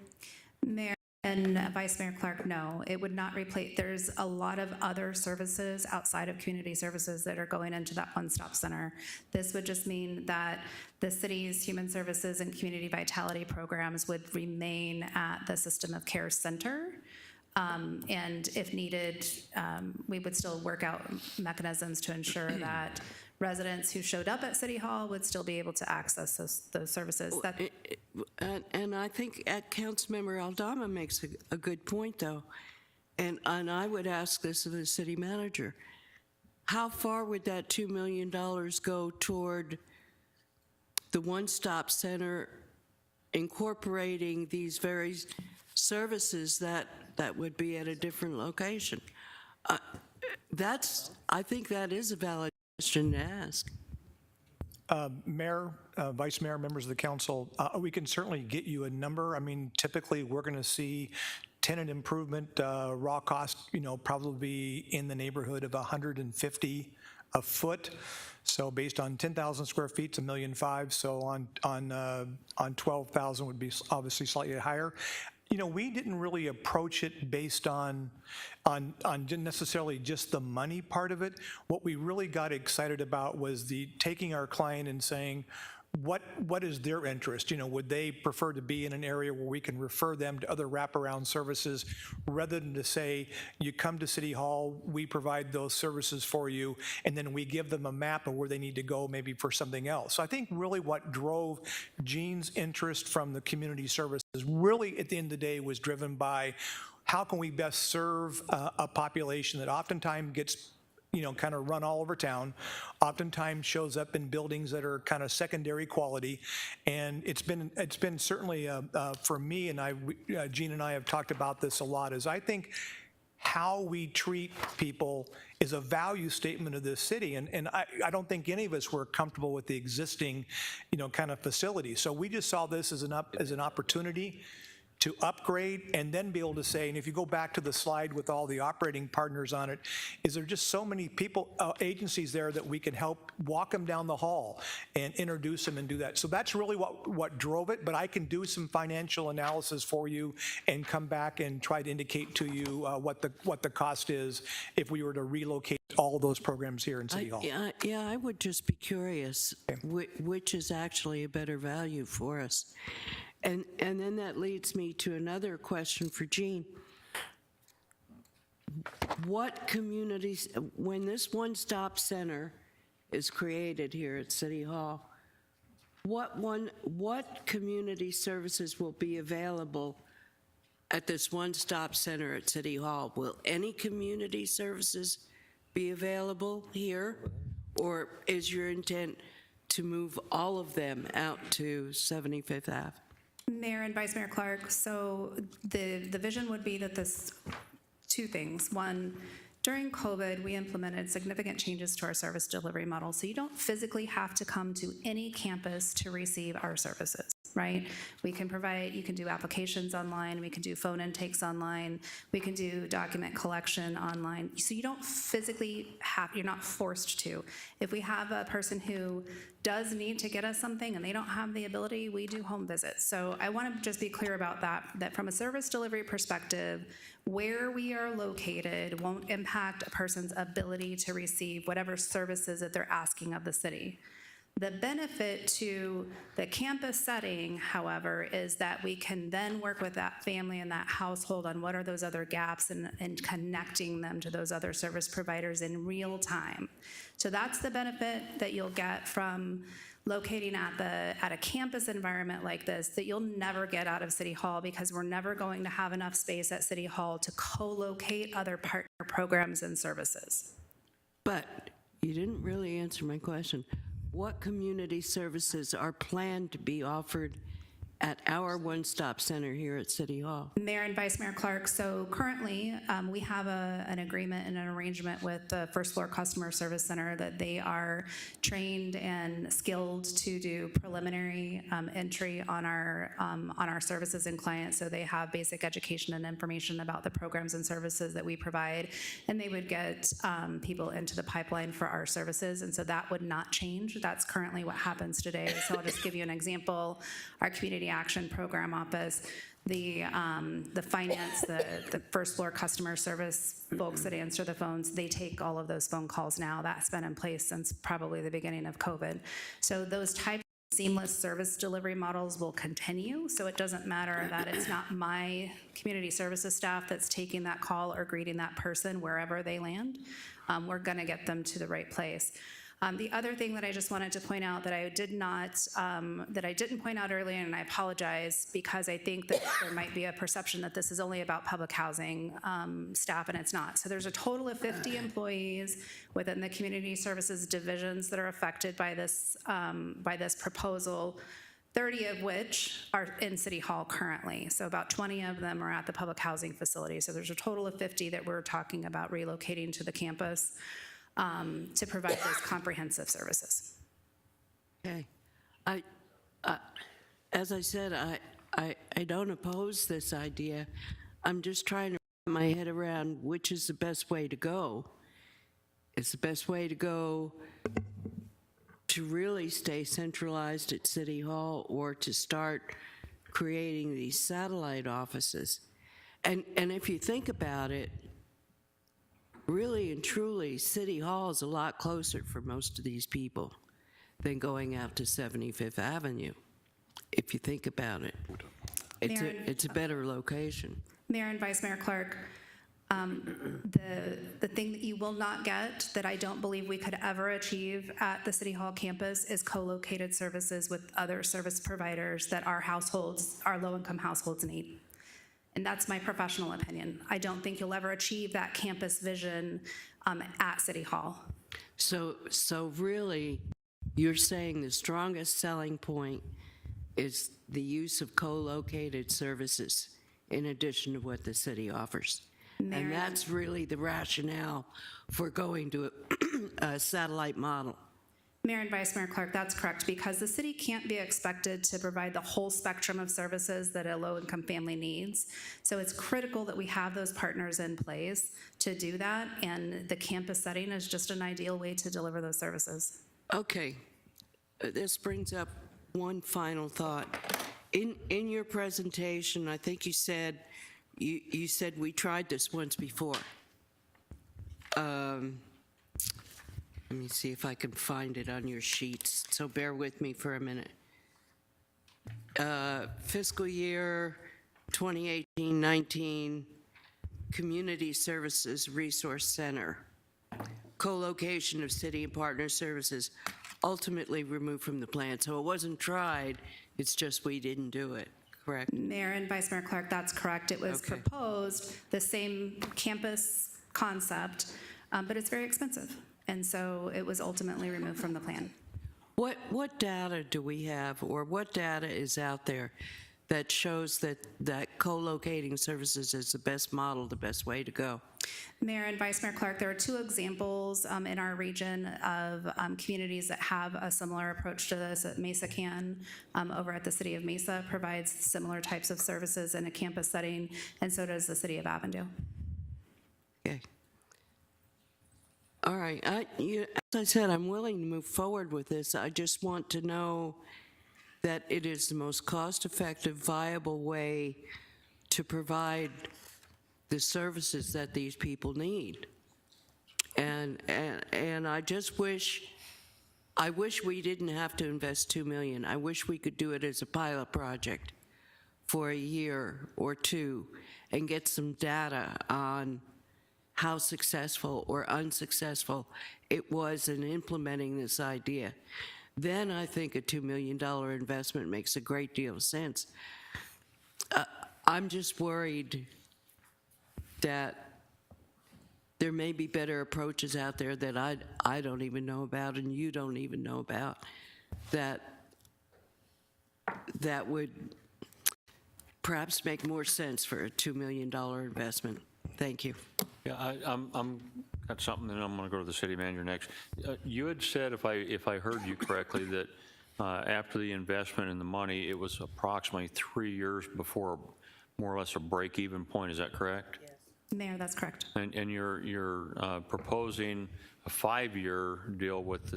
Mayor and Vice Mayor Clark, no, it would not replace. There's a lot of other services outside of community services that are going into that one-stop center. This would just mean that the city's human services and community vitality programs would remain at the System of Care Center. And if needed, we would still work out mechanisms to ensure that residents who showed up at City Hall would still be able to access those services. And I think Councilmember Aldama makes a good point, though. And I would ask this of the city manager. How far would that $2 million go toward the one-stop center incorporating these very services that would be at a different location? I think that is a valid question to ask. Mayor, Vice Mayor, members of the council, we can certainly get you a number. I mean, typically, we're going to see tenant improvement, raw cost, probably be in the neighborhood of $150 a foot. So based on 10,000 square feet, it's $1.5 million. So on 12,000 would be obviously slightly higher. We didn't really approach it based on necessarily just the money part of it. What we really got excited about was taking our client and saying, what is their interest? Would they prefer to be in an area where we can refer them to other wraparound services rather than to say, you come to City Hall, we provide those services for you, and then we give them a map of where they need to go maybe for something else. So I think really what drove Gene's interest from the community services really at the end of the day was driven by how can we best serve a population that oftentimes gets kind of run all over town, oftentimes shows up in buildings that are kind of secondary quality. And it's been certainly, for me, and Gene and I have talked about this a lot, is I think how we treat people is a value statement of this city. And I don't think any of us were comfortable with the existing, kind of facility. So we just saw this as an opportunity to upgrade and then be able to say, and if you go back to the slide with all the operating partners on it, is there just so many people, agencies there that we can help walk them down the hall and introduce them and do that. So that's really what drove it, but I can do some financial analysis for you and come back and try to indicate to you what the cost is if we were to relocate all those programs here in City Hall. Yeah, I would just be curious, which is actually a better value for us. And then that leads me to another question for Gene. What communities, when this one-stop center is created here at City Hall, what community services will be available at this one-stop center at City Hall? Will any community services be available here, or is your intent to move all of them out to 75th Ave? Mayor and Vice Mayor Clark, so the vision would be that two things. One, during COVID, we implemented significant changes to our service delivery model. So you don't physically have to come to any campus to receive our services, right? We can provide, you can do applications online, we can do phone intakes online, we can do document collection online. So you don't physically you're not forced to. If we have a person who does need to get us something and they don't have the ability, we do home visits. So I want to just be clear about that from a service delivery perspective, where we are located won't impact a person's ability to receive whatever services that they're asking of the city. The benefit to the campus setting, however, is that we can then work with that family and that household on what are those other gaps and connecting them to those other service providers in real time. So that's the benefit that you'll get from locating at a campus environment like this that you'll never get out of City Hall, because we're never going to have enough space at City Hall to co-locate other partner programs and services. But you didn't really answer my question. What community services are planned to be offered at our one-stop center here at City Hall? Mayor and Vice Mayor Clark, so currently we have an agreement and an arrangement with the First Floor Customer Service Center that they are trained and skilled to do preliminary entry on our services and clients. So they have basic education and information about the programs and services that we provide, and they would get people into the pipeline for our services, and so that would not change. That's currently what happens today. So I'll just give you an example. Our Community Action Program Office, the finance, the first floor customer service folks that answer the phones, they take all of those phone calls now. That's been in place since probably the beginning of COVID. So those types of seamless service delivery models will continue. So it doesn't matter that it's not my community services staff that's taking that call or greeting that person wherever they land. We're going to get them to the right place. The other thing that I just wanted to point out that I didn't point out earlier, and I apologize, because I think that there might be a perception that this is only about public housing staff, and it's not. So there's a total of 50 employees within the community services divisions that are affected by this proposal, 30 of which are in City Hall currently. So about 20 of them are at the public housing facility. So there's a total of 50 that we're talking about relocating to the campus to provide those comprehensive services. Okay. As I said, I don't oppose this idea. I'm just trying to wrap my head around which is the best way to go. Is the best way to go to really stay centralized at City Hall, or to start creating these satellite offices? And if you think about it, really and truly, City Hall is a lot closer for most of these people than going out to 75th Avenue, if you think about it. It's a better location. Mayor and Vice Mayor Clark, the thing that you will not get, that I don't believe we could ever achieve at the City Hall campus, is co-located services with other service providers that our households, our low-income households need. And that's my professional opinion. I don't think you'll ever achieve that campus vision at City Hall. So really, you're saying the strongest selling point is the use of co-located services in addition to what the city offers. And that's really the rationale for going to a satellite model. Mayor and Vice Mayor Clark, that's correct, because the city can't be expected to provide the whole spectrum of services that a low-income family needs. So it's critical that we have those partners in place to do that, and the campus setting is just an ideal way to deliver those services. Okay, this brings up one final thought. In your presentation, I think you said we tried this once before. Let me see if I can find it on your sheets, so bear with me for a minute. Fiscal year 2018-19, Community Services Resource Center, co-location of city and partner services, ultimately removed from the plan. So it wasn't tried, it's just we didn't do it, correct? Mayor and Vice Mayor Clark, that's correct. It was proposed, the same campus concept, but it's very expensive. And so it was ultimately removed from the plan. What data do we have, or what data is out there that shows that co-locating services is the best model, the best way to go? Mayor and Vice Mayor Clark, there are two examples in our region of communities that have a similar approach to this. Mesa Can, over at the City of Mesa, provides similar types of services in a campus setting, and so does the City of Avondale. Okay. All right, as I said, I'm willing to move forward with this. I just want to know that it is the most cost-effective, viable way to provide the services that these people need. And I just wish we didn't have to invest $2 million. I wish we could do it as a pilot project for a year or two and get some data on how successful or unsuccessful it was in implementing this idea. Then I think a $2 million investment makes a great deal of sense. I'm just worried that there may be better approaches out there that I don't even know about and you don't even know about that would perhaps make more sense for a $2 million investment. Thank you. Yeah, I'm got something, and I'm going to go to the city manager next. You had said, if I heard you correctly, that after the investment in the money, it was approximately 3 years before more or less a break-even point. Is that correct? Yes. Mayor, that's correct. And you're proposing a 5-year deal with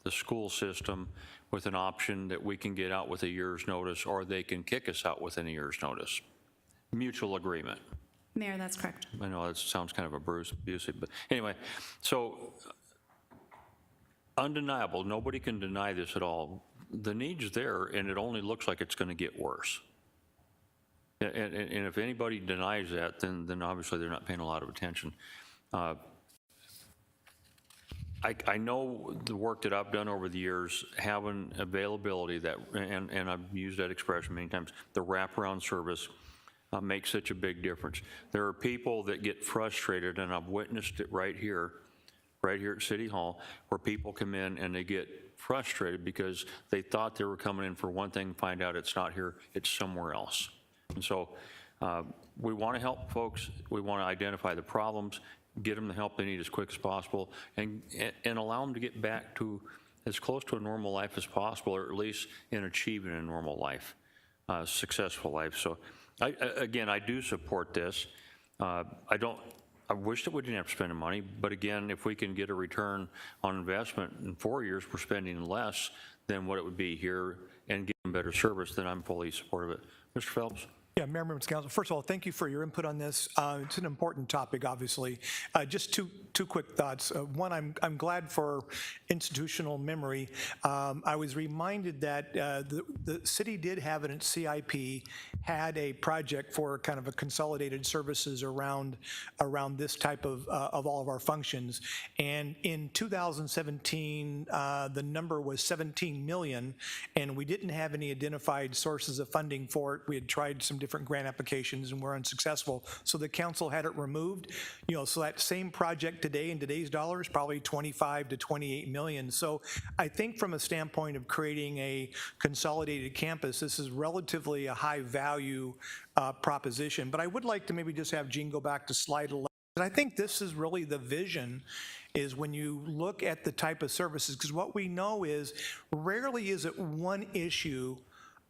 the school system, with an option that we can get out with a year's notice, or they can kick us out within a year's notice. Mutual agreement. Mayor, that's correct. I know that sounds kind of abusive, but anyway, so undeniable, nobody can deny this at all. The need's there, and it only looks like it's going to get worse. And if anybody denies that, then obviously they're not paying a lot of attention. I know the work that I've done over the years, having availability that, and I've used that expression many times, the wraparound service makes such a big difference. There are people that get frustrated, and I've witnessed it right here at City Hall, where people come in and they get frustrated because they thought they were coming in for one thing, find out it's not here, it's somewhere else. And so we want to help folks. We want to identify the problems, get them the help they need as quick as possible, and allow them to get back to as close to a normal life as possible, or at least in achieving a normal life, successful life. So Again, I do support this. I wish that we didn't have to spend the money, but again, if we can get a return on investment in 4 years, we're spending less than what it would be here and getting better service, then I'm fully supportive of it. Mr. Phelps? Yeah, Mayor, members of council, first of all, thank you for your input on this. It's an important topic, obviously. Just two quick thoughts. One, I'm glad for institutional memory. I was reminded that the city did have in its CIP, had a project for kind of a consolidated services around this type of all of our functions. And in 2017, the number was 17 million, and we didn't have any identified sources of funding for it. We had tried some different grant applications and were unsuccessful. So the council had it removed. So that same project today in today's dollars, probably 25 to 28 million. So I think from a standpoint of creating a consolidated campus, this is relatively a high value proposition. But I would like to maybe just have Gene go back to slide 11. And I think this is really the vision, is when you look at the type of services, because what we know is rarely is it one issue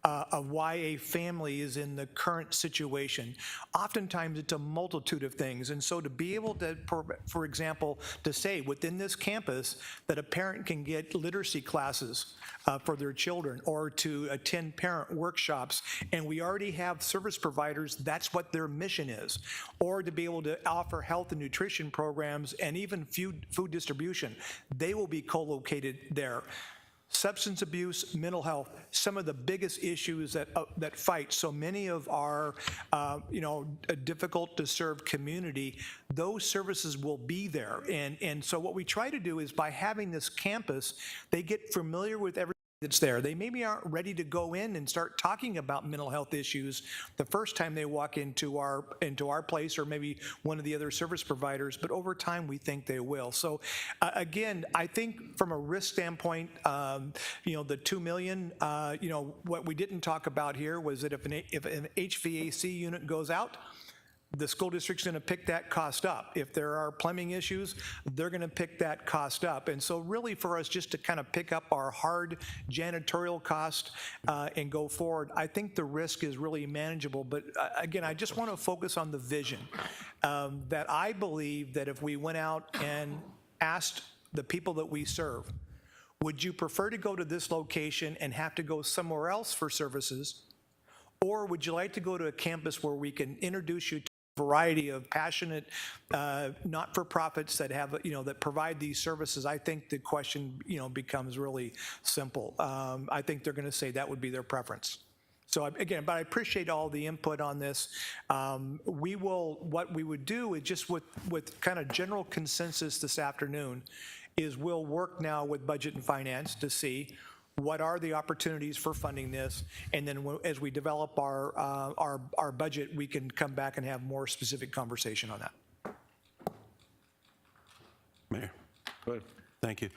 of why a family is in the current situation. Oftentimes it's a multitude of things. And so to be able to, for example, to say within this campus that a parent can get literacy classes for their children, or to attend parent workshops, and we already have service providers, that's what their mission is, or to be able to offer health and nutrition programs and even food distribution, they will be co-located there. Substance abuse, mental health, some of the biggest issues that fight so many of our, difficult to serve community, those services will be there. And so what we try to do is by having this campus, they get familiar with everything that's there. They maybe aren't ready to go in and start talking about mental health issues the first time they walk into our place, or maybe one of the other service providers, but over time we think they will. So again, I think from a risk standpoint, the 2 million, what we didn't talk about here was that if an HVAC unit goes out, the school district's going to pick that cost up. If there are plumbing issues, they're going to pick that cost up. And so really for us just to kind of pick up our hard janitorial cost and go forward, I think the risk is really manageable. But again, I just want to focus on the vision that I believe that if we went out and asked the people that we serve, would you prefer to go to this location and have to go somewhere else for services? Or would you like to go to a campus where we can introduce you to variety of passionate not-for-profits that have, that provide these services? I think the question, becomes really simple. I think they're going to say that would be their preference. So again, but I appreciate all the input on this. What we would do is just with kind of general consensus this afternoon is we'll work now with Budget and Finance to see what are the opportunities for funding this, and then as we develop our budget, we can come back and have more specific conversation on that. Mayor. Go ahead. Thank you.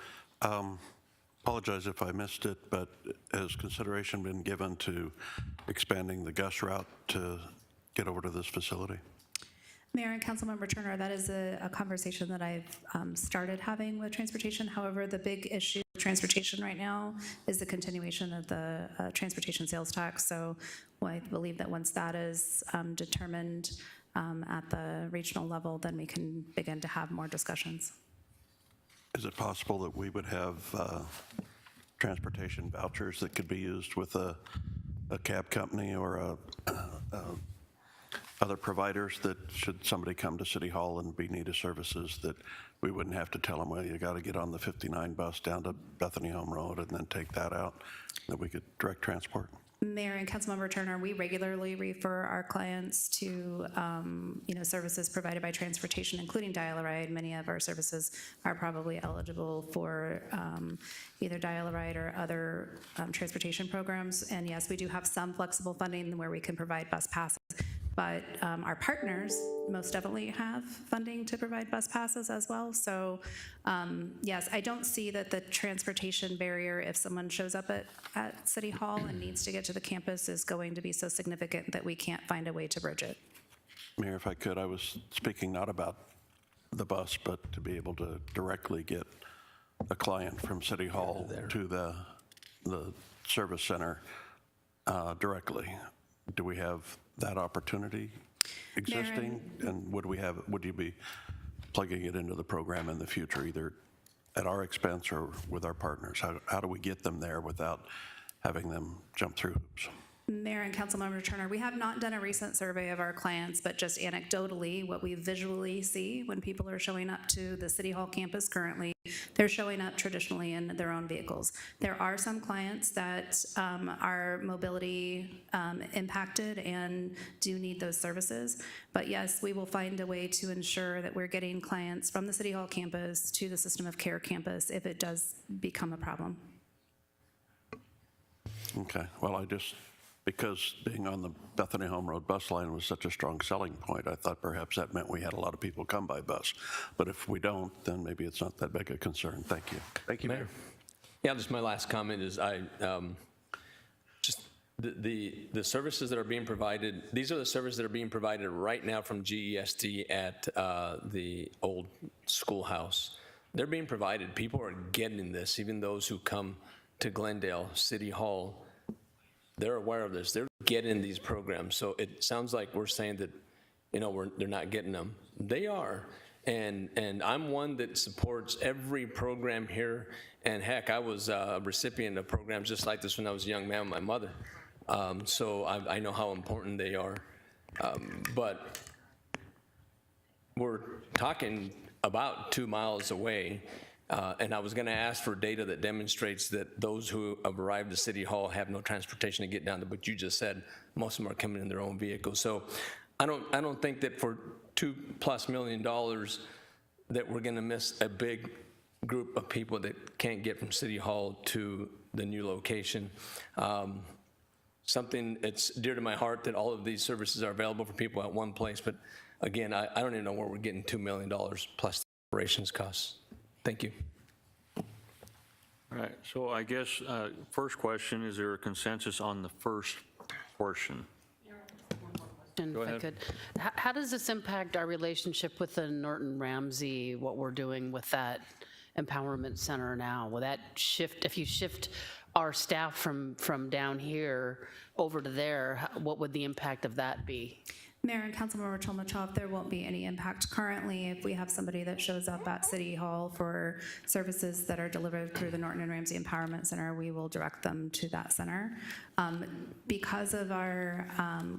Apologize if I missed it, but has consideration been given to expanding the Gus route to get over to this facility? Mayor and Councilmember Turner, that is a conversation that I've started having with transportation. However, the big issue with transportation right now is the continuation of the transportation sales tax. So I believe that once that is determined at the regional level, then we can begin to have more discussions. Is it possible that we would have transportation vouchers that could be used with a cab company or other providers, that should somebody come to City Hall and be needed services, that we wouldn't have to tell them, well, you got to get on the 59 bus down to Bethany Home Road and then take that out, that we could direct transport? Mayor and Councilmember Turner, we regularly refer our clients to services provided by transportation, including Dial-A-Ride. Many of our services are probably eligible for either Dial-A-Ride or other transportation programs. And yes, we do have some flexible funding where we can provide bus passes. But our partners most definitely have funding to provide bus passes as well. So yes, I don't see that the transportation barrier, if someone shows up at City Hall and needs to get to the campus, is going to be so significant that we can't find a way to bridge it. Mayor, if I could, I was speaking not about the bus, but to be able to directly get a client from City Hall to the service center directly. do we have that opportunity existing? And would you be plugging it into the program in the future, either at our expense or with our partners? How do we get them there without having them jump through hoops? Mayor and Councilmember Turner, we have not done a recent survey of our clients, but just anecdotally, what we visually see when people are showing up to the City Hall campus currently, they're showing up traditionally in their own vehicles. There are some clients that are mobility impacted and do need those services. But yes, we will find a way to ensure that we're getting clients from the City Hall campus to the System of Care campus if it does become a problem. Okay, well, because being on the Bethany Home Road bus line was such a strong selling point, I thought perhaps that meant we had a lot of people come by bus. But if we don't, then maybe it's not that big a concern. Thank you. Thank you, Mayor. Yeah, just my last comment is the services that are being provided, these are the services that are being provided right now from GESD at the old schoolhouse. They're being provided. People are getting this, even those who come to Glendale City Hall. They're aware of this. They're getting these programs. So it sounds like we're saying that, they're not getting them. They are. And I'm one that supports every program here. And heck, I was a recipient of programs just like this when I was a young man with my mother. So I know how important they are. But we're talking about 2 miles away. And I was going to ask for data that demonstrates that those who have arrived at City Hall have no transportation to get down there, but you just said most of them are coming in their own vehicles. So I don't think that for $2+ million that we're going to miss a big group of people that can't get from City Hall to the new location. Something that's dear to my heart that all of these services are available for people at one place, but again, I don't even know where we're getting $2 million plus the operations costs. Thank you. All right, so I guess first question, is there a consensus on the first portion? If I could. How does this impact our relationship with the Norton Ramsey, what we're doing with that empowerment center now? Will that shift, if you shift our staff from down here over to there, what would the impact of that be? Mayor and Councilmember Tolmachov, there won't be any impact currently if we have somebody that shows up at City Hall for services that are delivered through the Norton and Ramsey Empowerment Center. We will direct them to that center. Because of our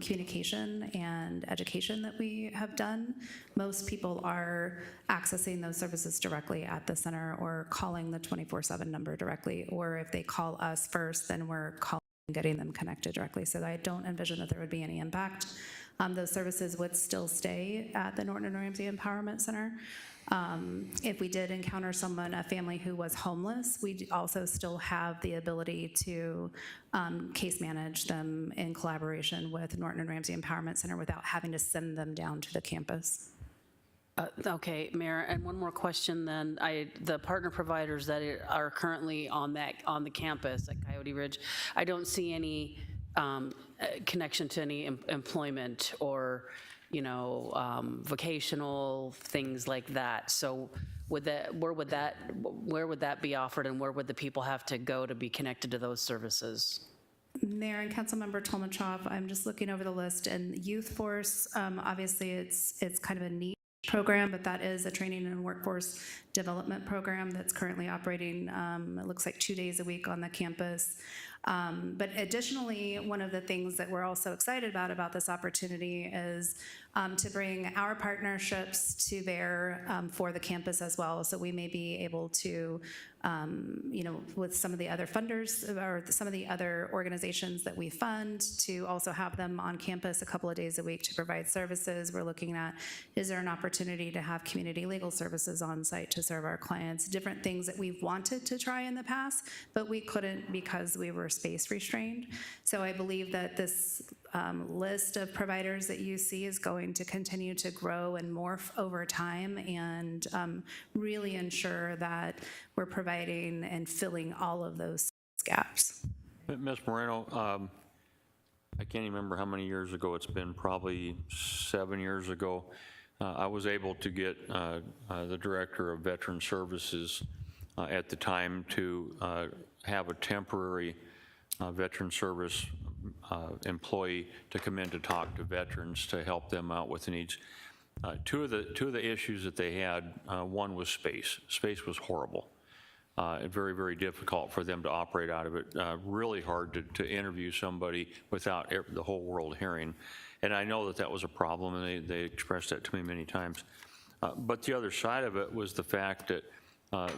communication and education that we have done, most people are accessing those services directly at the center or calling the 24/7 number directly, or if they call us first, then we're calling and getting them connected directly. So I don't envision that there would be any impact. Those services would still stay at the Norton and Ramsey Empowerment Center. If we did encounter a family who was homeless, we also still have the ability to case manage them in collaboration with Norton and Ramsey Empowerment Center without having to send them down to the campus. Okay, Mayor, and one more question then. The partner providers that are currently on the campus at Coyote Ridge, I don't see any connection to any employment or, vocational things like that. So where would that be offered, and where would the people have to go to be connected to those services? Mayor and Councilmember Tolmachov, I'm just looking over the list, and Youth Force, obviously it's kind of a niche program, but that is a training and workforce development program that's currently operating, it looks like 2 days a week on the campus. But additionally, one of the things that we're also excited about this opportunity is to bring our partnerships to bear for the campus as well. So we may be able to, with some of the other funders or some of the other organizations that we fund, to also have them on campus a couple of days a week to provide services. We're looking at, is there an opportunity to have community legal services on site to serve our clients? Different things that we've wanted to try in the past, but we couldn't because we were space restrained. So I believe that this list of providers that you see is going to continue to grow and morph over time, and really ensure that we're providing and filling all of those gaps. Ms. Moreno, I can't even remember how many years ago it's been, probably 7 years ago. I was able to get the Director of Veteran Services at the time to have a temporary veteran service employee to come in to talk to veterans to help them out with the needs. Two of the issues that they had, one was space. Space was horrible. Very, very difficult for them to operate out of it. Really hard to interview somebody without the whole world hearing. And I know that that was a problem, and they expressed that to me many times. But the other side of it was the fact that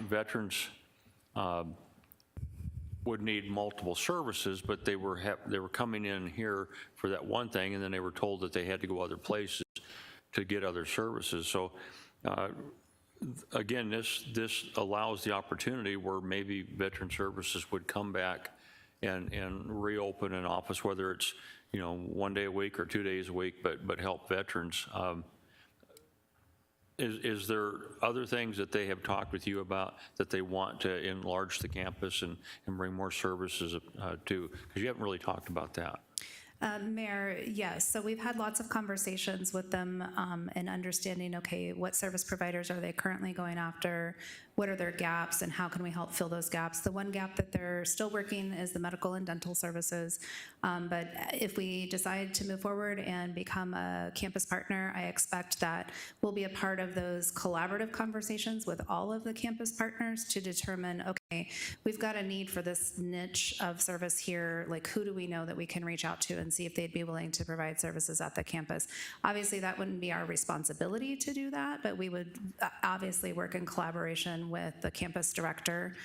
veterans would need multiple services, but they were coming in here for that one thing, and then they were told that they had to go other places to get other services. So again, this allows the opportunity where maybe Veteran Services would come back and reopen an office, whether it's 1 day a week or 2 days a week, but help veterans. Is there other things that they have talked with you about that they want to enlarge the campus and bring more services to? Because you haven't really talked about that. Mayor, yes. So we've had lots of conversations with them and understanding, okay, what service providers are they currently going after? What are their gaps and how can we help fill those gaps? The one gap that they're still working is the medical and dental services. But if we decide to move forward and become a campus partner, I expect that we'll be a part of those collaborative conversations with all of the campus partners to determine, okay, we've got a need for this niche of service here. Like, who do we know that we can reach out to and see if they'd be willing to provide services at the campus? Obviously, that wouldn't be our responsibility to do that, but we would obviously work in collaboration with the campus director.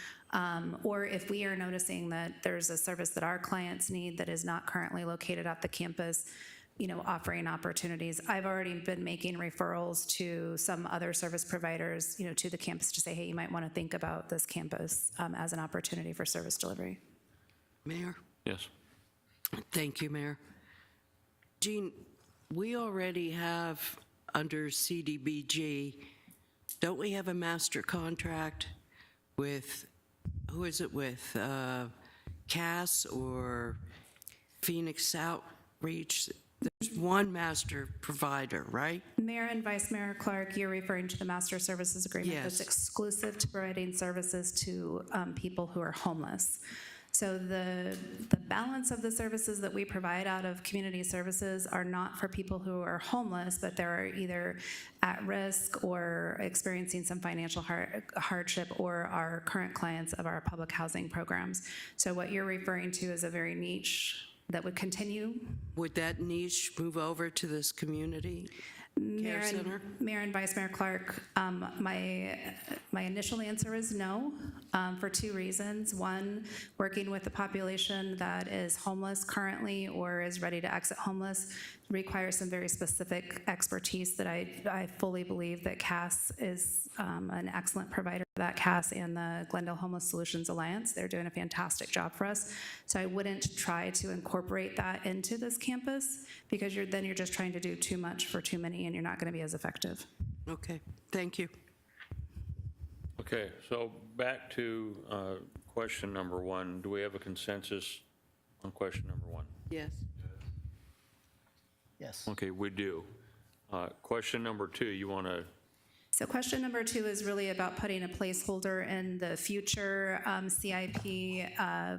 Or if we are noticing that there's a service that our clients need that is not currently located at the campus, offering opportunities. I've already been making referrals to some other service providers, to the campus to say, hey, you might want to think about this campus as an opportunity for service delivery. Mayor? Yes. Thank you, Mayor. Jean, we already have under CDBG, don't we have a master contract with, who is it with? CAS or Phoenix Outreach? There's one master provider, right? Mayor and Vice Mayor Clark, you're referring to the master services agreement that's exclusive to providing services to people who are homeless. So the balance of the services that we provide out of community services are not for people who are homeless, but they're either at risk or experiencing some financial hardship or are current clients of our public housing programs. So what you're referring to is a very niche that would continue. Would that niche move over to this community care center? Mayor and Vice Mayor Clark, my initial answer is no, for two reasons. One, working with the population that is homeless currently or is ready to exit homeless requires some very specific expertise that I fully believe that CAS is an excellent provider for that. CAS and the Glendale Homeless Solutions Alliance, they're doing a fantastic job for us. So I wouldn't try to incorporate that into this campus because then you're just trying to do too much for too many and you're not going to be as effective. Okay, thank you. Okay, so back to question number one. Do we have a consensus on question number one? Yes. Yes. Okay, we do. Question number two, you want to? So question number two is really about putting a placeholder in the future CIP,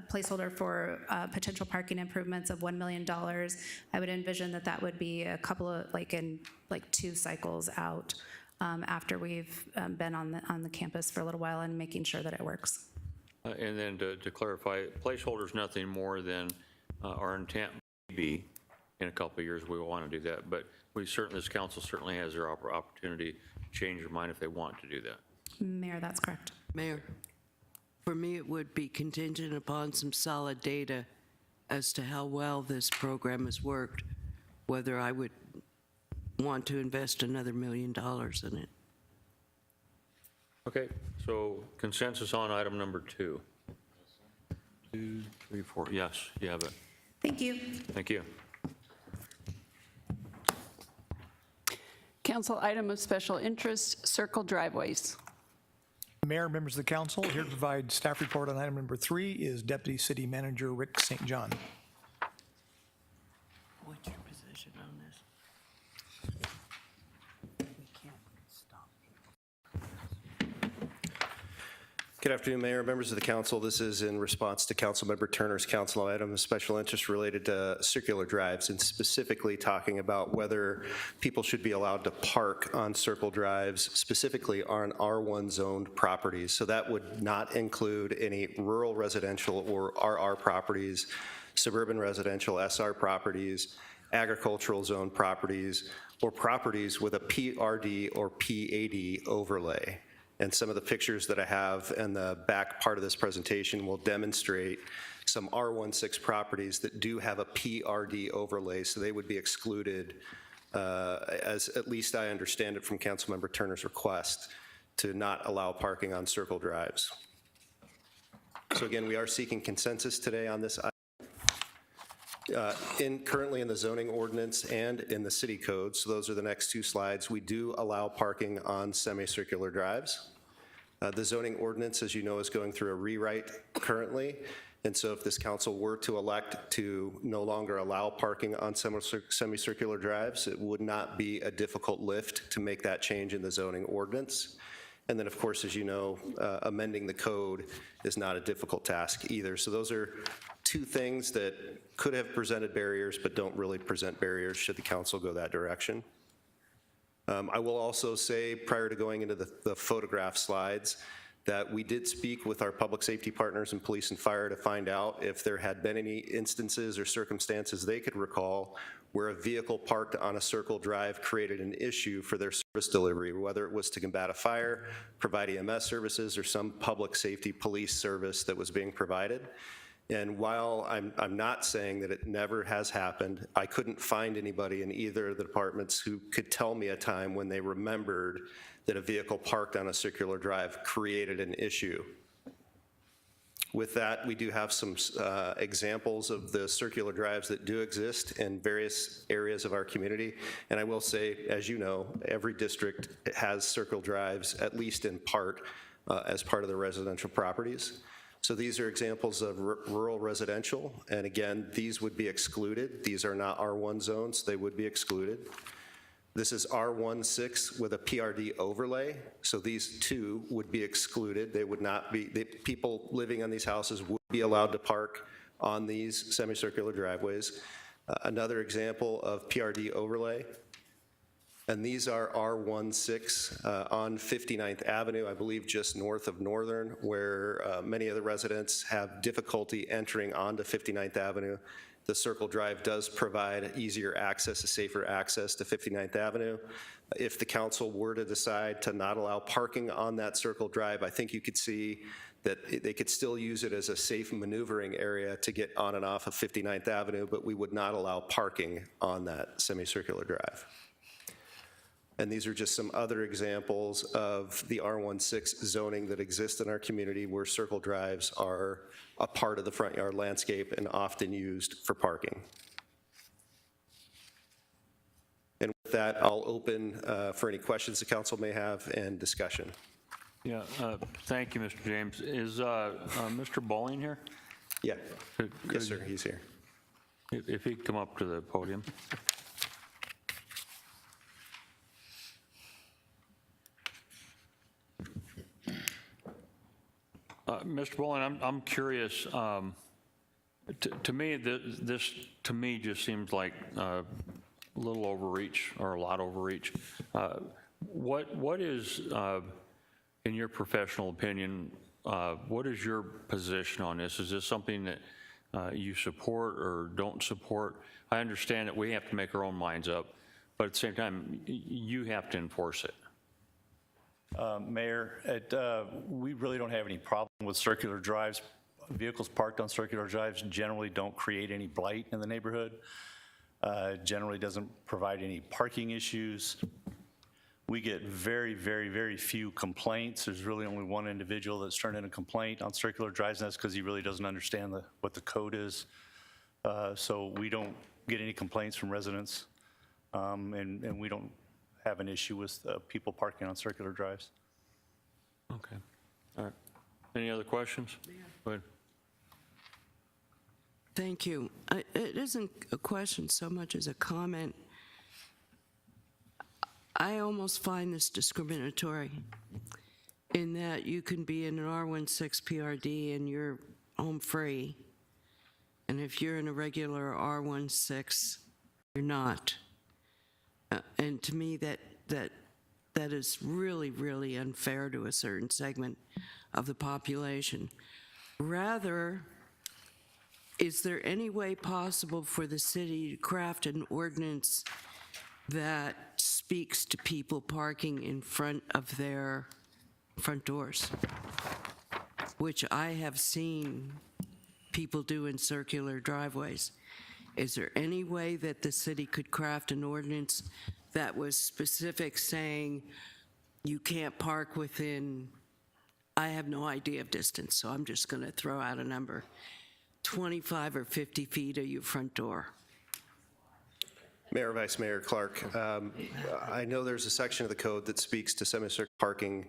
placeholder for potential parking improvements of $1 million. I would envision that would be a couple of, in 2 cycles out after we've been on the campus for a little while and making sure that it works. And then to clarify, placeholder is nothing more than our intent may be in a couple of years we will want to do that, but this council certainly has their opportunity to change their mind if they want to do that. Mayor, that's correct. Mayor, for me, it would be contingent upon some solid data as to how well this program has worked, whether I would want to invest another $1 million in it. Okay, so consensus on item number 2. 2, 3, 4, yes, you have it. Thank you. Thank you. Council item of special interest, circle driveways. Mayor, members of the council, here to provide staff report on item number 3 is Deputy City Manager Rick St. John. What's your position on this? We can't stop people. Good afternoon, Mayor, members of the council. This is in response to Councilmember Turner's council item of special interest related to circular drives, and specifically talking about whether people should be allowed to park on circle drives, specifically on R1 zoned properties. So that would not include any rural residential or RR properties, suburban residential SR properties, agricultural zone properties, or properties with a PRD or PAD overlay. And some of the pictures that I have in the back part of this presentation will demonstrate some R16 properties that do have a PRD overlay, so they would be excluded, as at least I understand it from Councilmember Turner's request, to not allow parking on circle drives. So again, we are seeking consensus today on this item. Currently in the zoning ordinance and in the city code, so those are the next two slides, we do allow parking on semicircular drives. The zoning ordinance, as you know, is going through a rewrite currently, and so if this council were to elect to no longer allow parking on semicircular drives, it would not be a difficult lift to make that change in the zoning ordinance. And then, of course, as you know, amending the code is not a difficult task either. So those are two things that could have presented barriers, but don't really present barriers should the council go that direction. I will also say, prior to going into the photograph slides, that we did speak with our public safety partners in police and fire to find out if there had been any instances or circumstances they could recall where a vehicle parked on a circle drive created an issue for their service delivery, whether it was to combat a fire, provide EMS services, or some public safety police service that was being provided. And while I'm not saying that it never has happened, I couldn't find anybody in either of the departments who could tell me a time when they remembered that a vehicle parked on a circular drive created an issue. With that, we do have some examples of the circular drives that do exist in various areas of our community. And I will say, as you know, every district has circle drives, at least in part, as part of the residential properties. So these are examples of rural residential, and again, these would be excluded. These are not R1 zones, they would be excluded. This is R16 with a PRD overlay, so these two would be excluded. They would not be, people living on these houses would be allowed to park on these semicircular driveways. Another example of PRD overlay, and these are R16 on 59th Avenue, I believe just north of Northern, where many of the residents have difficulty entering onto 59th Avenue. The circle drive does provide easier access, a safer access to 59th Avenue. If the council were to decide to not allow parking on that circle drive, I think you could see that they could still use it as a safe maneuvering area to get on and off of 59th Avenue, but we would not allow parking on that semicircular drive. And these are just some other examples of the R16 zoning that exists in our community where circle drives are a part of the front yard landscape and often used for parking. And with that, I'll open for any questions the council may have and discussion. Yeah, thank you, Mr. James. Is Mr. Bowling here? Yeah, yes, sir, he's here. If he'd come up to the podium. Mr. Bowling, I'm curious. To me, this to me just seems like a little overreach or a lot overreach. What is, in your professional opinion, what is your position on this? Is this something that you support or don't support? I understand that we have to make our own minds up, but at the same time, you have to enforce it. Mayor, we really don't have any problem with circular drives. Vehicles parked on circular drives generally don't create any blight in the neighborhood. Generally doesn't provide any parking issues. We get very, very, very few complaints. There's really only one individual that's turned in a complaint on circular drives, and that's because he really doesn't understand what the code is. So we don't get any complaints from residents, and we don't have an issue with people parking on circular drives. Okay. All right. Any other questions? Go ahead. Thank you. It isn't a question so much as a comment. I almost find this discriminatory. in that you can be in an R16 PRD and you're home free. And if you're in a regular R16, you're not. And to me, that is really, really unfair to a certain segment of the population. Rather, is there any way possible for the city to craft an ordinance that speaks to people parking in front of their front doors, which I have seen people do in circular driveways? Is there any way that the city could craft an ordinance that was specific, saying you can't park within, I have no idea of distance, so I'm just going to throw out a number, 25 or 50 feet of your front door? Mayor, Vice Mayor Clark, I know there's a section of the code that speaks to semicircular parking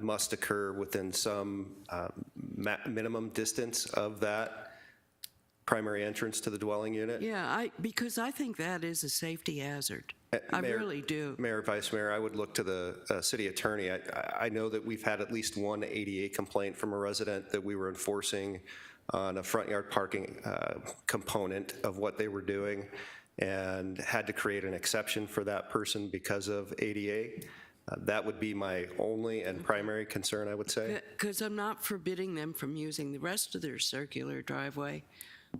must occur within some minimum distance of that primary entrance to the dwelling unit. Yeah, because I think that is a safety hazard. I really do. Mayor, Vice Mayor, I would look to the city attorney. I know that we've had at least one ADA complaint from a resident that we were enforcing on a front yard parking component of what they were doing, and had to create an exception for that person because of ADA. That would be my only and primary concern, I would say. Because I'm not forbidding them from using the rest of their circular driveway,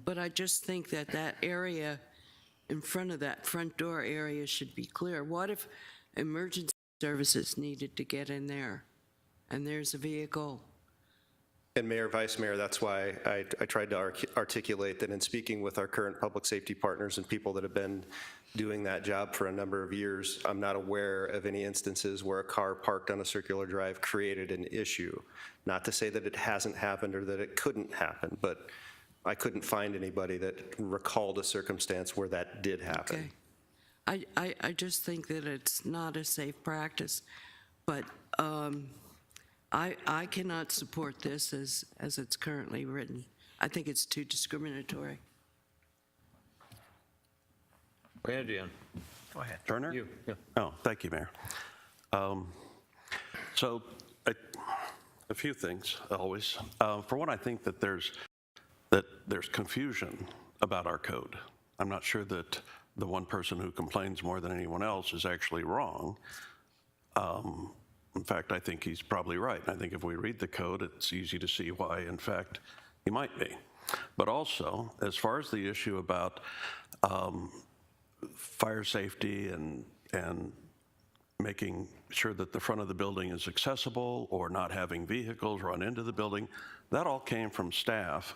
but I just think that that area in front of that front door area should be clear. What if emergency services needed to get in there and there's a vehicle? And Mayor, Vice Mayor, that's why I tried to articulate that in speaking with our current public safety partners and people that have been doing that job for a number of years, I'm not aware of any instances where a car parked on a circular drive created an issue. Not to say that it hasn't happened or that it couldn't happen, but I couldn't find anybody that recalled a circumstance where that did happen. Okay. I just think that it's not a safe practice, but I cannot support this as it's currently written. I think it's too discriminatory. Go ahead, Dan. Go ahead. Turner? You, yeah. Oh, thank you, Mayor. So a few things always. For one, I think that there's confusion about our code. I'm not sure that the one person who complains more than anyone else is actually wrong. In fact, I think he's probably right. I think if we read the code, it's easy to see why, in fact, he might be. But also, as far as the issue about fire safety and making sure that the front of the building is accessible or not having vehicles run into the building, that all came from staff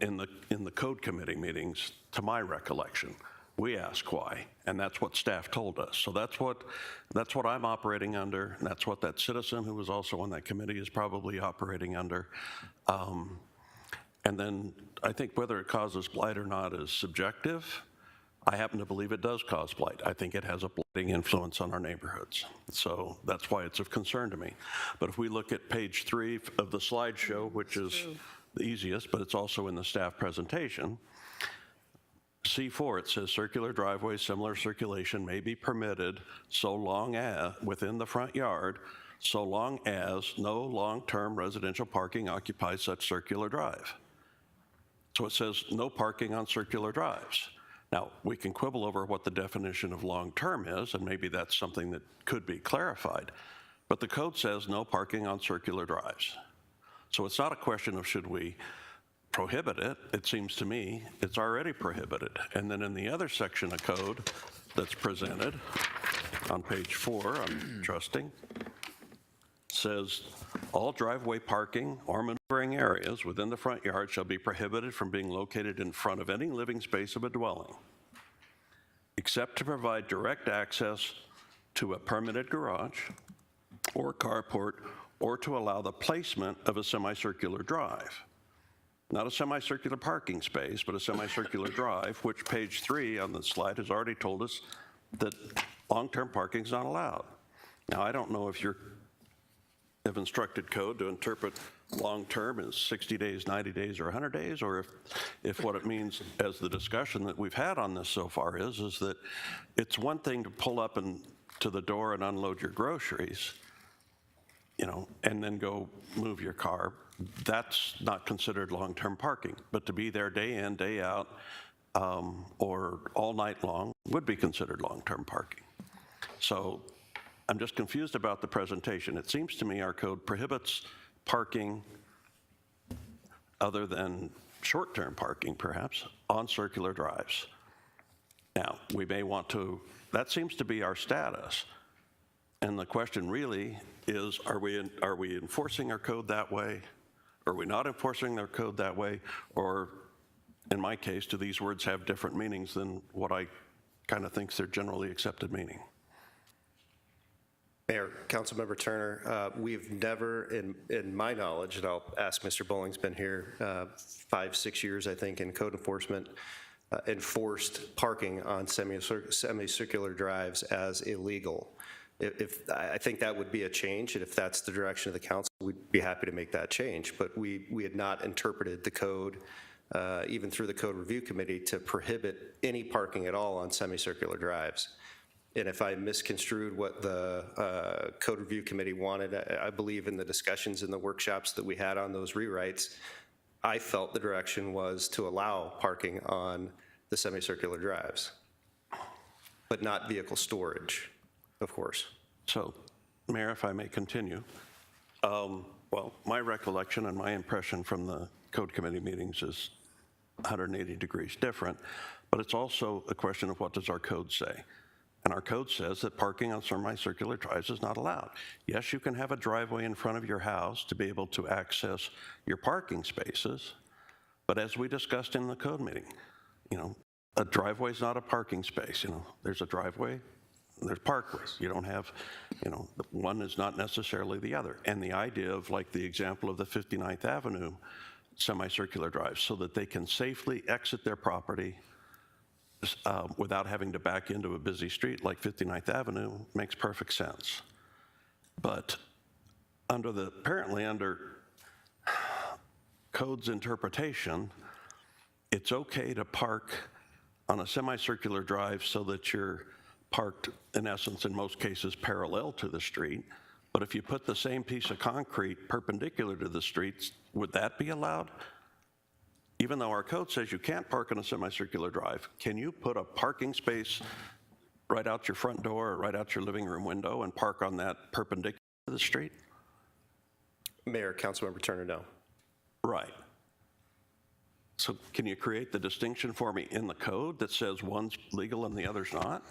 in the code committee meetings, to my recollection. We asked why, and that's what staff told us. So that's what I'm operating under, and that's what that citizen who was also on that committee is probably operating under. And then I think whether it causes blight or not is subjective. I happen to believe it does cause blight. I think it has a blighting influence on our neighborhoods. So that's why it's of concern to me. But if we look at page 3 of the slideshow, which is the easiest, but it's also in the staff presentation, C4, it says circular driveways, similar circulation may be permitted so long as, within the front yard, so long as no long-term residential parking occupies such circular drive. So it says no parking on circular drives. Now, we can quibble over what the definition of long-term is, and maybe that's something that could be clarified, but the code says no parking on circular drives. So it's not a question of should we prohibit it. It seems to me it's already prohibited. And then in the other section of code that's presented on page 4, I'm trusting, says all driveway parking or maneuvering areas within the front yard shall be prohibited from being located in front of any living space of a dwelling, except to provide direct access to a permitted garage or carport, or to allow the placement of a semicircular drive. Not a semicircular parking space, but a semicircular drive, which page 3 on the slide has already told us that long-term parking is not allowed. Now, I don't know if you have instructed code to interpret long-term as 60 days, 90 days, or 100 days, or if what it means, as the discussion that we've had on this so far is that it's one thing to pull up to the door and unload your groceries. and then go move your car, that's not considered long-term parking. But to be there day in, day out, or all night long would be considered long-term parking. So I'm just confused about the presentation. It seems to me our code prohibits parking other than short-term parking, perhaps, on circular drives. Now, we may want to, that seems to be our status. And the question really is, are we enforcing our code that way? Are we not enforcing our code that way? Or, in my case, do these words have different meanings than what I kind of think is their generally accepted meaning? Mayor, Councilmember Turner, we've never, in my knowledge, and I'll ask Mr. Bowling's been here 5-6 years, I think, in code enforcement, enforced parking on semicircular drives as illegal. I think that would be a change, and if that's the direction of the council, we'd be happy to make that change. But we had not interpreted the code, even through the Code Review Committee, to prohibit any parking at all on semicircular drives. And if I misconstrued what the Code Review Committee wanted, I believe in the discussions in the workshops that we had on those rewrites, I felt the direction was to allow parking on the semicircular drives, but not vehicle storage, of course. So, Mayor, if I may continue. Well, my recollection and my impression from the Code Committee meetings is 180 degrees different, but it's also a question of what does our code say? And our code says that parking on semicircular drives is not allowed. Yes, you can have a driveway in front of your house to be able to access your parking spaces, but as we discussed in the code meeting, a driveway is not a parking space. There's a driveway, there's parkways. You don't have, one is not necessarily the other. And the idea of, like the example of the 59th Avenue semicircular drive, so that they can safely exit their property without having to back into a busy street like 59th Avenue, makes perfect sense. But apparently under code's interpretation, it's okay to park on a semicircular drive so that you're parked, in essence, in most cases, parallel to the street. But if you put the same piece of concrete perpendicular to the streets, would that be allowed? Even though our code says you can't park on a semicircular drive, can you put a parking space right out your front door or right out your living room window and park on that perpendicular to the street? Mayor, Councilmember Turner, no. Right. So can you create the distinction for me in the code that says one's legal and the other's not?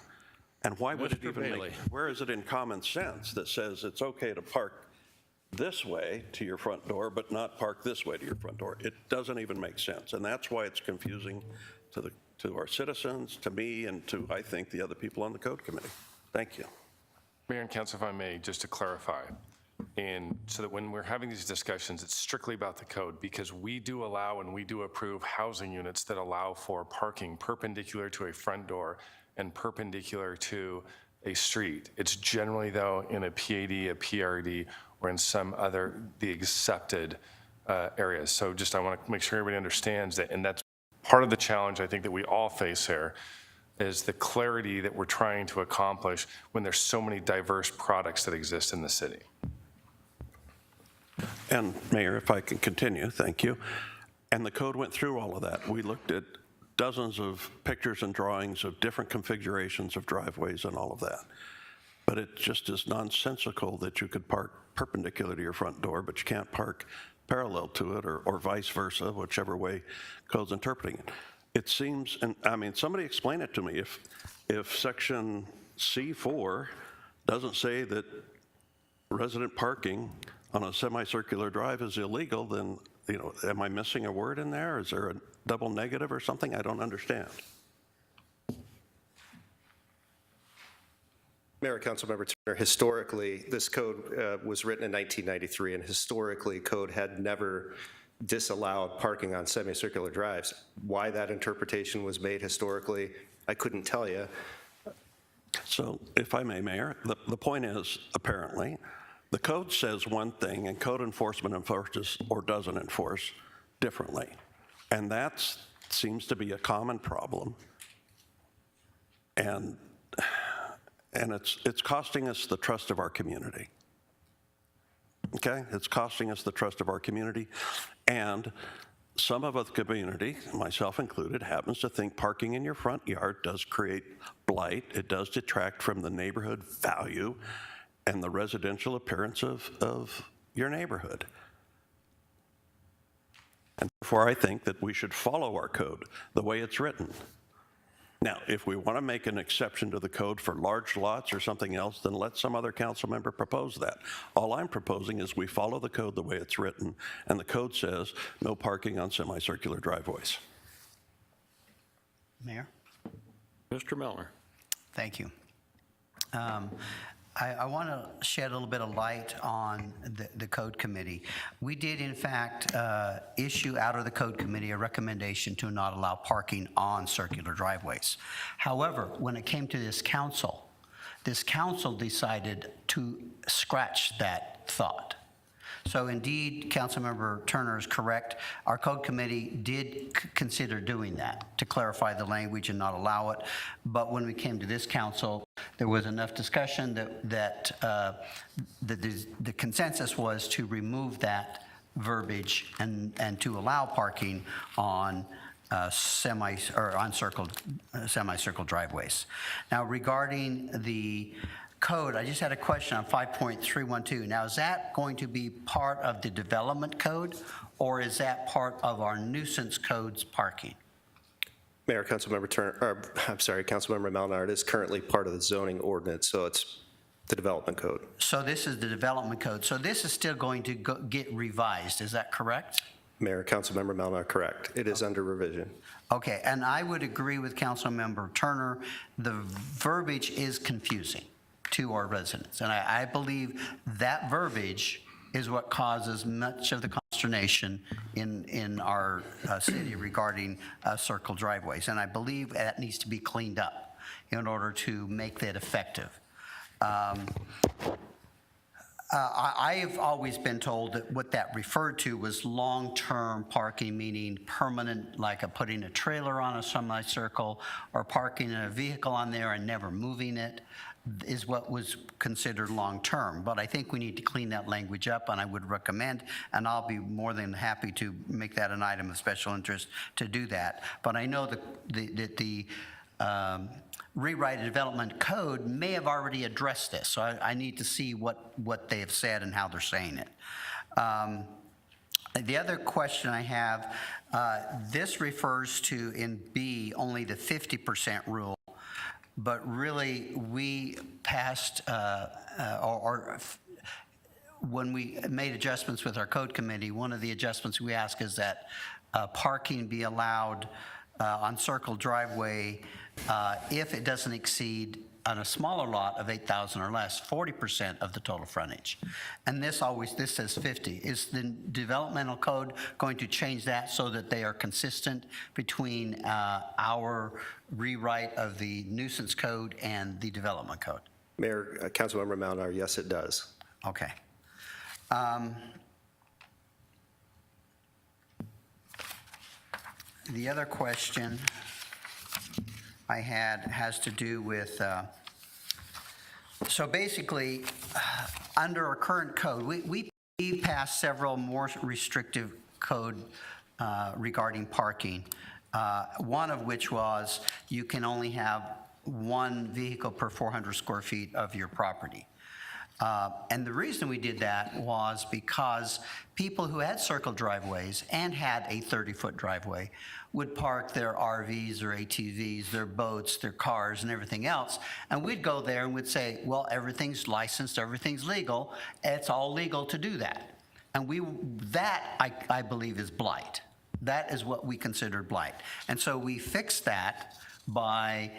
And why would it even make, where is it in common sense that says it's okay to park this way to your front door, but not park this way to your front door? It doesn't even make sense, and that's why it's confusing to our citizens, to me, and to, I think, the other people on the Code Committee. Thank you. Mayor and Council, if I may, just to clarify, and so that when we're having these discussions, it's strictly about the code, because we do allow and we do approve housing units that allow for parking perpendicular to a front door and perpendicular to a street. It's generally, though, in a PAD, a PRD, or in some other, the accepted areas. So just, I want to make sure everybody understands that, and that's part of the challenge I think that we all face here, is the clarity that we're trying to accomplish when there's so many diverse products that exist in the city. And Mayor, if I can continue, thank you. And the code went through all of that. We looked at dozens of pictures and drawings of different configurations of driveways and all of that. But it just is nonsensical that you could park perpendicular to your front door, but you can't park parallel to it, or vice versa, whichever way code's interpreting it. It seems, and I mean, somebody explain it to me. If section C4 doesn't say that resident parking on a semicircular drive is illegal, then, am I missing a word in there? Is there a double negative or something? I don't understand. Mayor, Councilmember Turner, historically, this code was written in 1993, and historically, code had never disallowed parking on semicircular drives. Why that interpretation was made historically, I couldn't tell you. So, if I may, Mayor, the point is, apparently, the code says one thing, and code enforcement enforces or doesn't enforce differently. And that seems to be a common problem. And it's costing us the trust of our community. okay? It's costing us the trust of our community, and some of the community, myself included, happens to think parking in your front yard does create blight. It does detract from the neighborhood value and the residential appearance of your neighborhood. And therefore, I think that we should follow our code the way it's written. Now, if we want to make an exception to the code for large lots or something else, then let some other council member propose that. All I'm proposing is we follow the code the way it's written, and the code says no parking on semicircular driveways. Mayor? Mr. Miller. Thank you. I want to shed a little bit of light on the Code Committee. We did, in fact, issue out of the Code Committee a recommendation to not allow parking on circular driveways. However, when it came to this council decided to scratch that thought. So indeed, Councilmember Turner is correct. Our Code Committee did consider doing that to clarify the language and not allow it. But when we came to this council, there was enough discussion that the consensus was to remove that verbiage and to allow parking on semicircle driveways. Now, regarding the code, I just had a question on 5.312. Now, is that going to be part of the development code, or is that part of our nuisance codes parking? Mayor, Councilmember Turner, or I'm sorry, Councilmember Malnard, is currently part of the zoning ordinance, so it's the development code. So this is the development code. So this is still going to get revised, is that correct? Mayor, Councilmember Malnard, correct. It is under revision. Okay, and I would agree with Councilmember Turner. The verbiage is confusing to our residents, and I believe that verbiage is what causes much of the consternation in our city regarding circle driveways, and I believe that needs to be cleaned up in order to make that effective. I have always been told that what that referred to was long-term parking, meaning permanent, like putting a trailer on a semicircle or parking a vehicle on there and never moving it, is what was considered long-term. But I think we need to clean that language up, and I would recommend, and I'll be more than happy to make that an item of special interest to do that. But I know that the rewrite development code may have already addressed this, so I need to see what they have said and how they're saying it. The other question I have, this refers to in B only the 50% rule, but really we passed when we made adjustments with our code committee, one of the adjustments we ask is that parking be allowed on circle driveway if it doesn't exceed, on a smaller lot of 8,000 or less, 40% of the total frontage. And this says 50. Is the developmental code going to change that so that they are consistent between our rewrite of the nuisance code and the development code? Mayor, Councilmember Malnard, yes, it does. Okay. The other question I had has to do with, so basically, under our current code, we passed several more restrictive code regarding parking, one of which was you can only have one vehicle per 400 square feet of your property. And the reason we did that was because people who had circle driveways and had a 30-foot driveway would park their RVs or ATVs, their boats, their cars, and everything else. And we'd go there and we'd say, well, everything's licensed, everything's legal. It's all legal to do that. And I believe is blight. That is what we consider blight. And so we fixed that by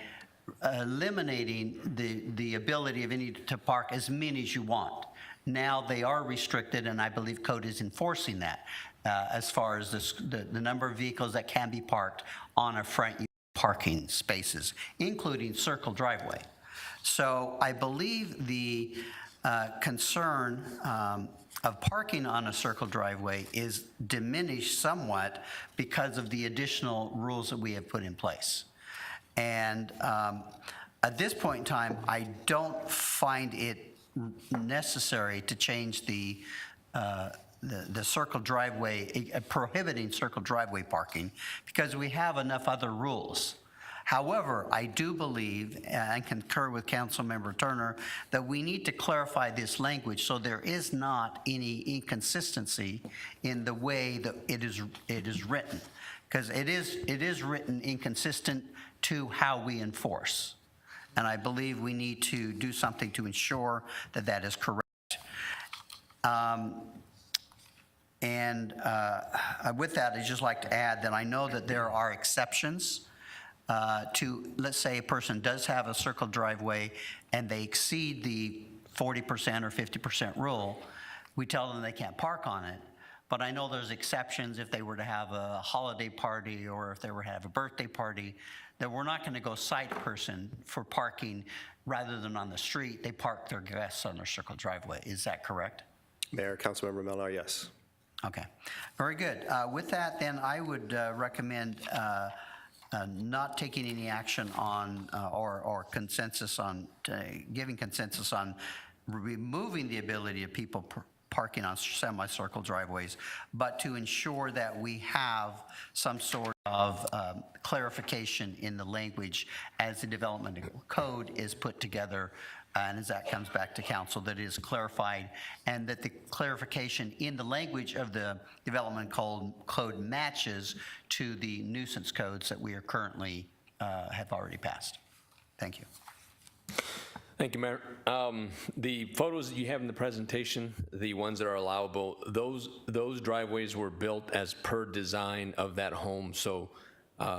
eliminating the ability of any to park as many as you want. Now they are restricted, and I believe code is enforcing that as far as the number of vehicles that can be parked on a front parking spaces, including circle driveway. So I believe the concern of parking on a circle driveway is diminished somewhat because of the additional rules that we have put in place. And at this point in time, I don't find it necessary to change the the circle driveway, prohibiting circle driveway parking, because we have enough other rules. However, I do believe, and concur with Councilmember Turner, that we need to clarify this language so there is not any inconsistency in the way that it is written, because it is written inconsistent to how we enforce. And I believe we need to do something to ensure that that is correct. With that, I'd just like to add that I know that there are exceptions to, let's say a person does have a circle driveway and they exceed the 40% or 50% rule, we tell them they can't park on it. But I know there's exceptions if they were to have a holiday party or if they were to have a birthday party, that we're not going to go cite a person for parking rather than on the street. They park their guests on their circle driveway. Is that correct? Mayor, Councilmember Melnar, yes. Okay, very good. With that, then I would recommend not taking any action on or consensus on giving consensus on removing the ability of people parking on semicircle driveways, but to ensure that we have some sort of clarification in the language as the development code is put together, and as that comes back to council, that is clarified, and that the clarification in the language of the development code matches to the nuisance codes that we are currently have already passed. Thank you. Thank you, Mayor. The photos that you have in the presentation, the ones that are allowable, those driveways were built as per design of that home, so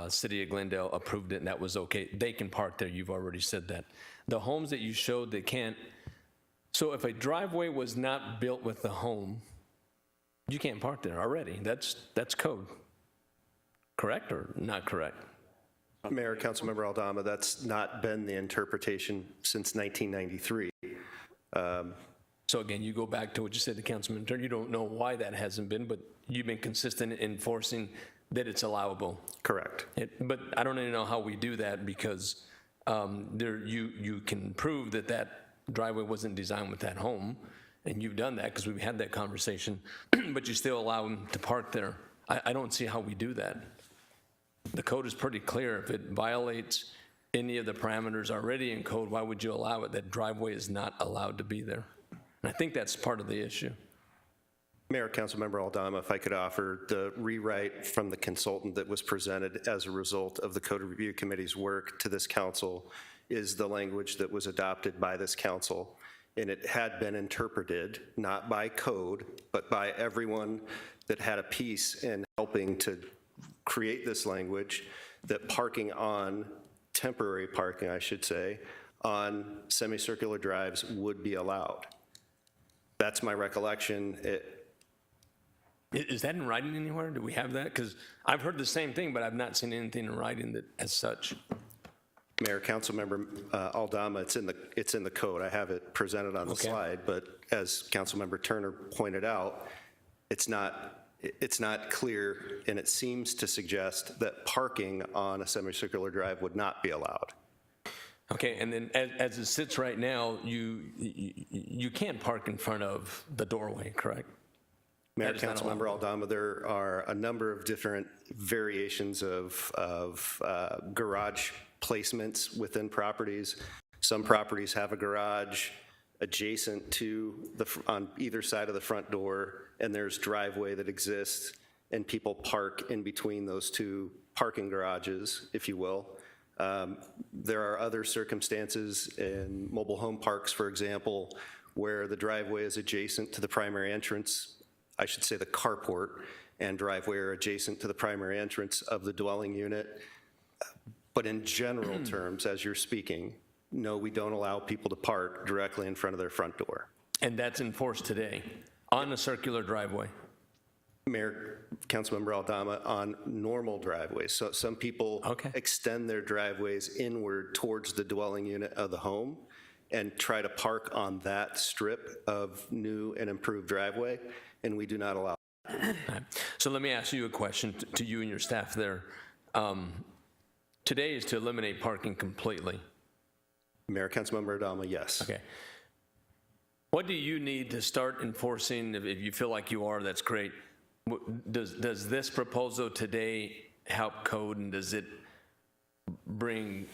City of Glendale approved it and that was okay. They can park there, you've already said that. The homes that you showed, they can't. So if a driveway was not built with the home, you can't park there already. That's code. Correct or not correct? Mayor, Councilmember Aldama, that's not been the interpretation since 1993. So again, you go back to what you said to Councilman Turner. You don't know why that hasn't been, but you've been consistent in enforcing that it's allowable. Correct. But I don't even know how we do that because you can prove that that driveway wasn't designed with that home, and you've done that because we've had that conversation, but you still allow them to park there. I don't see how we do that. The code is pretty clear. If it violates any of the parameters already in code, why would you allow it? That driveway is not allowed to be there. And I think that's part of the issue. Mayor, Councilmember Aldama, if I could offer the rewrite from the consultant that was presented as a result of the Code Review Committee's work to this council is the language that was adopted by this council. And it had been interpreted, not by code, but by everyone that had a piece in helping to create this language, that parking on, temporary parking, I should say, on semicircular drives would be allowed. That's my recollection. Is that in writing anywhere? Do we have that? Because I've heard the same thing, but I've not seen anything in writing that as such. Mayor, Councilmember Aldama, it's in the code. I have it presented on the slide, but as Councilmember Turner pointed out, it's not clear, and it seems to suggest that parking on a semicircular drive would not be allowed. Okay, and then as it sits right now, you can't park in front of the doorway, correct? Mayor, Councilmember Aldama, there are a number of different variations of garage placements within properties. Some properties have a garage adjacent to on either side of the front door, and there's driveway that exists, and people park in between those two parking garages, if you will. There are other circumstances in mobile home parks, for example, where the driveway is adjacent to the primary entrance, I should say the carport, and driveway are adjacent to the primary entrance of the dwelling unit. But in general terms, as you're speaking, no, we don't allow people to park directly in front of their front door. And that's enforced today on a circular driveway? Mayor, Councilmember Aldama, on normal driveways. So some people extend their driveways inward towards the dwelling unit of the home and try to park on that strip of new and improved driveway, and we do not allow that. So let me ask you a question to you and your staff there. Today is to eliminate parking completely. Mayor, Councilmember Aldama, yes. Okay. What do you need to start enforcing? If you feel like you are, that's great. Does this proposal today help code, and does it bring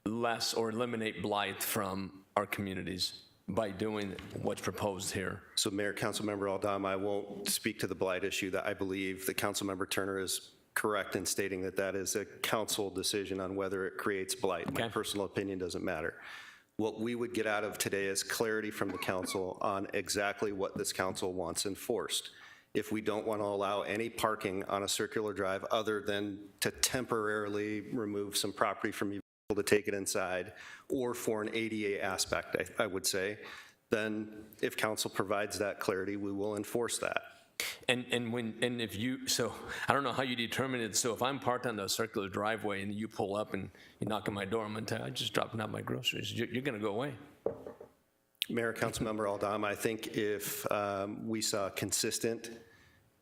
less or eliminate blight from our communities by doing what's proposed here? So Mayor, Councilmember Aldama, I won't speak to the blight issue. That I believe that Councilmember Turner is correct in stating that that is a council decision on whether it creates blight. Okay. My personal opinion doesn't matter. What we would get out of today is clarity from the council on exactly what this council wants enforced. If we don't want to allow any parking on a circular drive other than to temporarily remove some property from you to take it inside, or for an ADA aspect, I would say, then if council provides that clarity, we will enforce that. And if you, so I don't know how you determine it. So if I'm parked on the circular driveway and you pull up and you knock on my door, I'm gonna tell you, I'm just dropping out my groceries. You're gonna go away. Mayor, Councilmember Aldama, I think if we saw consistent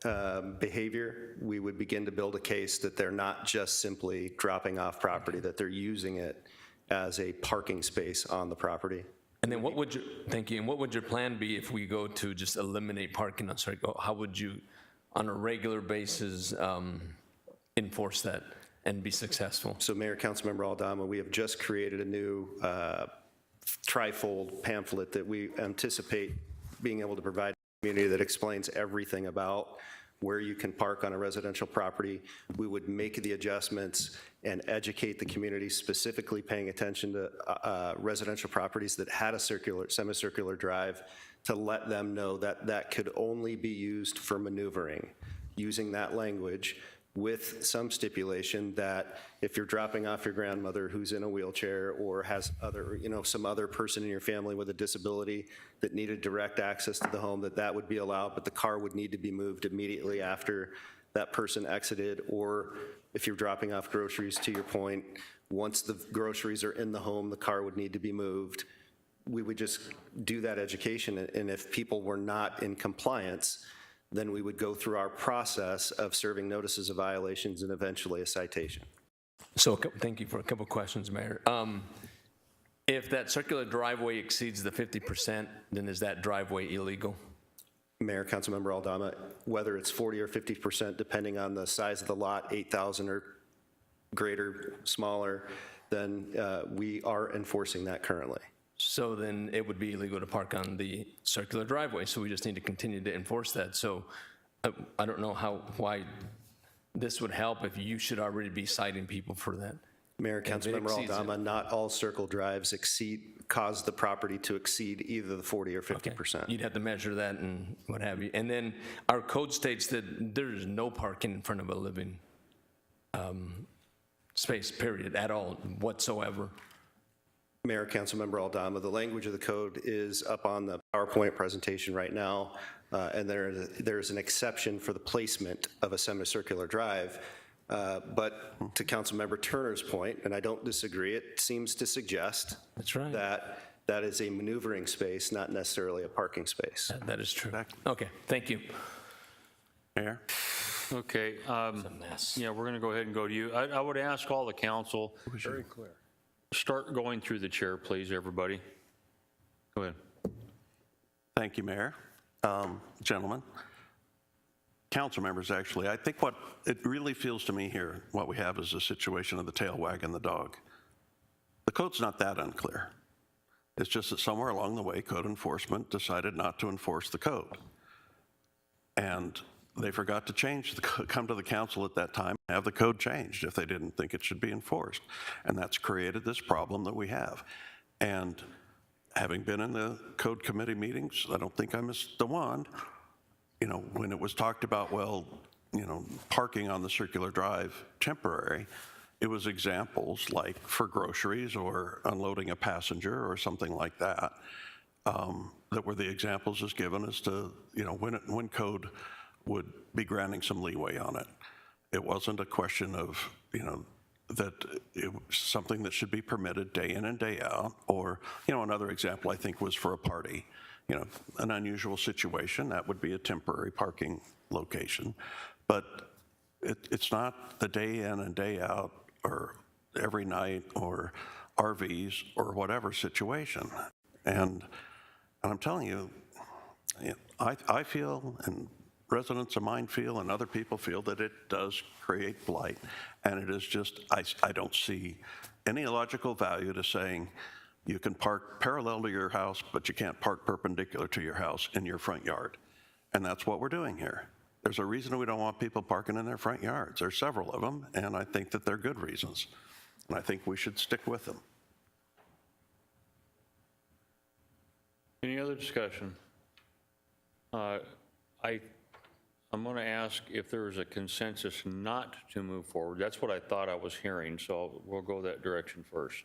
behavior, we would begin to build a case that they're not just simply dropping off property, that they're using it as a parking space on the property. And then what would your, thank you, and what would your plan be if we go to just eliminate parking on circle? How would you, on a regular basis, enforce that and be successful? So Mayor, Councilmember Aldama, we have just created a new trifold pamphlet that we anticipate being able to provide to the community that explains everything about where you can park on a residential property. We would make the adjustments and educate the community, specifically paying attention to residential properties that had a semicircular drive, to let them know that that could only be used for maneuvering, using that language with some stipulation that if you're dropping off your grandmother who's in a wheelchair or has other, some other person in your family with a disability that needed direct access to the home, that would be allowed, but the car would need to be moved immediately after that person exited. Or if you're dropping off groceries, to your point, once the groceries are in the home, the car would need to be moved. We would just do that education, and if people were not in compliance, then we would go through our process of serving notices of violations and eventually a citation. So thank you for a couple of questions, Mayor. If that circular driveway exceeds the 50%, then is that driveway illegal? Mayor, Councilmember Aldama, whether it's 40 or 50%, depending on the size of the lot, 8,000 or greater, smaller, then we are enforcing that currently. So then it would be illegal to park on the circular driveway, so we just need to continue to enforce that. So I don't know why this would help if you should already be citing people for that. Mayor, Councilmember Aldama, not all circle drives cause the property to exceed either the 40 or 50%. Okay. You'd have to measure that and what have you. And then our code states that there is no parking in front of a living space, period, at all, whatsoever. Mayor, Councilmember Aldama, the language of the code is up on the PowerPoint presentation right now, and there's an exception for the placement of a semicircular drive. But to Councilmember Turner's point, and I don't disagree, it seems to suggest that's right, that is a maneuvering space, not necessarily a parking space. That is true. Okay, thank you. Mayor? Okay. Yeah, we're going to go ahead and go to you. I would ask all the council. Very clear. Start going through the chair, please, everybody. Go ahead. Thank you, Mayor. Gentlemen, council members, actually, I think what it really feels to me here, what we have is a situation of the tail wagging the dog. The code's not that unclear. It's just that somewhere along the way, code enforcement decided not to enforce the code. And they forgot to come to the council at that time and have the code changed if they didn't think it should be enforced. And that's created this problem that we have. And having been in the code committee meetings, I don't think I missed the one, when it was talked about, well, parking on the circular drive temporary, it was examples like for groceries or unloading a passenger or something like that, that were the examples as given as to, when code would be granting some leeway on it. It wasn't a question of, that it was something that should be permitted day in and day out. Or, another example I think was for a party, an unusual situation, that would be a temporary parking location. But it's not the day in and day out or every night or RVs or whatever situation. And And I'm telling you, I feel, and residents of mine feel, and other people feel that it does create blight. And it is just, I don't see any logical value to saying you can park parallel to your house, but you can't park perpendicular to your house in your front yard. And that's what we're doing here. There's a reason we don't want people parking in their front yards. There's several of them, and I think that they're good reasons. And I think we should stick with them. Any other discussion? I'm going to ask if there is a consensus not to move forward. That's what I thought I was hearing, so we'll go that direction first.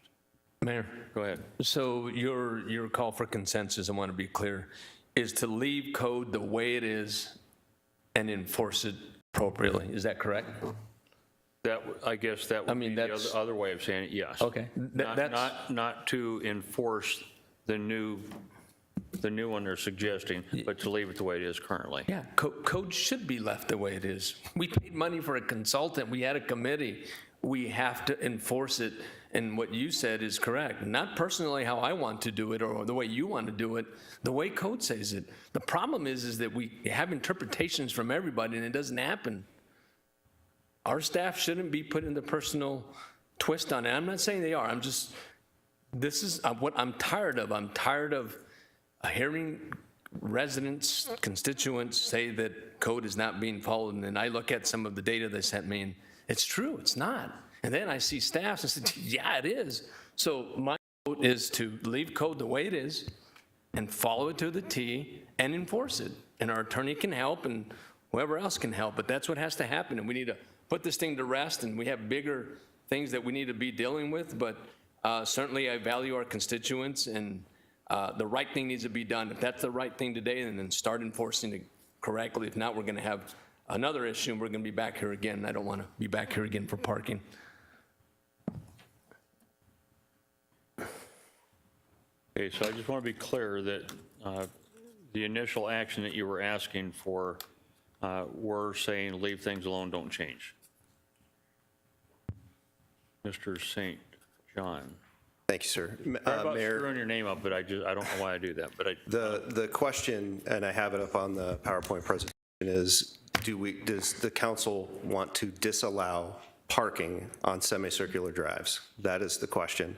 Mayor. Go ahead. So your call for consensus, I want to be clear, is to leave code the way it is and enforce it appropriately. Is that correct? I guess that would be the other way of saying it, yes. Okay. Not to enforce the new one they're suggesting, but to leave it the way it is currently. Yeah, code should be left the way it is. We paid money for a consultant. We had a committee. We have to enforce it. And what you said is correct. Not personally how I want to do it or the way you want to do it, the way code says it. The problem is that we have interpretations from everybody and it doesn't happen. Our staff shouldn't be putting the personal twist on it. I'm not saying they are. This is what I'm tired of. I'm tired of hearing residents, constituents say that code is not being followed, and then I look at some of the data they sent me, and it's true, it's not. And then I see staffs and say, yeah, it is. So my vote is to leave code the way it is and follow it to the T and enforce it. And our attorney can help and whoever else can help, but that's what has to happen. And we need to put this thing to rest, and we have bigger things that we need to be dealing with, but certainly I value our constituents, and the right thing needs to be done. If that's the right thing today, then start enforcing it correctly. If not, we're going to have another issue, and we're going to be back here again. I don't want to be back here again for parking. Okay, so I just want to be clear that the initial action that you were asking for, we're saying leave things alone, don't change. Mr. St. John. Thank you, sir. Sorry about Mayor, screwing your name up, but I don't know why I do that. But the question, and I have it up on the PowerPoint presentation, is does the council want to disallow parking on semicircular drives? That is the question.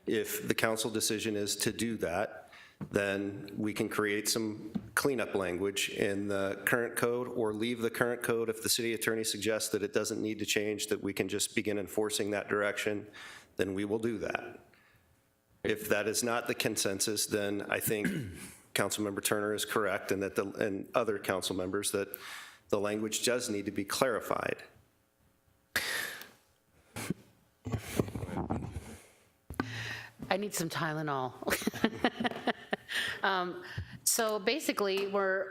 If the council decision is to do that, then we can create some cleanup language in the current code or leave the current code if the city attorney suggests that it doesn't need to change, that we can just begin enforcing that direction, then we will do that. If that is not the consensus, then I think Councilmember Turner is correct, and that and other council members, that the language does need to be clarified. I need some Tylenol. So basically,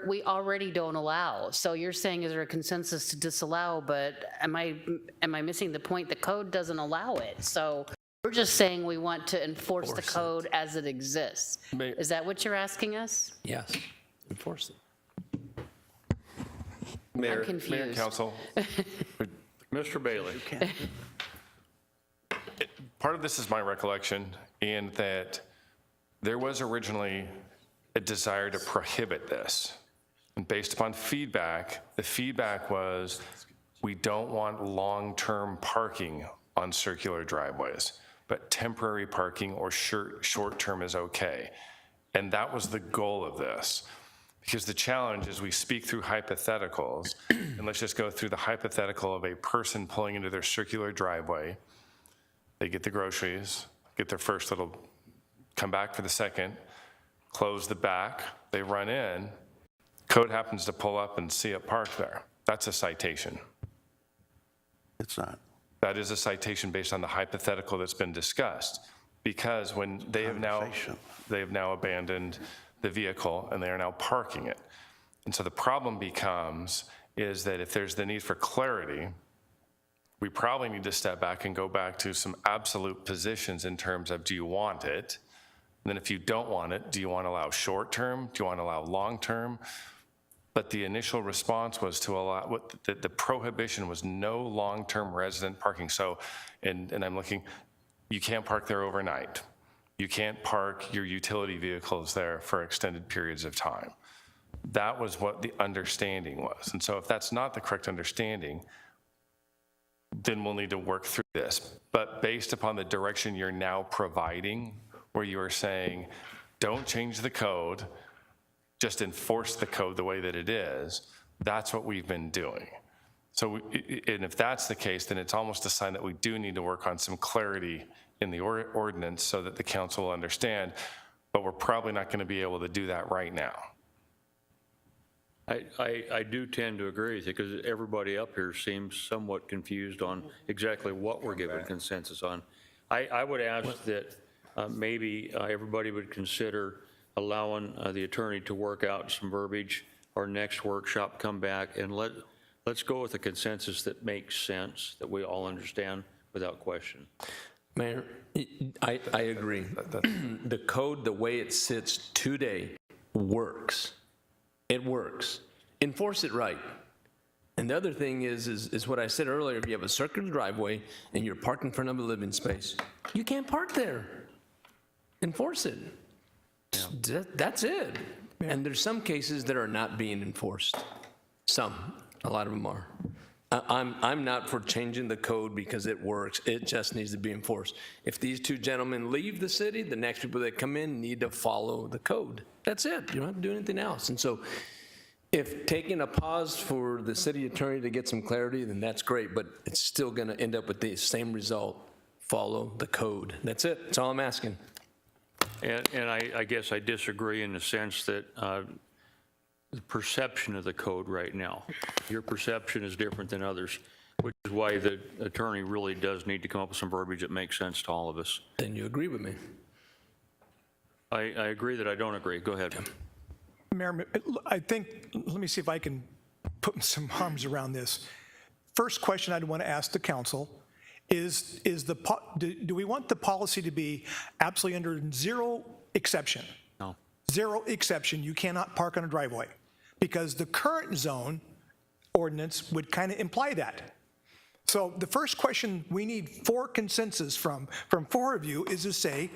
we already don't allow. So you're saying is there a consensus to disallow, but am I missing the point? The code doesn't allow it. So we're just saying we want to enforce the code as it exists. Is that what you're asking us? Yes, enforce it. Mayor, I'm confused. Mayor and Council, Mr. Bailey. part of this is my recollection in that there was originally a desire to prohibit this. And based upon feedback, the feedback was we don't want long-term parking on circular driveways, but temporary parking or short-term is okay. And that was the goal of this. Because the challenge is we speak through hypotheticals, and let's just go through the hypothetical of a person pulling into their circular driveway. They get the groceries, get their first little, come back for the second, close the back, they run in, code happens to pull up and see it parked there. That's a citation. It's not. That is a citation based on the hypothetical that's been discussed, because when they have now abandoned the vehicle and they are now parking it. And so the problem becomes is that if there's the need for clarity, we probably need to step back and go back to some absolute positions in terms of, do you want it? And then if you don't want it, do you want to allow short-term? Do you want to allow long-term? But the initial response was to allow, the prohibition was no long-term resident parking. So, and I'm looking, you can't park there overnight. you can't park your utility vehicles there for extended periods of time. That was what the understanding was. And so if that's not the correct understanding, then we'll need to work through this. But based upon the direction you're now providing, where you are saying, don't change the code, just enforce the code the way that it is, that's what we've been doing. So, and if that's the case, then it's almost a sign that we do need to work on some clarity in the ordinance so that the council will understand, but we're probably not going to be able to do that right now. I do tend to agree with you, because everybody up here seems somewhat confused on exactly what we're giving consensus on. I would ask that maybe everybody would consider allowing the attorney to work out some verbiage. Our next workshop, come back and let's go with a consensus that makes sense, that we all understand without question. Mayor, I agree. The code, the way it sits today, works. It works. Enforce it right. And the other thing is what I said earlier, if you have a circular driveway and you're parked in front of a living space, you can't park there. Enforce it. That's it. And there's some cases that are not being enforced. Some, a lot of them are. I'm not for changing the code because it works. It just needs to be enforced. If these two gentlemen leave the city, the next people that come in need to follow the code. That's it. You don't have to do anything else. And so if taking a pause for the city attorney to get some clarity, then that's great, but it's still going to end up with the same result. Follow the code. That's it. That's all I'm asking. And I guess I disagree in the sense that the perception of the code right now, your perception is different than others, which is why the attorney really does need to come up with some verbiage that makes sense to all of us. Then you agree with me. I agree that I don't agree. Go ahead. Mayor, I think, let me see if I can put some arms around this. First question I'd want to ask the council is do we want the policy to be absolutely under zero exception? No. Zero exception, you cannot park on a driveway. Because the current zone ordinance would kind of imply that. So the first question we need for consensus from four of you is to say,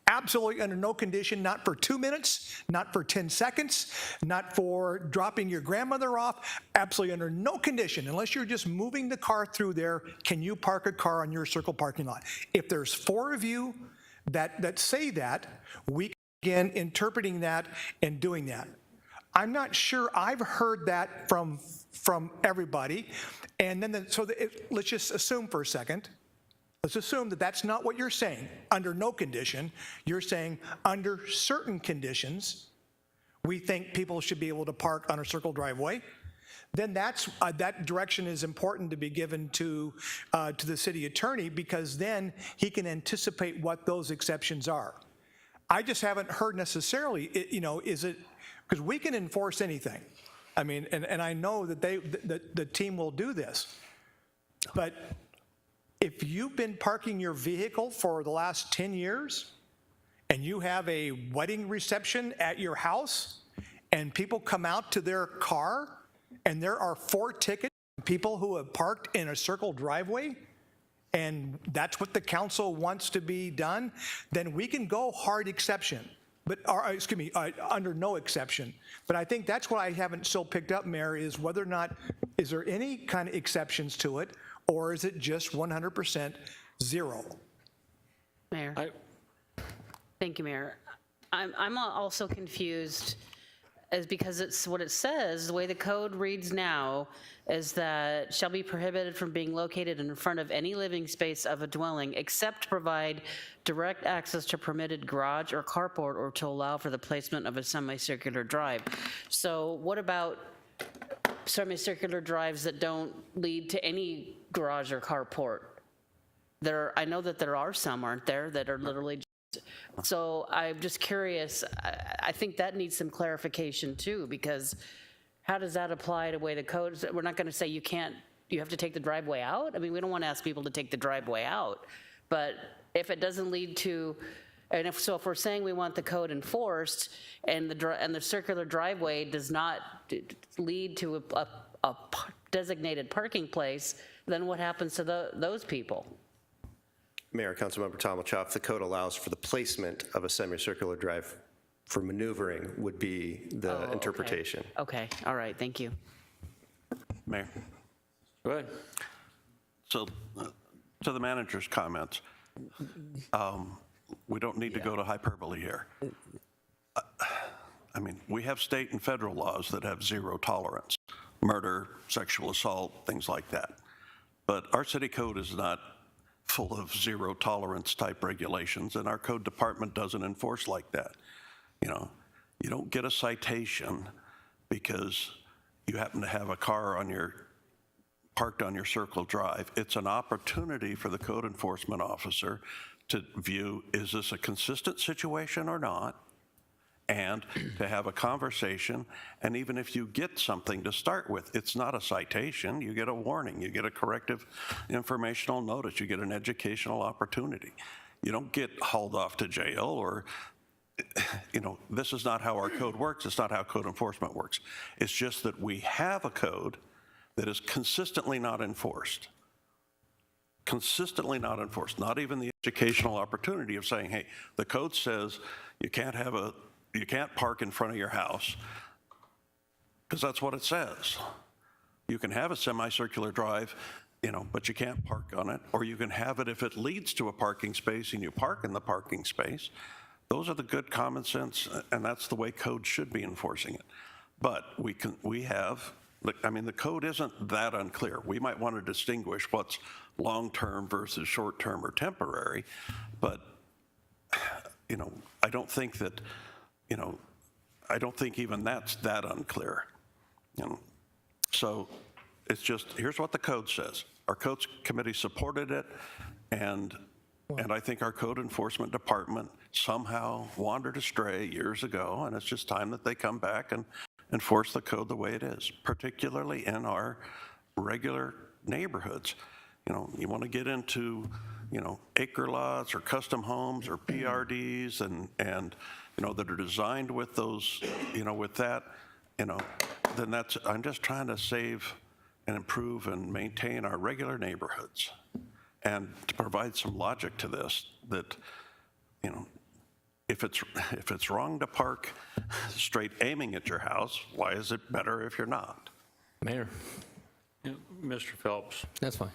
absolutely under no condition, not for 2 minutes, not for 10 seconds, not for dropping your grandmother off, absolutely under no condition, unless you're just moving the car through there, can you park a car on your circle parking lot. If there's four of you that say that, we can begin interpreting that and doing that. I'm not sure I've heard that from everybody. And then, let's just assume for a second, let's assume that that's not what you're saying. Under no condition, you're saying under certain conditions, we think people should be able to park on a circle driveway. Then that direction is important to be given to the city attorney, because then he can anticipate what those exceptions are. I just haven't heard necessarily, is it, because we can enforce anything. I mean, and I know that the team will do this. But if you've been parking your vehicle for the last 10 years and you have a wedding reception at your house and people come out to their car and there are 4 tickets for people who have parked in a circle driveway, and that's what the council wants to be done, then we can go hard exception. Under no exception. But I think that's what I haven't still picked up, Mayor, is whether or not, is there any kind of exceptions to it, or is it just 100% zero? Mayor. Thank you, Mayor. I'm also confused because it's what it says, the way the code reads now is that shall be prohibited from being located in front of any living space of a dwelling except to provide direct access to permitted garage or carport or to allow for the placement of a semicircular drive. So what about semicircular drives that don't lead to any garage or carport? I know that there are some, aren't there, that are literally so I'm just curious, I think that needs some clarification too, because how does that apply to the way the code, we're not gonna say you have to take the driveway out? I mean, we don't wanna ask people to take the driveway out, but if it doesn't lead to, and if we're saying we want the code enforced and the circular driveway does not lead to a designated parking place, then what happens to those people? Mayor, Councilmember Tom Choff, the code allows for the placement of a semicircular drive for maneuvering would be the interpretation. Okay, all right, thank you. Mayor. Go ahead. So, to the manager's comments, we don't need to go to hyperbole here. I mean, we have state and federal laws that have zero tolerance, murder, sexual assault, things like that. But our city code is not full of zero tolerance type regulations, and our code department doesn't enforce like that. You know, you don't get a citation because you happen to have a car parked on your Circle Drive. It's an opportunity for the code enforcement officer to view, is this a consistent situation or not? And to have a conversation, and even if you get something to start with, it's not a citation, you get a warning, you get a corrective informational notice, you get an educational opportunity. You don't get hauled off to jail or, you know, this is not how our code works, it's not how code enforcement works. It's just that we have a code that is consistently not enforced. Consistently not enforced, not even the educational opportunity of saying, hey, the code says you can't park in front of your house, because that's what it says. You can have a semicircular drive, you know, but you can't park on it, or you can have it if it leads to a parking space and you park in the parking space. Those are the good common sense, and that's the way code should be enforcing it. But the code isn't that unclear. We might want to distinguish what's long-term versus short-term or temporary, but, you know, I don't think even that's that unclear. You know? So it's just, here's what the code says. Our codes committee supported it, and I think our code enforcement department somehow wandered astray years ago, and it's just time that they come back and enforce the code the way it is, particularly in our regular neighborhoods. You know, you want to get into, you know, acre lots or custom homes or PRDs and you know, that are designed with those, you know, with that, you know, then I'm just trying to save and improve and maintain our regular neighborhoods, and to provide some logic to this, that, you know, if it's wrong to park straight aiming at your house, why is it better if you're not? Mayor. Yeah, Mr. Phelps. That's fine.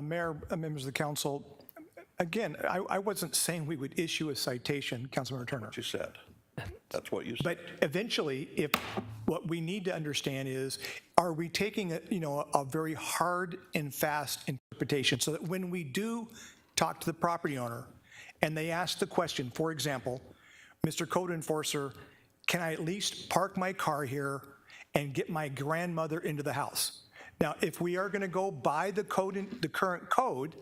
Mayor, members of the council, again, I wasn't saying we would issue a citation, Councilmember Turner. What you said. That's what you said. But eventually, if what we need to understand is, are we taking a very hard and fast interpretation so that when we do talk to the property owner and they ask the question, for example, Mr. Code Enforcer, can I at least park my car here and get my grandmother into the house? Now, if we are going to go by the current code,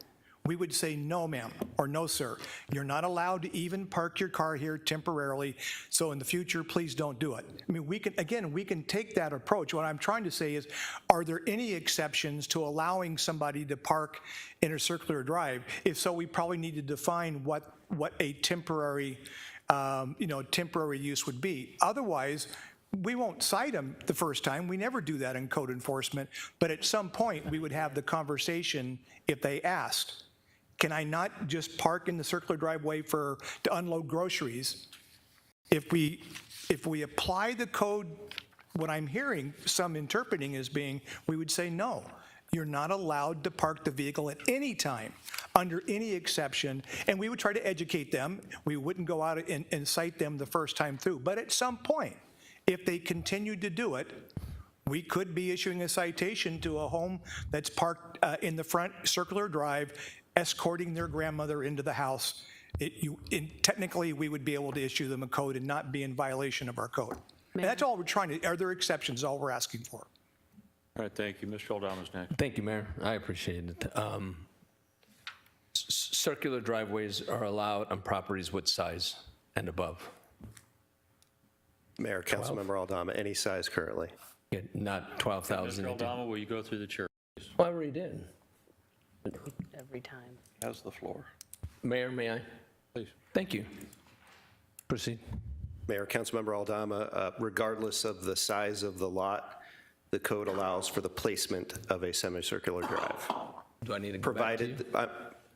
we would say, no, ma'am, or no, sir. You're not allowed to even park your car here temporarily, so in the future, please don't do it. I mean, we can take that approach. What I'm trying to say is, are there any exceptions to allowing somebody to park in a circular drive? If so, we probably need to define what a temporary, temporary use would be. Otherwise, we won't cite them the first time. We never do that in code enforcement. But at some point, we would have the conversation if they asked, can I not just park in the circular driveway to unload groceries? If we apply the code, what I'm hearing some interpreting as being, we would say, no, you're not allowed to park the vehicle at any time, under any exception, and we would try to educate them. We wouldn't go out and cite them the first time through. But at some point, if they continued to do it, we could be issuing a citation to a home that's parked in the front circular drive, escorting their grandmother into the house. Technically, we would be able to issue them a code and not be in violation of our code. And that's all we're trying to, are there exceptions, all we're asking for. All right, thank you. Mr. Aldama's next. Thank you, Mayor. I appreciate it. Circular driveways are allowed on properties what size and above? Mayor, Councilmember Aldama, any size currently. Yeah, not 12,000. Mr. Aldama, will you go through the chair, please? Well, I already did. Every time. Has the floor. Mayor, may I? Please. Thank you. Proceed. Mayor, Councilmember Aldama, regardless of the size of the lot, the code allows for the placement of a semicircular drive. Do I need to go back to you?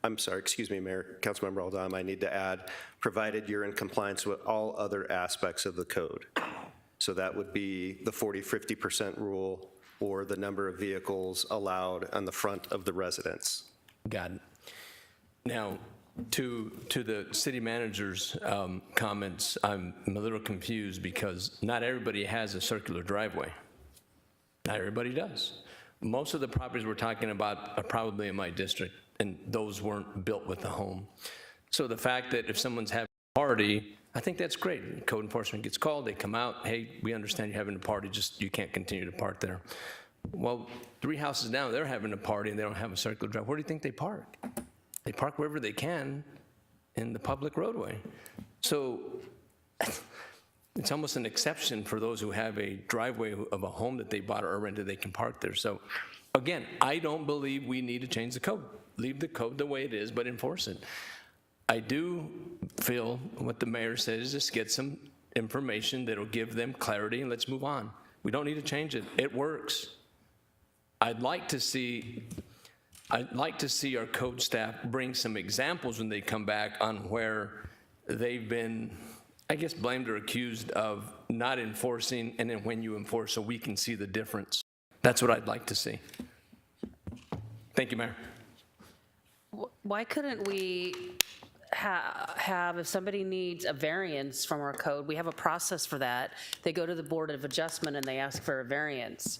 I'm sorry, excuse me, Mayor, Councilmember Aldama, I need to add, provided you're in compliance with all other aspects of the code. So that would be the 40-50% rule or the number of vehicles allowed on the front of the residence. Got it. Now, to the city manager's comments, I'm a little confused because not everybody has a circular driveway. Not everybody does. Most of the properties we're talking about are probably in my district, and those weren't built with the home. So the fact that if someone's having a party, I think that's great. Code enforcement gets called, they come out, hey, we understand you're having a party, just you can't continue to park there. Well, 3 houses down, they're having a party and they don't have a circular drive. Where do you think they park? They park wherever they can in the public roadway. So it's almost an exception for those who have a driveway of a home that they bought or rented, they can park there. So again, I don't believe we need to change the code. Leave the code the way it is, but enforce it. I do feel what the mayor says, just get some information that'll give them clarity and let's move on. We don't need to change it. It works. I'd like to see our code staff bring some examples when they come back on where they've been, I guess, blamed or accused of not enforcing, and then when you enforce, so we can see the difference. That's what I'd like to see. Thank you, Mayor. Why couldn't we have, if somebody needs a variance from our code, we have a process for that. They go to the Board of Adjustment and they ask for a variance.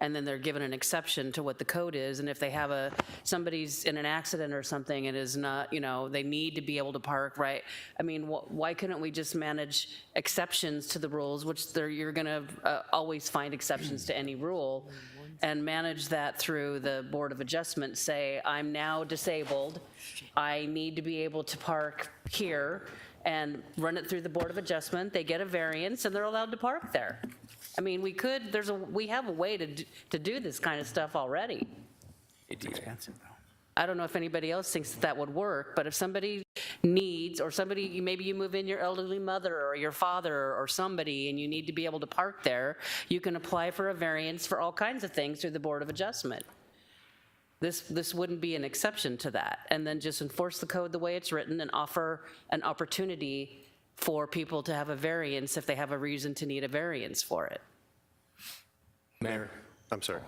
And then they're given an exception to what the code is. And if they have somebody's in an accident or something and is not, they need to be able to park, right? I mean, why couldn't we just manage exceptions to the rules, which you're gonna always find exceptions to any rule, and manage that through the Board of Adjustment, say, I'm now disabled, I need to be able to park here, and run it through the Board of Adjustment, they get a variance, and they're allowed to park there. I mean, we have a way to do this kind of stuff already. It's expensive, though. I don't know if anybody else thinks that would work, but if somebody needs, or maybe you move in your elderly mother or your father or somebody and you need to be able to park there, you can apply for a variance for all kinds of things through the Board of Adjustment. This wouldn't be an exception to that. And then just enforce the code the way it's written and offer an opportunity for people to have a variance if they have a reason to need a variance for it. Mayor. I'm sorry.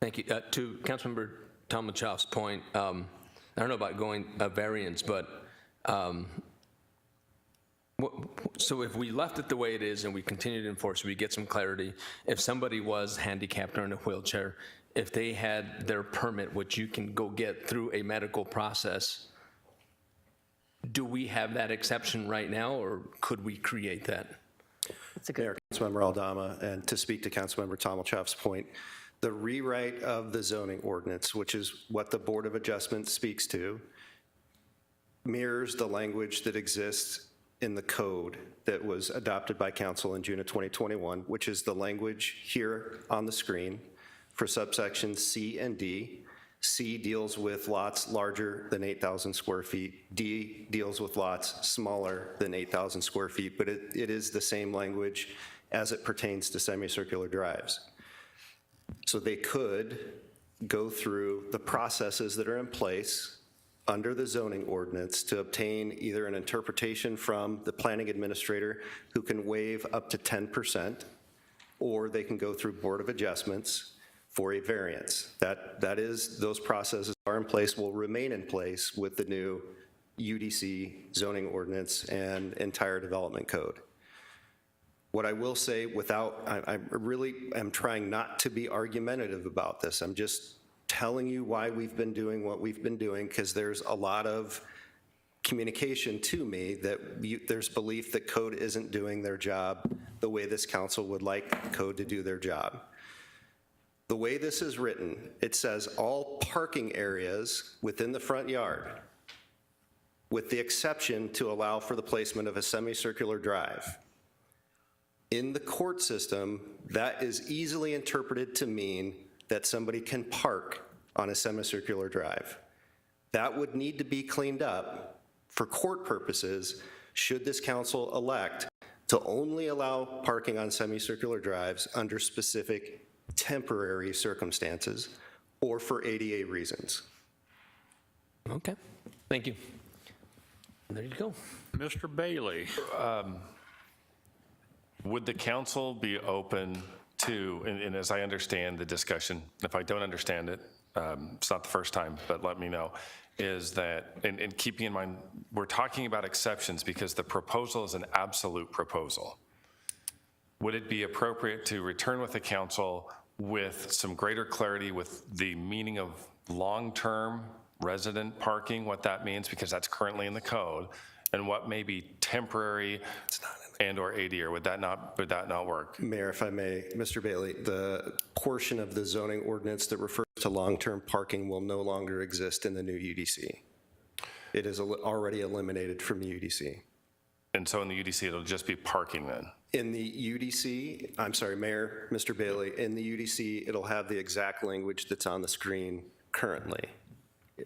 Thank you. To Councilmember Tom Machoff's point, I don't know about going a variance, but so if we left it the way it is and we continue to enforce it, we get some clarity. If somebody was handicapped or in a wheelchair, if they had their permit, which you can go get through a medical process, do we have that exception right now, or could we create that? Mayor, Councilmember Aldama, and to speak to Councilmember Tomalchoff's point, the rewrite of the zoning ordinance, which is what the Board of Adjustment speaks to, mirrors the language that exists in the code that was adopted by council in June of 2021, which is the language here on the screen for subsections C and D. C deals with lots larger than 8,000 square feet. D deals with lots smaller than 8,000 square feet, but it is the same language as it pertains to semicircular drives. So they could go through the processes that are in place under the zoning ordinance to obtain either an interpretation from the planning administrator who can waive up to 10%, or they can go through Board of Adjustments for a variance. Those processes are in place, will remain in place with the new UDC zoning ordinance and entire development code. What I will say I really am trying not to be argumentative about this. I'm just telling you why we've been doing what we've been doing, because there's a lot of communication to me that there's belief that code isn't doing their job the way this council would like code to do their job. The way this is written, it says all parking areas within the front yard, with the exception to allow for the placement of a semicircular drive. In the court system, that is easily interpreted to mean that somebody can park on a semicircular drive. That would need to be cleaned up for court purposes should this council elect to only allow parking on semicircular drives under specific temporary circumstances or for ADA reasons. Okay, thank you. There you go. Mr. Bailey. Would the council be open to, and as I understand the discussion, if I don't understand it, it's not the first time, but let me know, is that, and keeping in mind, we're talking about exceptions because the proposal is an absolute proposal. Would it be appropriate to return with the council with some greater clarity with the meaning of long-term resident parking, what that means, because that's currently in the code, and what may be temporary and/or ADR? Would that not work? Mayor, if I may, Mr. Bailey, the portion of the zoning ordinance that refers to long-term parking will no longer exist in the new UDC. It is already eliminated from the UDC. And so in the UDC, it'll just be parking then? In the UDC, I'm sorry, Mayor, Mr. Bailey, in the UDC, it'll have the exact language that's on the screen currently,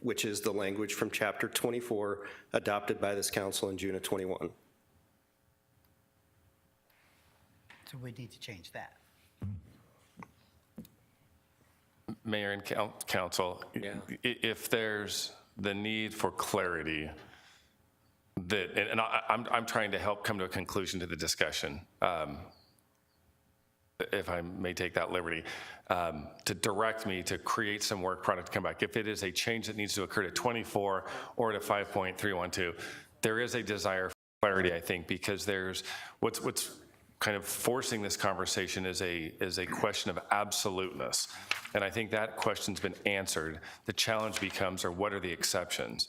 which is the language from Chapter 24 adopted by this council in June of 21. So we need to change that. Mayor and council, if there's the need for clarity, that, and I'm trying to help come to a conclusion to the discussion, if I may take that liberty, to direct me to create some work product to come back. If it is a change that needs to occur to 24 or to 5.312, there is a desire for clarity, I think, because there's what's kind of forcing this conversation is a question of absoluteness. And I think that question's been answered. The challenge becomes, or what are the exceptions?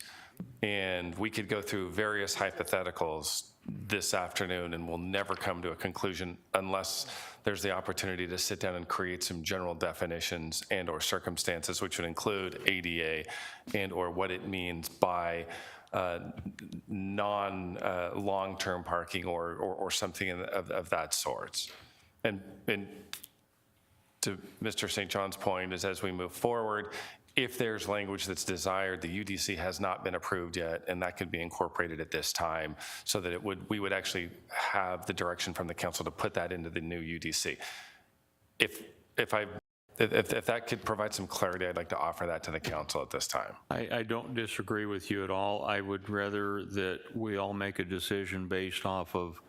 And we could go through various hypotheticals this afternoon and we'll never come to a conclusion unless there's the opportunity to sit down and create some general definitions and or circumstances, which would include ADA and or what it means by long-term parking or something of that sort. And to Mr. St. John's point is, as we move forward, if there's language that's desired, the UDC has not been approved yet, and that could be incorporated at this time so that we would actually have the direction from the council to put that into the new UDC. If that could provide some clarity, I'd like to offer that to the council at this time. I don't disagree with you at all. I would rather that we all make a decision based off of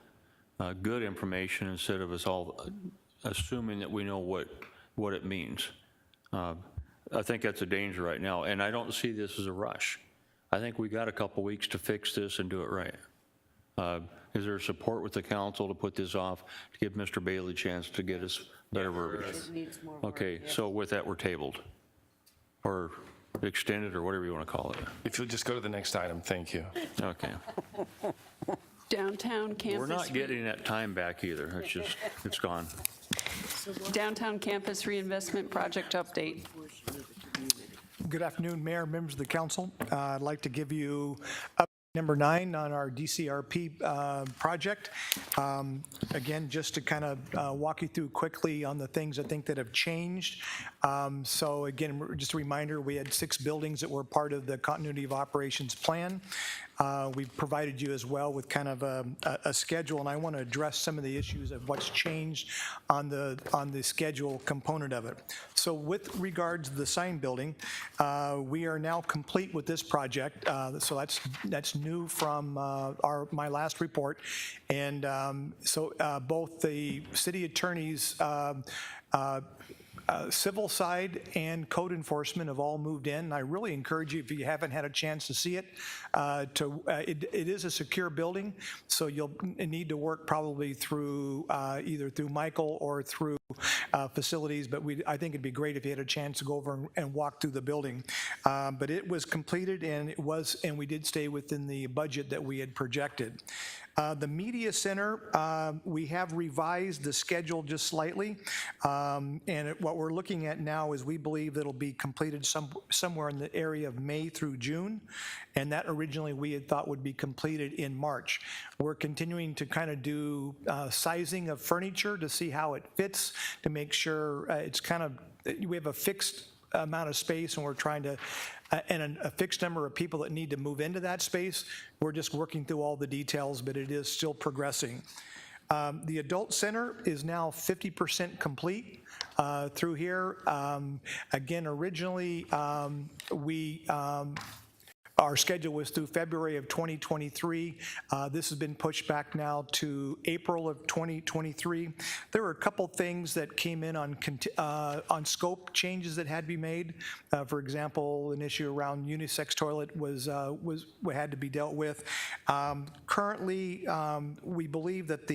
good information instead of us all assuming that we know what it means. I think that's a danger right now, and I don't see this as a rush. I think we got a couple weeks to fix this and do it right. Is there support with the council to put this off, to give Mr. Bailey a chance to get us better verbiage? Okay, so with that, we're tabled, or extended, or whatever you want to call it. If you'll just go to the next item, thank you. Okay. Downtown campus. We're not getting that time back either. It's just, it's gone. Downtown campus reinvestment project update. Good afternoon, Mayor, members of the council. I'd like to give you update number 9 on our DCRP project. Again, just to kind of walk you through quickly on the things I think that have changed. So again, just a reminder, we had 6 buildings that were part of the continuity of operations plan. We've provided you as well with kind of a schedule, and I want to address some of the issues of what's changed on the schedule component of it. So with regards to the sign building, we are now complete with this project. So that's new from my last report, and so both the city attorney's civil side and code enforcement have all moved in. I really encourage you, if you haven't had a chance to see it, it is a secure building, so you'll need to work probably through either through Michael or through facilities, but I think it'd be great if you had a chance to go over and walk through the building. But it was completed, and we did stay within the budget that we had projected. The media center, we have revised the schedule just slightly, and what we're looking at now is we believe it'll be completed somewhere in the area of May through June, and that originally we had thought would be completed in March. We're continuing to kind of do sizing of furniture to see how it fits, to make sure it's kind of, we have a fixed amount of space, and we're trying to, and a fixed number of people that need to move into that space. We're just working through all the details, but it is still progressing. The adult center is now 50% complete through here. Again, originally Our schedule was through February of 2023. This has been pushed back now to April of 2023. There were a couple things that came in on scope changes that had to be made. For example, an issue around unisex toilet had to be dealt with. Currently, we believe that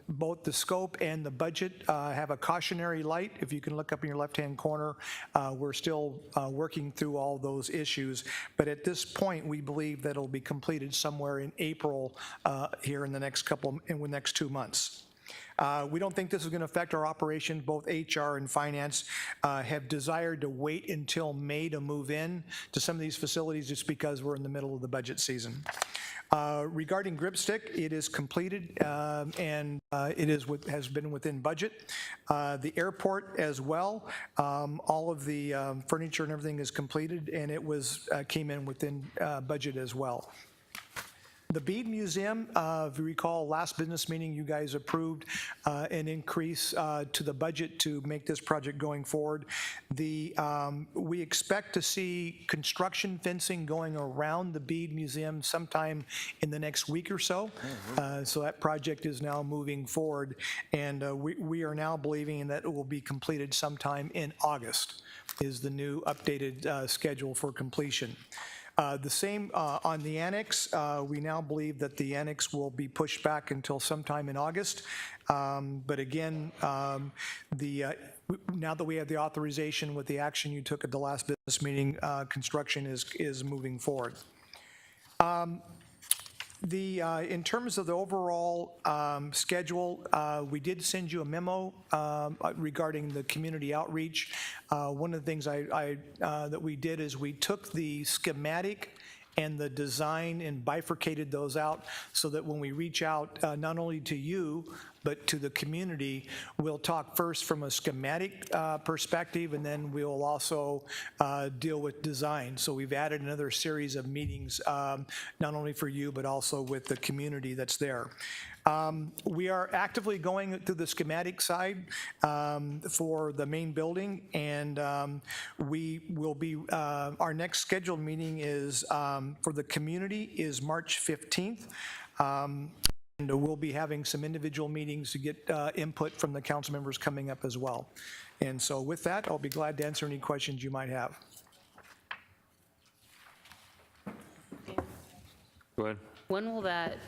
both the scope and the budget have a cautionary light. If you can look up in your left-hand corner, we're still working through all those issues. But at this point, we believe that it'll be completed somewhere in April here in the next 2 months. We don't think this is going to affect our operation. Both HR and finance have desired to wait until May to move in to some of these facilities just because we're in the middle of the budget season. Regarding Gripstick, it is completed and it has been within budget. The airport as well, all of the furniture and everything is completed, and it came in within budget as well. The Bead Museum, if you recall, last business meeting, you guys approved an increase to the budget to make this project going forward. We expect to see construction fencing going around the Bead Museum sometime in the next week or so. So that project is now moving forward, and we are now believing that it will be completed sometime in August, is the new updated schedule for completion. The same on the annex. We now believe that the annex will be pushed back until sometime in August. But again, now that we have the authorization with the action you took at the last business meeting, construction is moving forward. In terms of the overall schedule, we did send you a memo regarding the community outreach. One of the things that we did is we took the schematic and the design and bifurcated those out so that when we reach out not only to you, but to the community, we'll talk first from a schematic perspective, and then we'll also deal with design. So we've added another series of meetings, not only for you, but also with the community that's there. We are actively going through the schematic side for the main building, and we will be, our next scheduled meeting is, for the community, is March 15th. And we'll be having some individual meetings to get input from the council members coming up as well. And so with that, I'll be glad to answer any questions you might have. Go ahead. When will that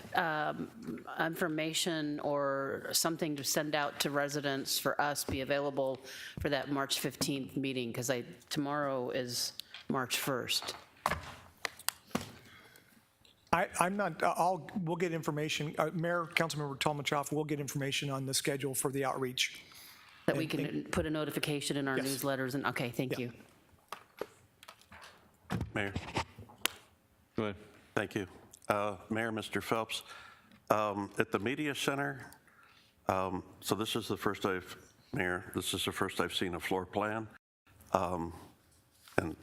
information or something to send out to residents for us be available for that March 15th meeting? Because tomorrow is March 1st. I'm not, we'll get information, Mayor, Councilmember Tolmachoff, we'll get information on the schedule for the outreach. That we can put a notification in our newsletters and, okay, thank you. Mayor. Go ahead. Thank you. Mayor, Mr. Phelps, at the Media Center, so this is the first Mayor, this is the first I've seen a floor plan. And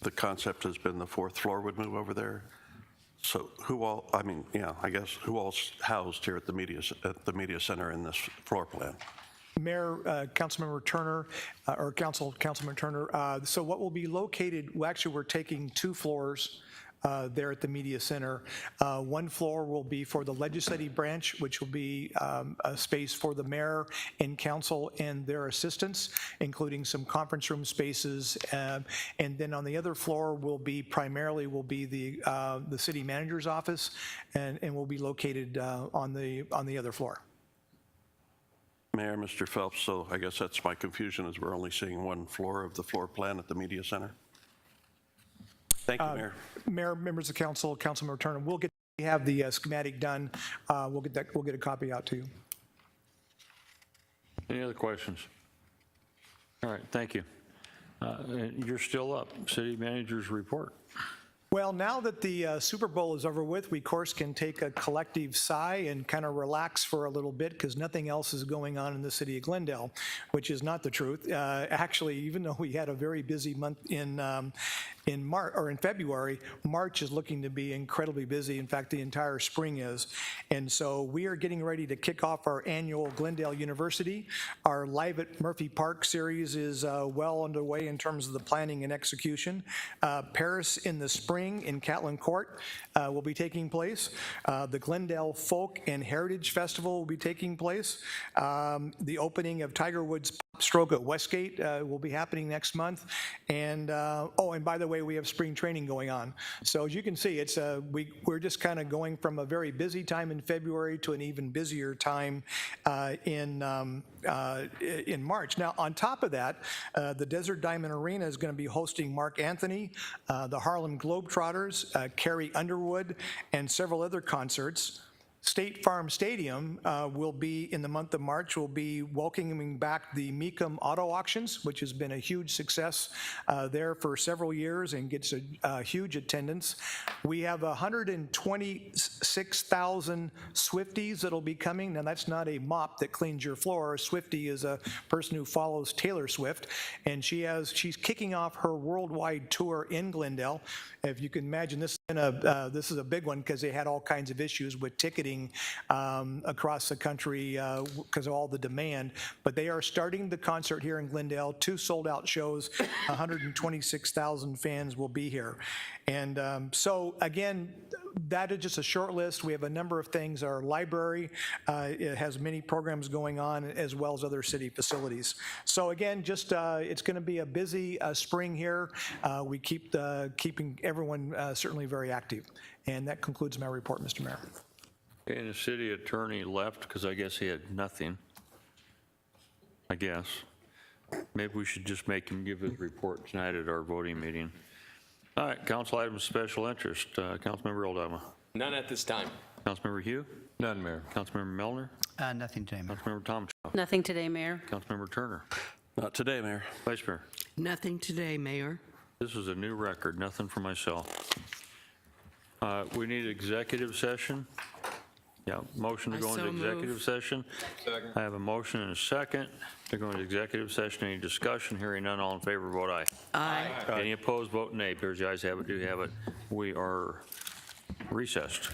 the concept has been the fourth floor would move over there. So who all, I mean, yeah, I guess who all's housed here at the Media Center in this floor plan? Mayor, Councilmember Turner, or Councilman Turner, so what will be located, well, actually we're taking 2 floors there at the Media Center. One floor will be for the legislative branch, which will be a space for the mayor and council and their assistants, including some conference room spaces. And then on the other floor will be primarily the city manager's office, and will be located on the other floor. Mayor, Mr. Phelps, so I guess that's my confusion, is we're only seeing one floor of the floor plan at the Media Center? Thank you, Mayor. Mayor, members of council, Councilmember Turner, we have the schematic done. We'll get a copy out to you. Any other questions? All right, thank you. You're still up. City Manager's report. Well, now that the Super Bowl is over with, we, of course, can take a collective sigh and kind of relax for a little bit because nothing else is going on in the city of Glendale, which is not the truth. Actually, even though we had a very busy month in in February, March is looking to be incredibly busy. In fact, the entire spring is. And so we are getting ready to kick off our annual Glendale University. Our Live at Murphy Park series is well underway in terms of the planning and execution. Paris in the spring in Catlin Court will be taking place. The Glendale Folk and Heritage Festival will be taking place. The opening of Tiger Woods Pop Stroke at Westgate will be happening next month. And and by the way, we have spring training going on. So as you can see, it's we're just kind of going from a very busy time in February to an even busier time in March. Now, on top of that, the Desert Diamond Arena is going to be hosting Mark Anthony, the Harlem Globetrotters, Carrie Underwood, and several other concerts. State Farm Stadium will be, in the month of March, will be welcoming back the Mecum Auto Auctions, which has been a huge success there for several years and gets a huge attendance. We have 126,000 Swifties that'll be coming. Now, that's not a mop that cleans your floor. A Swiftie is a person who follows Taylor Swift, and she's kicking off her worldwide tour in Glendale. If you can imagine, this is a big one because they had all kinds of issues with ticketing across the country because of all the demand. But they are starting the concert here in Glendale, 2 sold-out shows, 126,000 fans will be here. And so, again, that is just a short list. We have a number of things. Our library it has many programs going on, as well as other city facilities. So again, just it's going to be a busy spring here. We keep keeping everyone certainly very active. And that concludes my report, Mr. Mayor. And the city attorney left because I guess he had nothing. I guess. Maybe we should just make him give his report tonight at our voting meeting. All right, council items of special interest. Councilmember Oldama. None at this time. Councilmember Hugh. None, Mayor. Councilmember Melner. Nothing today, Mayor. Councilmember Tom. Nothing today, Mayor. Councilmember Turner. Not today, Mayor. Vice Mayor. Nothing today, Mayor. This is a new record, nothing for myself. We need executive session. Yeah, motion to go into executive session. Second. I have a motion and a second to go into executive session. Any discussion? Hearing none, all in favor, vote aye. Aye. Any opposed, vote nay. Bears the ayes have it, do have it. We are recessed.